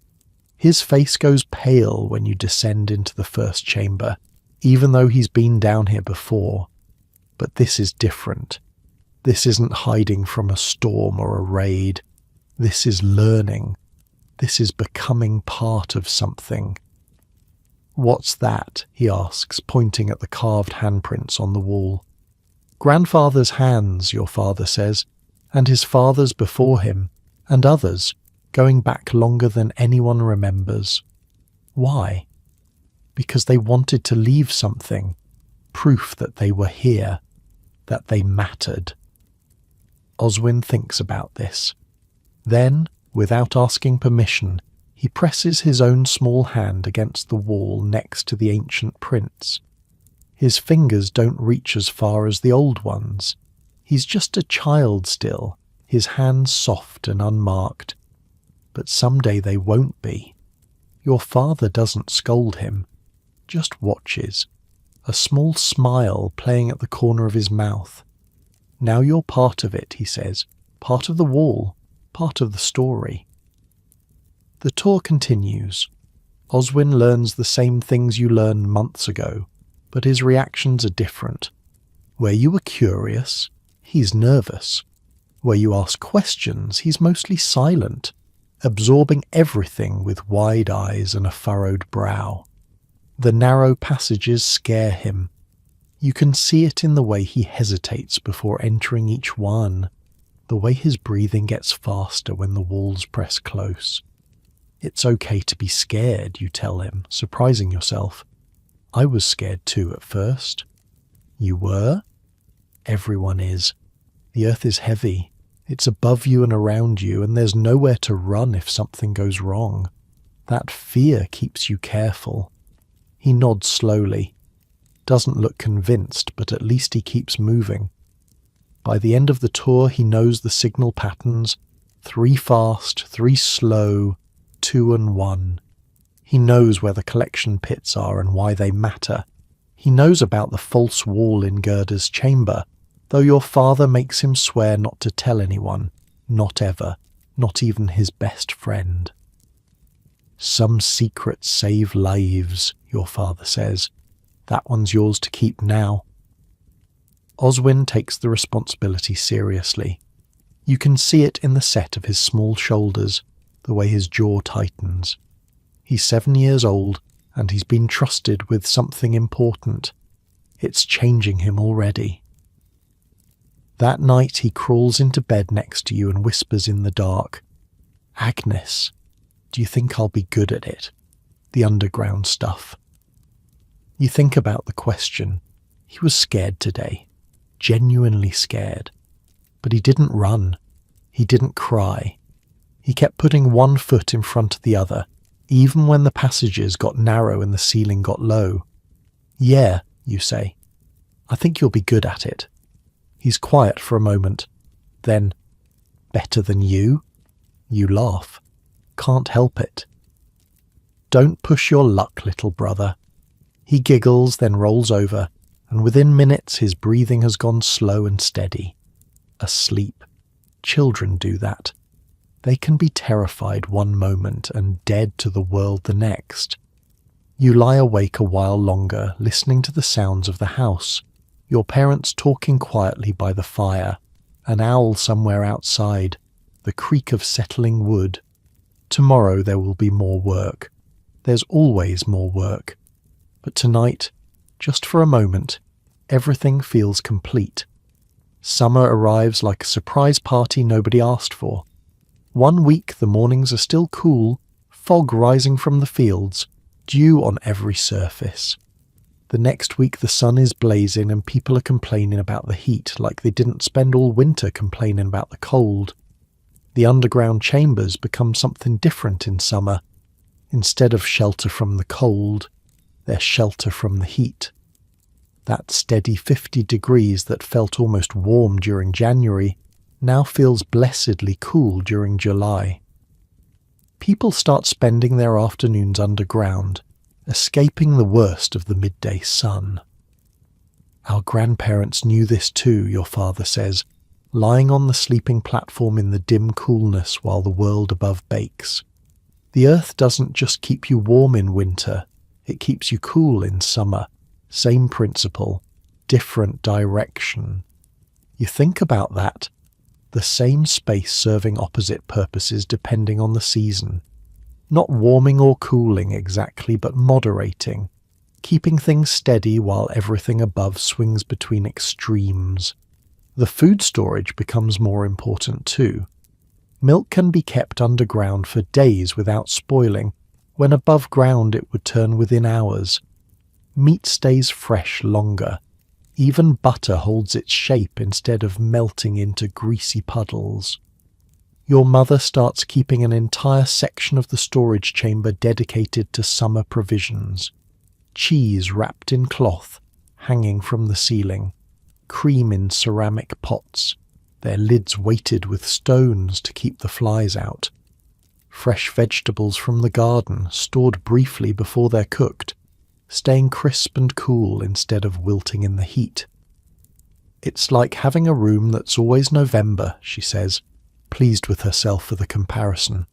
His face goes pale when you descend into the first chamber, even though he's been down here before. But this is different. This isn't hiding from a storm or a raid. This is learning. This is becoming part of something. What's that? He asks, pointing at the carved handprints on the wall. Grandfather's hands, your father says, and his father's before him, and others, going back longer than anyone remembers. Why? Because they wanted to leave something, proof that they were here, that they mattered. Oswin thinks about this. Then, without asking permission, he presses his own small hand against the wall next to the ancient prints. His fingers don't reach as far as the old ones. He's just a child still, his hands soft and unmarked. But someday they won't be. Your father doesn't scold him, just watches. a small smile playing at the corner of his mouth. Now you're part of it, he says, part of the wall, part of the story. The tour continues. Oswin learns the same things you learned months ago, but his reactions are different. Where you were curious, he's nervous. Where you ask questions, he's mostly silent, absorbing everything with wide eyes and a furrowed brow. The narrow passages scare him. You can see it in the way he hesitates before entering each one, the way his breathing gets faster when the walls press close. It's okay to be scared, you tell him, surprising yourself. I was scared too at first. You were? Everyone is. The earth is heavy. It's above you and around you, and there's nowhere to run if something goes wrong. That fear keeps you careful. He nods slowly. Doesn't look convinced, but at least he keeps moving. By the end of the tour, he knows the signal patterns. 3 fast, 3 slow, 2 and 1. He knows where the collection pits are and why they matter. He knows about the false wall in Gerda's chamber, though your father makes him swear not to tell anyone, not ever, not even his best friend. Some secrets save lives, your father says. That one's yours to keep now. Oswin takes the responsibility seriously. You can see it in the set of his small shoulders, the way his jaw tightens. He's 7 years old, and he's been trusted with something important. It's changing him already. That night he crawls into bed next to you and whispers in the dark, Agnes, do you think I'll be good at it? The underground stuff. You think about the question. He was scared today, genuinely scared. But he didn't run. He didn't cry. He kept putting one foot in front of the other, even when the passages got narrow and the ceiling got low. Yeah, you say. I think you'll be good at it. He's quiet for a moment. Then, better than you? You laugh. Can't help it. Don't push your luck, little brother. He giggles, then rolls over, and within minutes his breathing has gone slow and steady. Asleep. Children do that. They can be terrified one moment and dead to the world the next. You lie awake a while longer, listening to the sounds of the house. Your parents talking quietly by the fire, an owl somewhere outside, the creak of settling wood. Tomorrow there will be more work. There's always more work. But tonight, just for a moment, everything feels complete. Summer arrives like a surprise party nobody asked for. 1 week the mornings are still cool, fog rising from the fields, dew on every surface. The next week the sun is blazing and people are complaining about the heat like they didn't spend all winter complaining about the cold. The underground chambers become something different in summer. Instead of shelter from the cold, they're shelter from the heat. That steady 50 degrees that felt almost warm during January now feels blessedly cool during July. People start spending their afternoons underground, escaping the worst of the midday sun. Our grandparents knew this too, your father says, lying on the sleeping platform in the dim coolness while the world above bakes. The earth doesn't just keep you warm in winter, it keeps you cool in summer. Same principle, different direction. You think about that. The same space serving opposite purposes depending on the season. Not warming or cooling exactly, but moderating, keeping things steady while everything above swings between extremes. The food storage becomes more important too. Milk can be kept underground for days without spoiling, when above ground it would turn within hours. Meat stays fresh longer. Even butter holds its shape instead of melting into greasy puddles. Your mother starts keeping an entire section of the storage chamber dedicated to summer provisions. Cheese wrapped in cloth, hanging from the ceiling. Cream in ceramic pots, their lids weighted with stones to keep the flies out. Fresh vegetables from the garden, stored briefly before they're cooked. staying crisp and cool instead of wilting in the heat. It's like having a room that's always November, she says, pleased with herself for the comparison,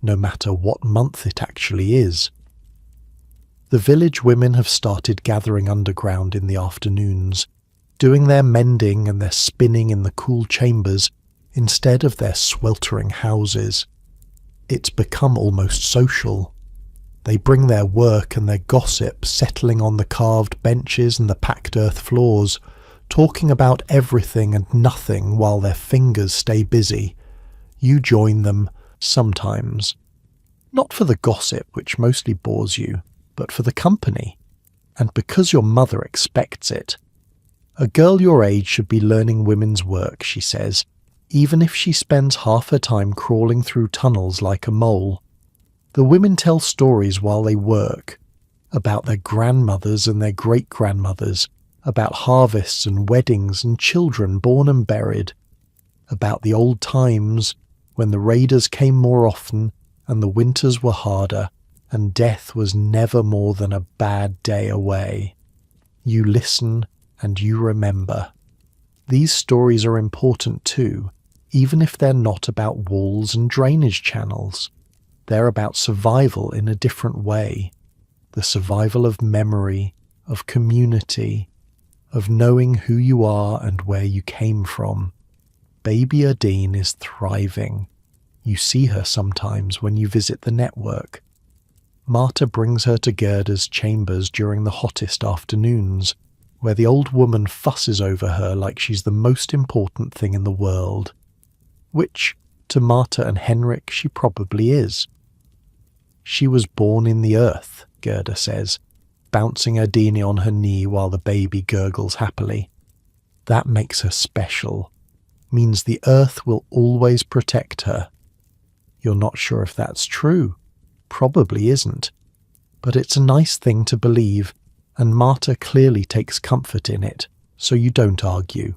no matter what month it actually is. The village women have started gathering underground in the afternoons, doing their mending and their spinning in the cool chambers instead of their sweltering houses. It's become almost social. They bring their work and their gossip, settling on the carved benches and the packed earth floors, talking about everything and nothing while their fingers stay busy. You join them, sometimes. Not for the gossip, which mostly bores you, but for the company, and because your mother expects it. A girl your age should be learning women's work, she says, even if she spends half her time crawling through tunnels like a mole. The women tell stories while they work, about their grandmothers and their great-grandmothers, about harvests and weddings and children born and buried, about the old times when the raiders came more often and the winters were harder, and death was never more than a bad day away. You listen and you remember. These stories are important too, even if they're not about walls and drainage channels. They're about survival in a different way. The survival of memory, of community, of knowing who you are and where you came from. Baby Adine is thriving. You see her sometimes when you visit the network. Marta brings her to Gerda's chambers during the hottest afternoons, where the old woman fusses over her like she's the most important thing in the world. Which, to Marta and Henrik, she probably is. She was born in the earth, Gerda says, bouncing Adine on her knee while the baby gurgles happily. That makes her special. Means the earth will always protect her. You're not sure if that's true. Probably isn't. But it's a nice thing to believe, and Marta clearly takes comfort in it, so you don't argue.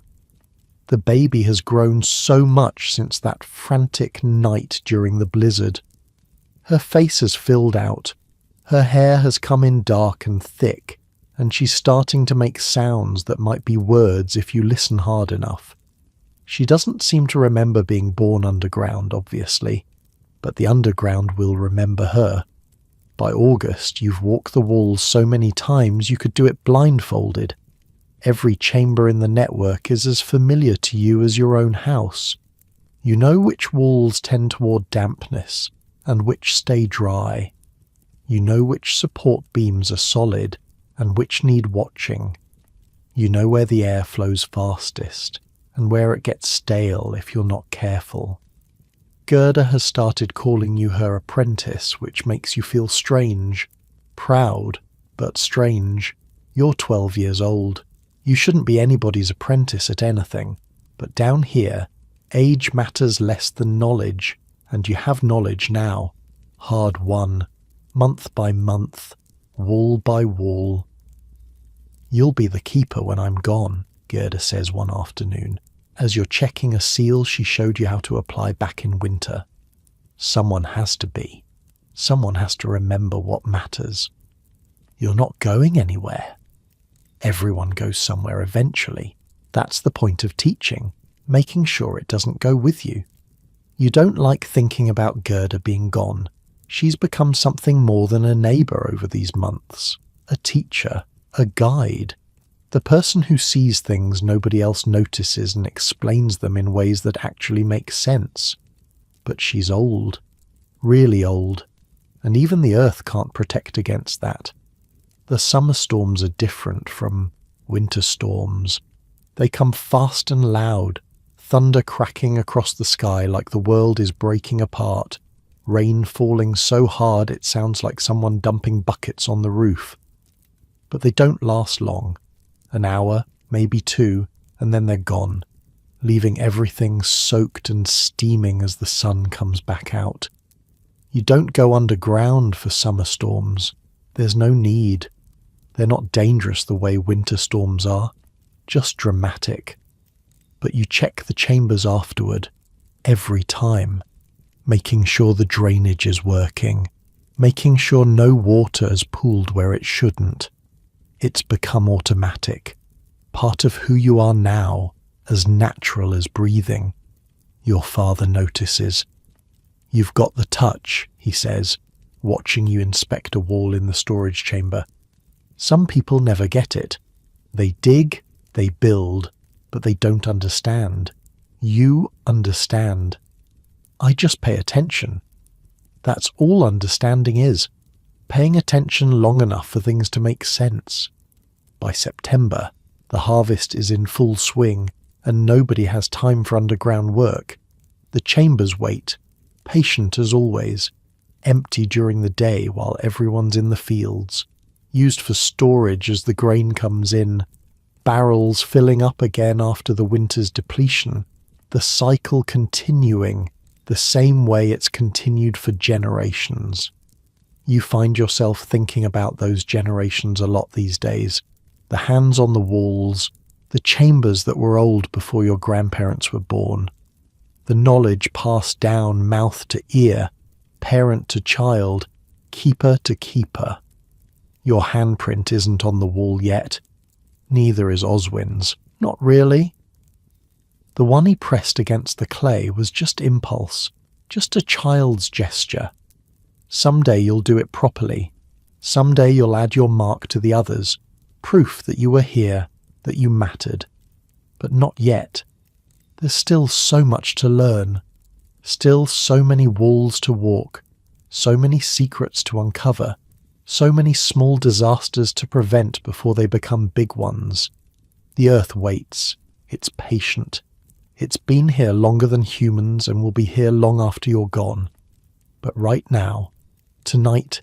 The baby has grown so much since that frantic night during the blizzard. Her face has filled out, her hair has come in dark and thick, and she's starting to make sounds that might be words if you listen hard enough. She doesn't seem to remember being born underground, obviously, but the underground will remember her. By August, you've walked the walls so many times you could do it blindfolded. Every chamber in the network is as familiar to you as your own house. You know which walls tend toward dampness and which stay dry. You know which support beams are solid and which need watching. You know where the air flows fastest and where it gets stale if you're not careful. Gerda has started calling you her apprentice, which makes you feel strange. Proud, but strange. You're 12 years old. You shouldn't be anybody's apprentice at anything. But down here, age matters less than knowledge, and you have knowledge now. Hard won. Month by month. Wall by wall. You'll be the keeper when I'm gone, Gerda says one afternoon, as you're checking a seal she showed you how to apply back in winter. Someone has to be. Someone has to remember what matters. You're not going anywhere. Everyone goes somewhere eventually. That's the point of teaching, making sure it doesn't go with you. You don't like thinking about Gerda being gone. She's become something more than a neighbour over these months. A teacher, a guide. The person who sees things nobody else notices and explains them in ways that actually make sense. But she's old. Really old. And even the earth can't protect against that. The summer storms are different from winter storms. They come fast and loud, thunder cracking across the sky like the world is breaking apart, rain falling so hard it sounds like someone dumping buckets on the roof. But they don't last long. An hour, maybe two, and then they're gone, leaving everything soaked and steaming as the sun comes back out. You don't go underground for summer storms. There's no need. They're not dangerous the way winter storms are, just dramatic. But you check the chambers afterward, every time, making sure the drainage is working, making sure no water has pooled where it shouldn't. It's become automatic, part of who you are now, as natural as breathing. Your father notices. You've got the touch, he says, watching you inspect a wall in the storage chamber. Some people never get it. They dig, they build, but they don't understand. You understand. I just pay attention. That's all understanding is, paying attention long enough for things to make sense. By September, the harvest is in full swing and nobody has time for underground work. The chambers wait, patient as always, empty during the day while everyone's in the fields, used for storage as the grain comes in, barrels filling up again after the winter's depletion, the cycle continuing the same way it's continued for generations. You find yourself thinking about those generations a lot these days. The hands on the walls, the chambers that were old before your grandparents were born, the knowledge passed down mouth to ear, parent to child, keeper to keeper. Your handprint isn't on the wall yet. Neither is Oswin's. Not really. The one he pressed against the clay was just impulse, just a child's gesture. Someday you'll do it properly. Someday you'll add your mark to the others, proof that you were here, that you mattered. But not yet. There's still so much to learn, still so many walls to walk, so many secrets to uncover, so many small disasters to prevent before they become big ones. The earth waits. It's patient. It's been here longer than humans and will be here long after you're gone. But right now, tonight,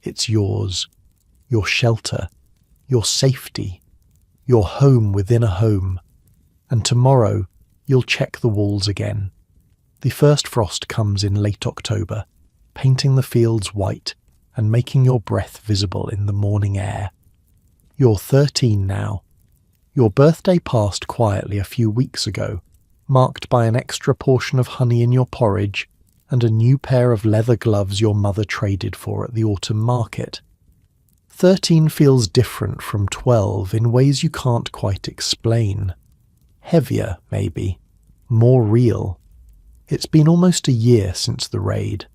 it's yours. Your shelter, your safety, your home within a home. And tomorrow, you'll check the walls again. The first frost comes in late October, painting the fields white and making your breath visible in the morning air. You're 13 now. Your birthday passed quietly a few weeks ago, marked by an extra portion of honey in your porridge and a new pair of leather gloves your mother traded for at the autumn market. 13 feels different from 12 in ways you can't quite explain. Heavier, maybe. More real. It's been almost a year since the raid.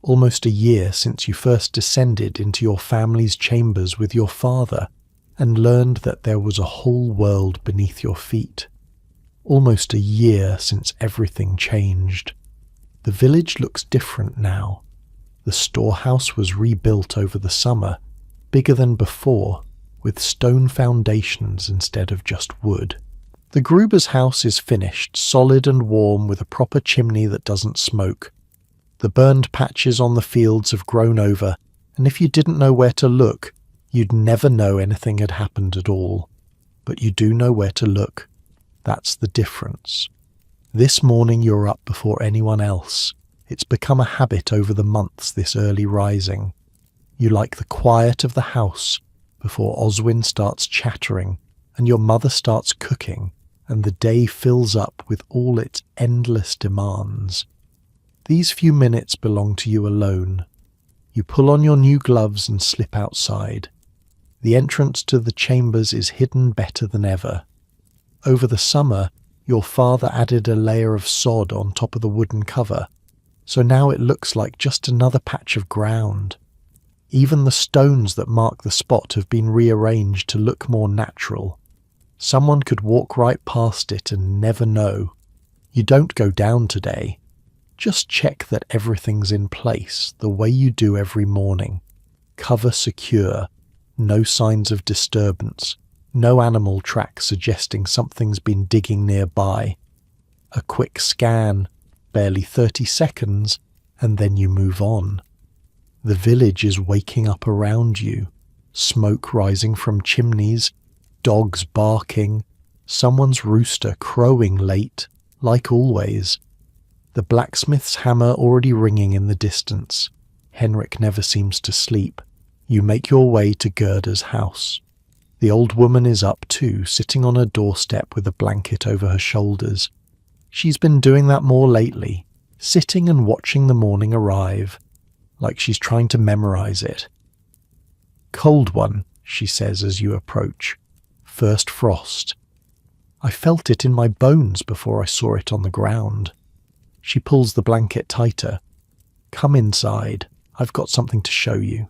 Almost a year since you first descended into your family's chambers with your father and learned that there was a whole world beneath your feet. Almost a year since everything changed. The village looks different now. The storehouse was rebuilt over the summer, bigger than before, with stone foundations instead of just wood. The Gruber's house is finished, solid and warm with a proper chimney that doesn't smoke. The burned patches on the fields have grown over, and if you didn't know where to look, you'd never know anything had happened at all. But you do know where to look. That's the difference. This morning you're up before anyone else. It's become a habit over the months, this early rising. You like the quiet of the house before Oswin starts chattering and your mother starts cooking and the day fills up with all its endless demands. These few minutes belong to you alone. You pull on your new gloves and slip outside. The entrance to the chambers is hidden better than ever. Over the summer, your father added a layer of sod on top of the wooden cover, so now it looks like just another patch of ground. Even the stones that mark the spot have been rearranged to look more natural. Someone could walk right past it and never know. You don't go down today. Just check that everything's in place, the way you do every morning. Cover secure, no signs of disturbance, no animal tracks suggesting something's been digging nearby. A quick scan, barely 30 seconds, and then you move on. The village is waking up around you, smoke rising from chimneys, dogs barking, someone's rooster crowing late, like always. The blacksmith's hammer already ringing in the distance. Henrik never seems to sleep. You make your way to Gerda's house. The old woman is up too, sitting on her doorstep with a blanket over her shoulders. She's been doing that more lately, sitting and watching the morning arrive. like she's trying to memorize it. "Cold one," she says as you approach. "First frost. I felt it in my bones before I saw it on the ground." She pulls the blanket tighter. "Come inside. I've got something to show you."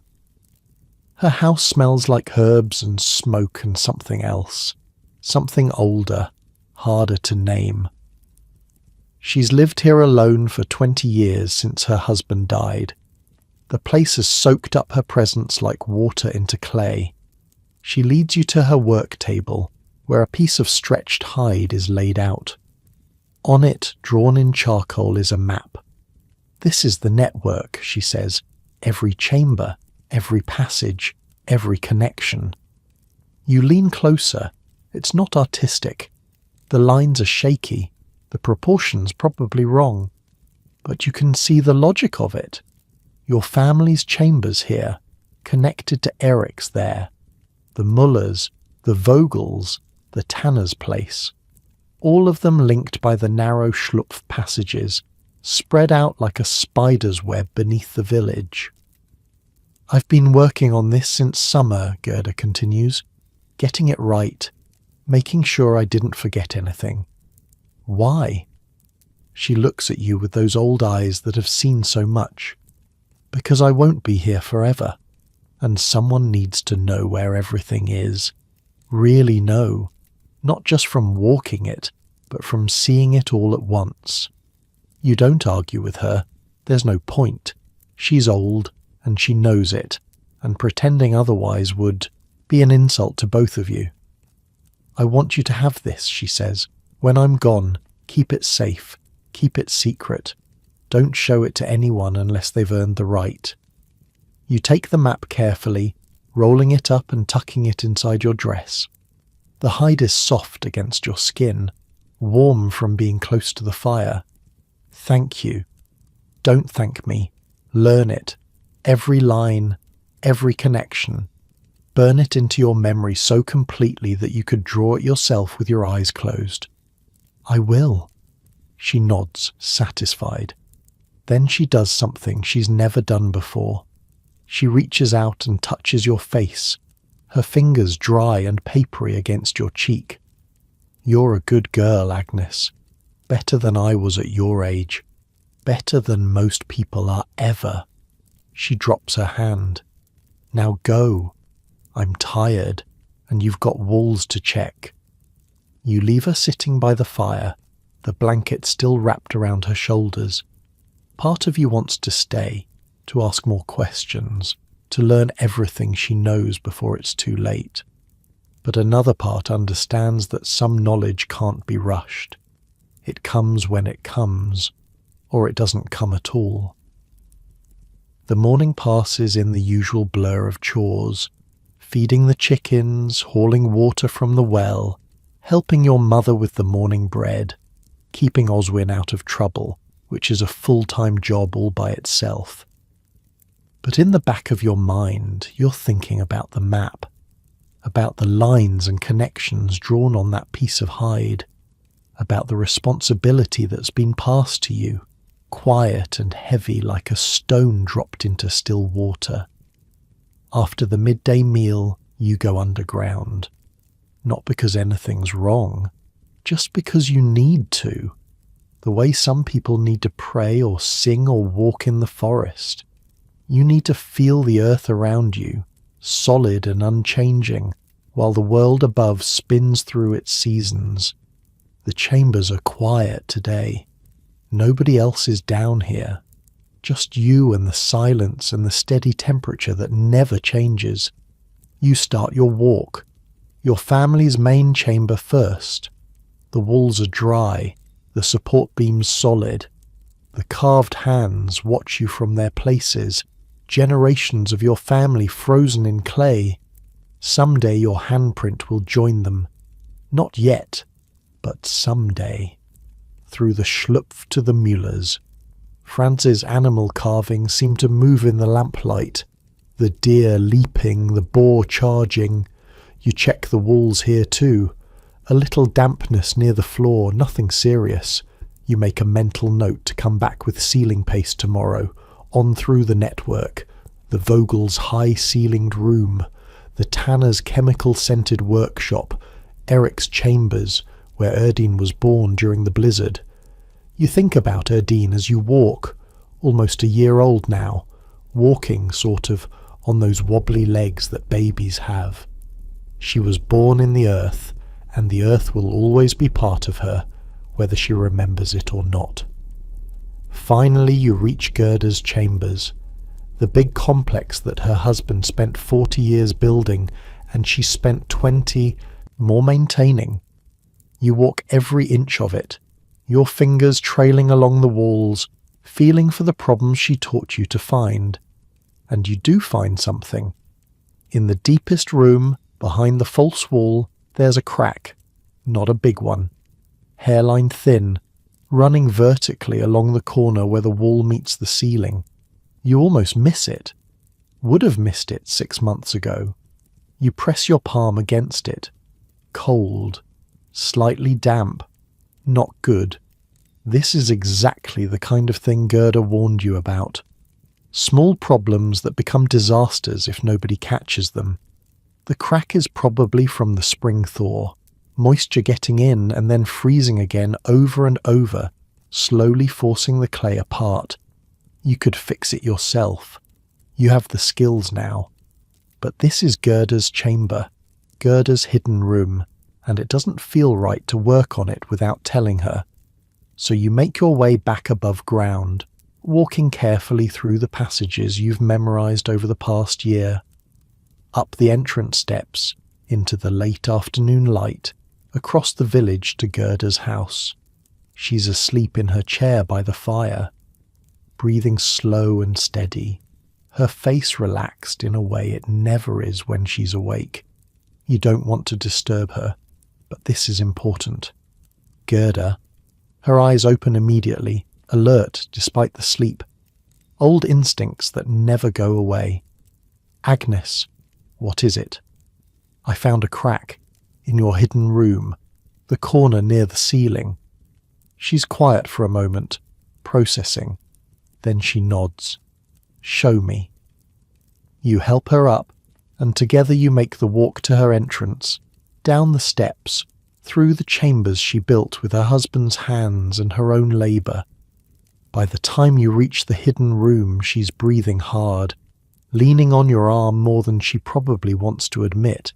Her house smells like herbs and smoke and something else. Something older, harder to name. She's lived here alone for 20 years since her husband died. The place has soaked up her presence like water into clay. She leads you to her work table, where a piece of stretched hide is laid out. On it, drawn in charcoal, is a map. "This is the network," she says. "Every chamber, every passage, every connection." You lean closer. It's not artistic. The lines are shaky, the proportions probably wrong. But you can see the logic of it. Your family's chambers here, connected to Eric's there. The Mullers, the Vogels, the Tanner's place. All of them linked by the narrow Schlupf passages, spread out like a spider's web beneath the village. "I've been working on this since summer," Gerda continues, "getting it right, making sure I didn't forget anything." "Why?" She looks at you with those old eyes that have seen so much. "Because I won't be here forever, and someone needs to know where everything is. Really know, not just from walking it, but from seeing it all at once." You don't argue with her. There's no point. She's old, and she knows it, and pretending otherwise would be an insult to both of you. "I want you to have this," she says. "When I'm gone, keep it safe, keep it secret. Don't show it to anyone unless they've earned the right." You take the map carefully, rolling it up and tucking it inside your dress. The hide is soft against your skin, warm from being close to the fire. "Thank you. Don't thank me. Learn it. Every line, every connection. Burn it into your memory so completely that you could draw it yourself with your eyes closed." "I will." She nods, satisfied. Then she does something she's never done before. She reaches out and touches your face, her fingers dry and papery against your cheek. "You're a good girl, Agnes. Better than I was at your age. Better than most people are ever." She drops her hand. "Now go. I'm tired, and you've got walls to check." You leave her sitting by the fire, the blanket still wrapped around her shoulders. Part of you wants to stay, to ask more questions, to learn everything she knows before it's too late. But another part understands that some knowledge can't be rushed. It comes when it comes, or it doesn't come at all. The morning passes in the usual blur of chores, feeding the chickens, hauling water from the well, helping your mother with the morning bread, keeping Oswin out of trouble, which is a full-time job all by itself. But in the back of your mind, you're thinking about the map, about the lines and connections drawn on that piece of hide, about the responsibility that's been passed to you, quiet and heavy like a stone dropped into still water. After the midday meal, you go underground. Not because anything's wrong, just because you need to. The way some people need to pray or sing or walk in the forest. You need to feel the earth around you, solid and unchanging, while the world above spins through its seasons. The chambers are quiet today. Nobody else is down here. Just you and the silence and the steady temperature that never changes. You start your walk. Your family's main chamber first. The walls are dry, the support beams solid. The carved hands watch you from their places, generations of your family frozen in clay. Someday your handprint will join them. Not yet, but someday. Through the Schlupf to the Müllers. Franz's animal carvings seem to move in the lamplight. The deer leaping, the boar charging. You check the walls here too. A little dampness near the floor, nothing serious. You make a mental note to come back with sealing paste tomorrow. On through the network, the Vogel's high-ceilinged room, the Tanner's chemical-scented workshop, Eric's chambers, where Erdine was born during the blizzard. You think about Erdine as you walk, almost a year old now, walking sort of on those wobbly legs that babies have. She was born in the earth, and the earth will always be part of her, whether she remembers it or not. Finally you reach Gerda's chambers, the big complex that her husband spent 40 years building and she spent 20 more maintaining. You walk every inch of it, your fingers trailing along the walls, feeling for the problems she taught you to find. And you do find something. In the deepest room, behind the false wall, there's a crack, not a big one. Hairline thin, running vertically along the corner where the wall meets the ceiling. You almost miss it. Would have missed it 6 months ago. You press your palm against it. Cold. Slightly damp. Not good. This is exactly the kind of thing Gerda warned you about. Small problems that become disasters if nobody catches them. The crack is probably from the spring thaw. Moisture getting in and then freezing again over and over, slowly forcing the clay apart. You could fix it yourself. You have the skills now. But this is Gerda's chamber, Gerda's hidden room, and it doesn't feel right to work on it without telling her. So you make your way back above ground, walking carefully through the passages you've memorized over the past year. Up the entrance steps, into the late afternoon light, across the village to Gerda's house. She's asleep in her chair by the fire, breathing slow and steady, her face relaxed in a way it never is when she's awake. You don't want to disturb her, but this is important. Gerda, her eyes open immediately, alert despite the sleep. Old instincts that never go away. Agnes, what is it? I found a crack. In your hidden room, the corner near the ceiling. She's quiet for a moment, processing. Then she nods. Show me. You help her up, and together you make the walk to her entrance, down the steps, through the chambers she built with her husband's hands and her own labour. By the time you reach the hidden room, she's breathing hard, leaning on your arm more than she probably wants to admit.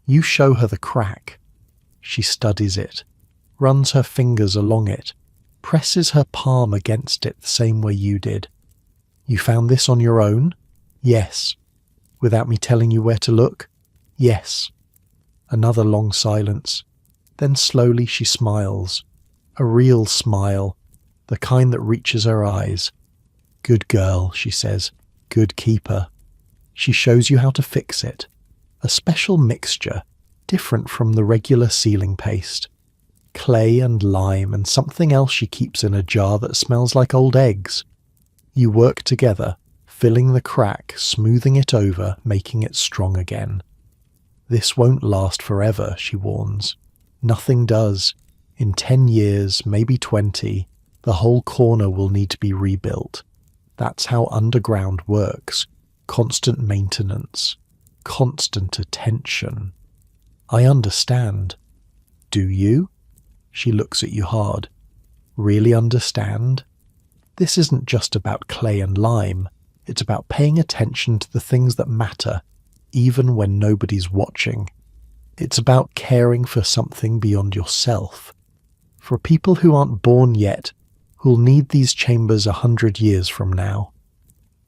You show her the crack. She studies it, runs her fingers along it, presses her palm against it the same way you did. You found this on your own? Yes. Without me telling you where to look? Yes. Another long silence. Then slowly she smiles. A real smile, the kind that reaches her eyes. Good girl, she says. Good keeper. She shows you how to fix it. A special mixture, different from the regular ceiling paste. Clay and lime and something else she keeps in a jar that smells like old eggs. You work together, filling the crack, smoothing it over, making it strong again. This won't last forever, she warns. Nothing does. In 10 years, maybe 20, the whole corner will need to be rebuilt. That's how underground works. Constant maintenance. Constant attention. I understand. Do you? She looks at you hard. Really understand? This isn't just about clay and lime. It's about paying attention to the things that matter, even when nobody's watching. It's about caring for something beyond yourself. For people who aren't born yet, who'll need these chambers 100 years from now.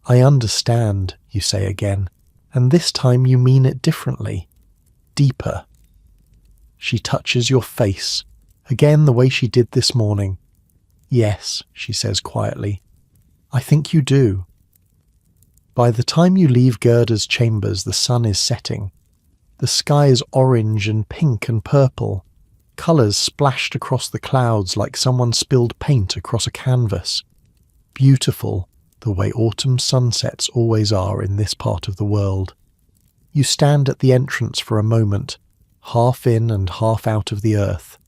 I understand, you say again, and this time you mean it differently. Deeper. She touches your face, again the way she did this morning. Yes, she says quietly. I think you do. By the time you leave Gerda's chambers, the sun is setting. The sky is orange and pink and purple, colours splashed across the clouds like someone spilled paint across a canvas. Beautiful, the way autumn sunsets always are in this part of the world. You stand at the entrance for a moment, half in and half out of the earth.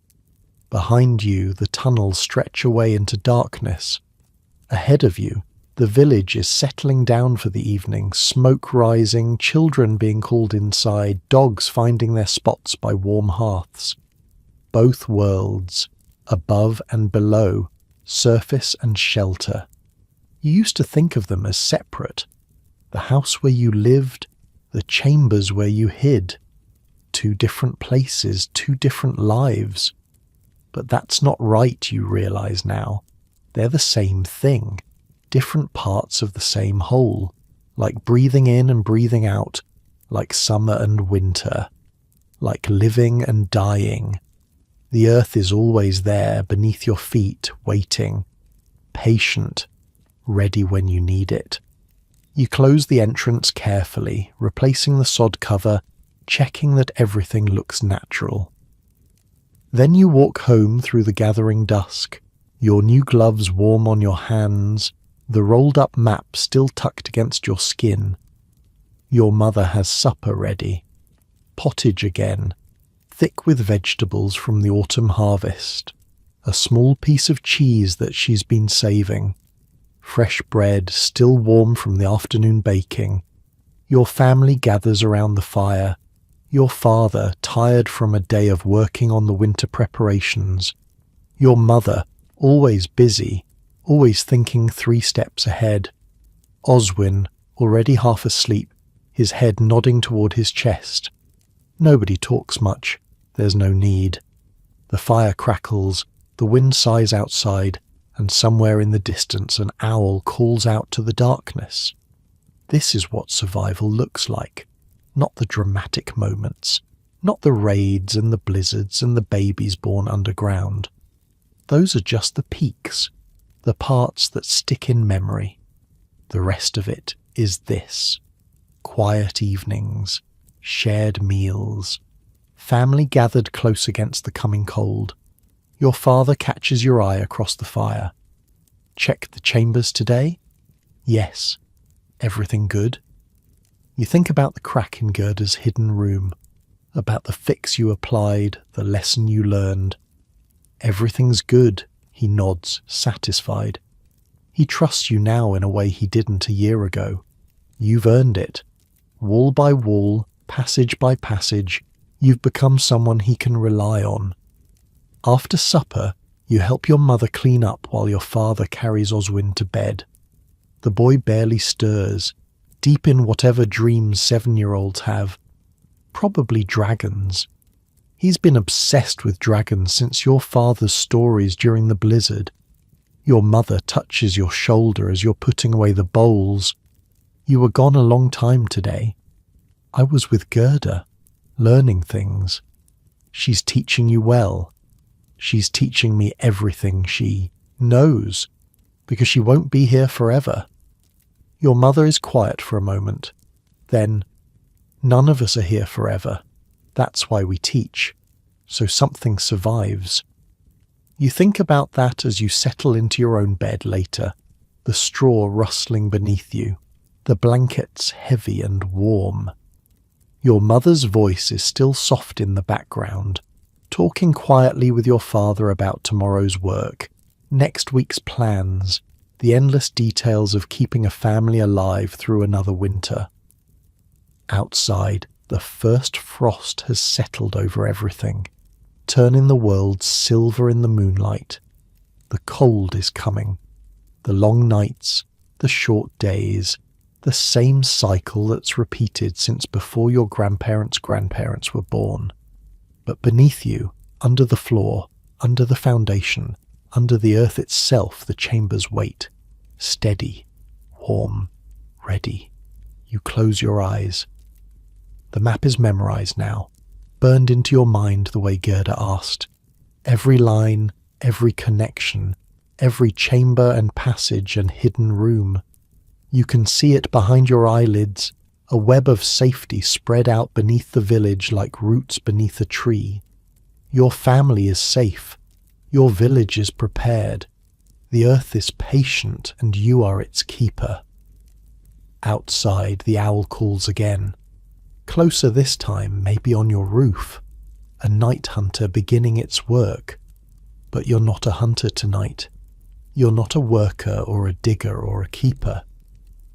Behind you, the tunnels stretch away into darkness. Ahead of you, The village is settling down for the evening, smoke rising, children being called inside, dogs finding their spots by warm hearths. Both worlds, above and below, surface and shelter. You used to think of them as separate. The house where you lived, the chambers where you hid. 2 different places, 2 different lives. But that's not right, you realize now. They're the same thing. Different parts of the same whole, like breathing in and breathing out, like summer and winter, like living and dying. The earth is always there beneath your feet, waiting, patient, ready when you need it. You close the entrance carefully, replacing the sod cover, checking that everything looks natural. Then you walk home through the gathering dusk, your new gloves warm on your hands, the rolled-up map still tucked against your skin. Your mother has supper ready. Pottage again, thick with vegetables from the autumn harvest. A small piece of cheese that she's been saving. Fresh bread still warm from the afternoon baking. Your family gathers around the fire. Your father, tired from a day of working on the winter preparations. Your mother, always busy, always thinking 3 steps ahead. Oswin, already half asleep, his head nodding toward his chest. Nobody talks much. There's no need. The fire crackles, the wind sighs outside, and somewhere in the distance an owl calls out to the darkness. This is what survival looks like. Not the dramatic moments, not the raids and the blizzards and the babies born underground. Those are just the peaks, the parts that stick in memory. The rest of it is this. Quiet evenings, shared meals, family gathered close against the coming cold. Your father catches your eye across the fire. Check the chambers today? Yes. Everything good? You think about the crack in Gerda's hidden room, about the fix you applied, the lesson you learned. Everything's good, he nods, satisfied. He trusts you now in a way he didn't a year ago. You've earned it. Wall by wall, passage by passage, you've become someone he can rely on. After supper, you help your mother clean up while your father carries Oswin to bed. The boy barely stirs, deep in whatever dreams 7-year-olds have. Probably dragons. He's been obsessed with dragons since your father's stories during the blizzard. Your mother touches your shoulder as you're putting away the bowls. You were gone a long time today. I was with Gerda, learning things. She's teaching you well. She's teaching me everything she knows, because she won't be here forever. Your mother is quiet for a moment. Then, none of us are here forever. That's why we teach, so something survives. You think about that as you settle into your own bed later, the straw rustling beneath you, the blankets heavy and warm. Your mother's voice is still soft in the background, talking quietly with your father about tomorrow's work, next week's plans, the endless details of keeping a family alive through another winter. Outside, the first frost has settled over everything, turning the world silver in the moonlight. The cold is coming. The long nights, the short days, the same cycle that's repeated since before your grandparents' grandparents were born. But beneath you, under the floor, under the foundation, under the earth itself, the chambers wait. Steady, warm, ready. You close your eyes. The map is memorized now, burned into your mind the way Gerda asked. Every line, every connection, every chamber and passage and hidden room. You can see it behind your eyelids, a web of safety spread out beneath the village like roots beneath a tree. Your family is safe. Your village is prepared. The earth is patient, and you are its keeper. Outside, the owl calls again. Closer this time, maybe on your roof. A night hunter beginning its work. But you're not a hunter tonight. You're not a worker or a digger or a keeper.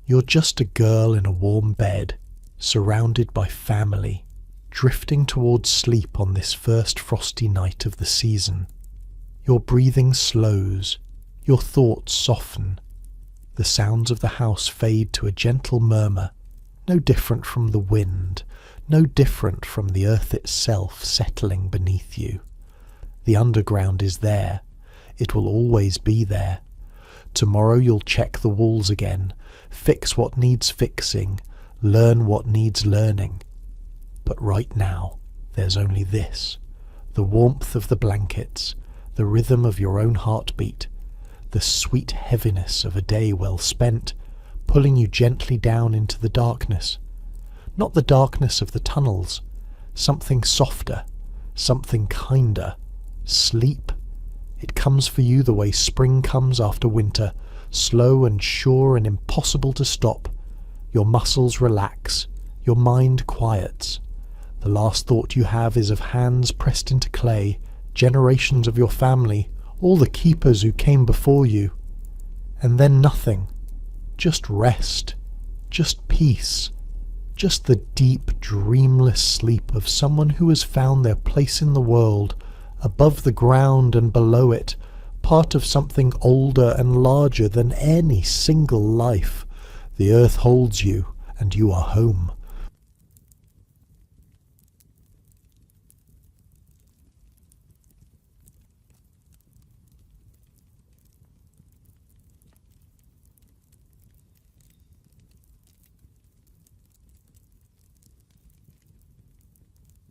You're just a girl in a warm bed, surrounded by family, drifting towards sleep on this first frosty night of the season. Your breathing slows, your thoughts soften. The sounds of the house fade to a gentle murmur, no different from the wind, no different from the earth itself settling beneath you. The underground is there. It will always be there. Tomorrow you'll check the walls again, fix what needs fixing, learn what needs learning. But right now, there's only this: the warmth of the blankets, the rhythm of your own heartbeat, the sweet heaviness of a day well spent, pulling you gently down into the darkness. Not the darkness of the tunnels, something softer, something kinder. Sleep. It comes for you the way spring comes after winter, slow and sure and impossible to stop. Your muscles relax, your mind quiets. The last thought you have is of hands pressed into clay, generations of your family, all the keepers who came before you. And then nothing. Just rest. Just peace. Just the deep, dreamless sleep of someone who has found their place in the world, above the ground and below it, part of something older and larger than any single life. The earth holds you, and you are home.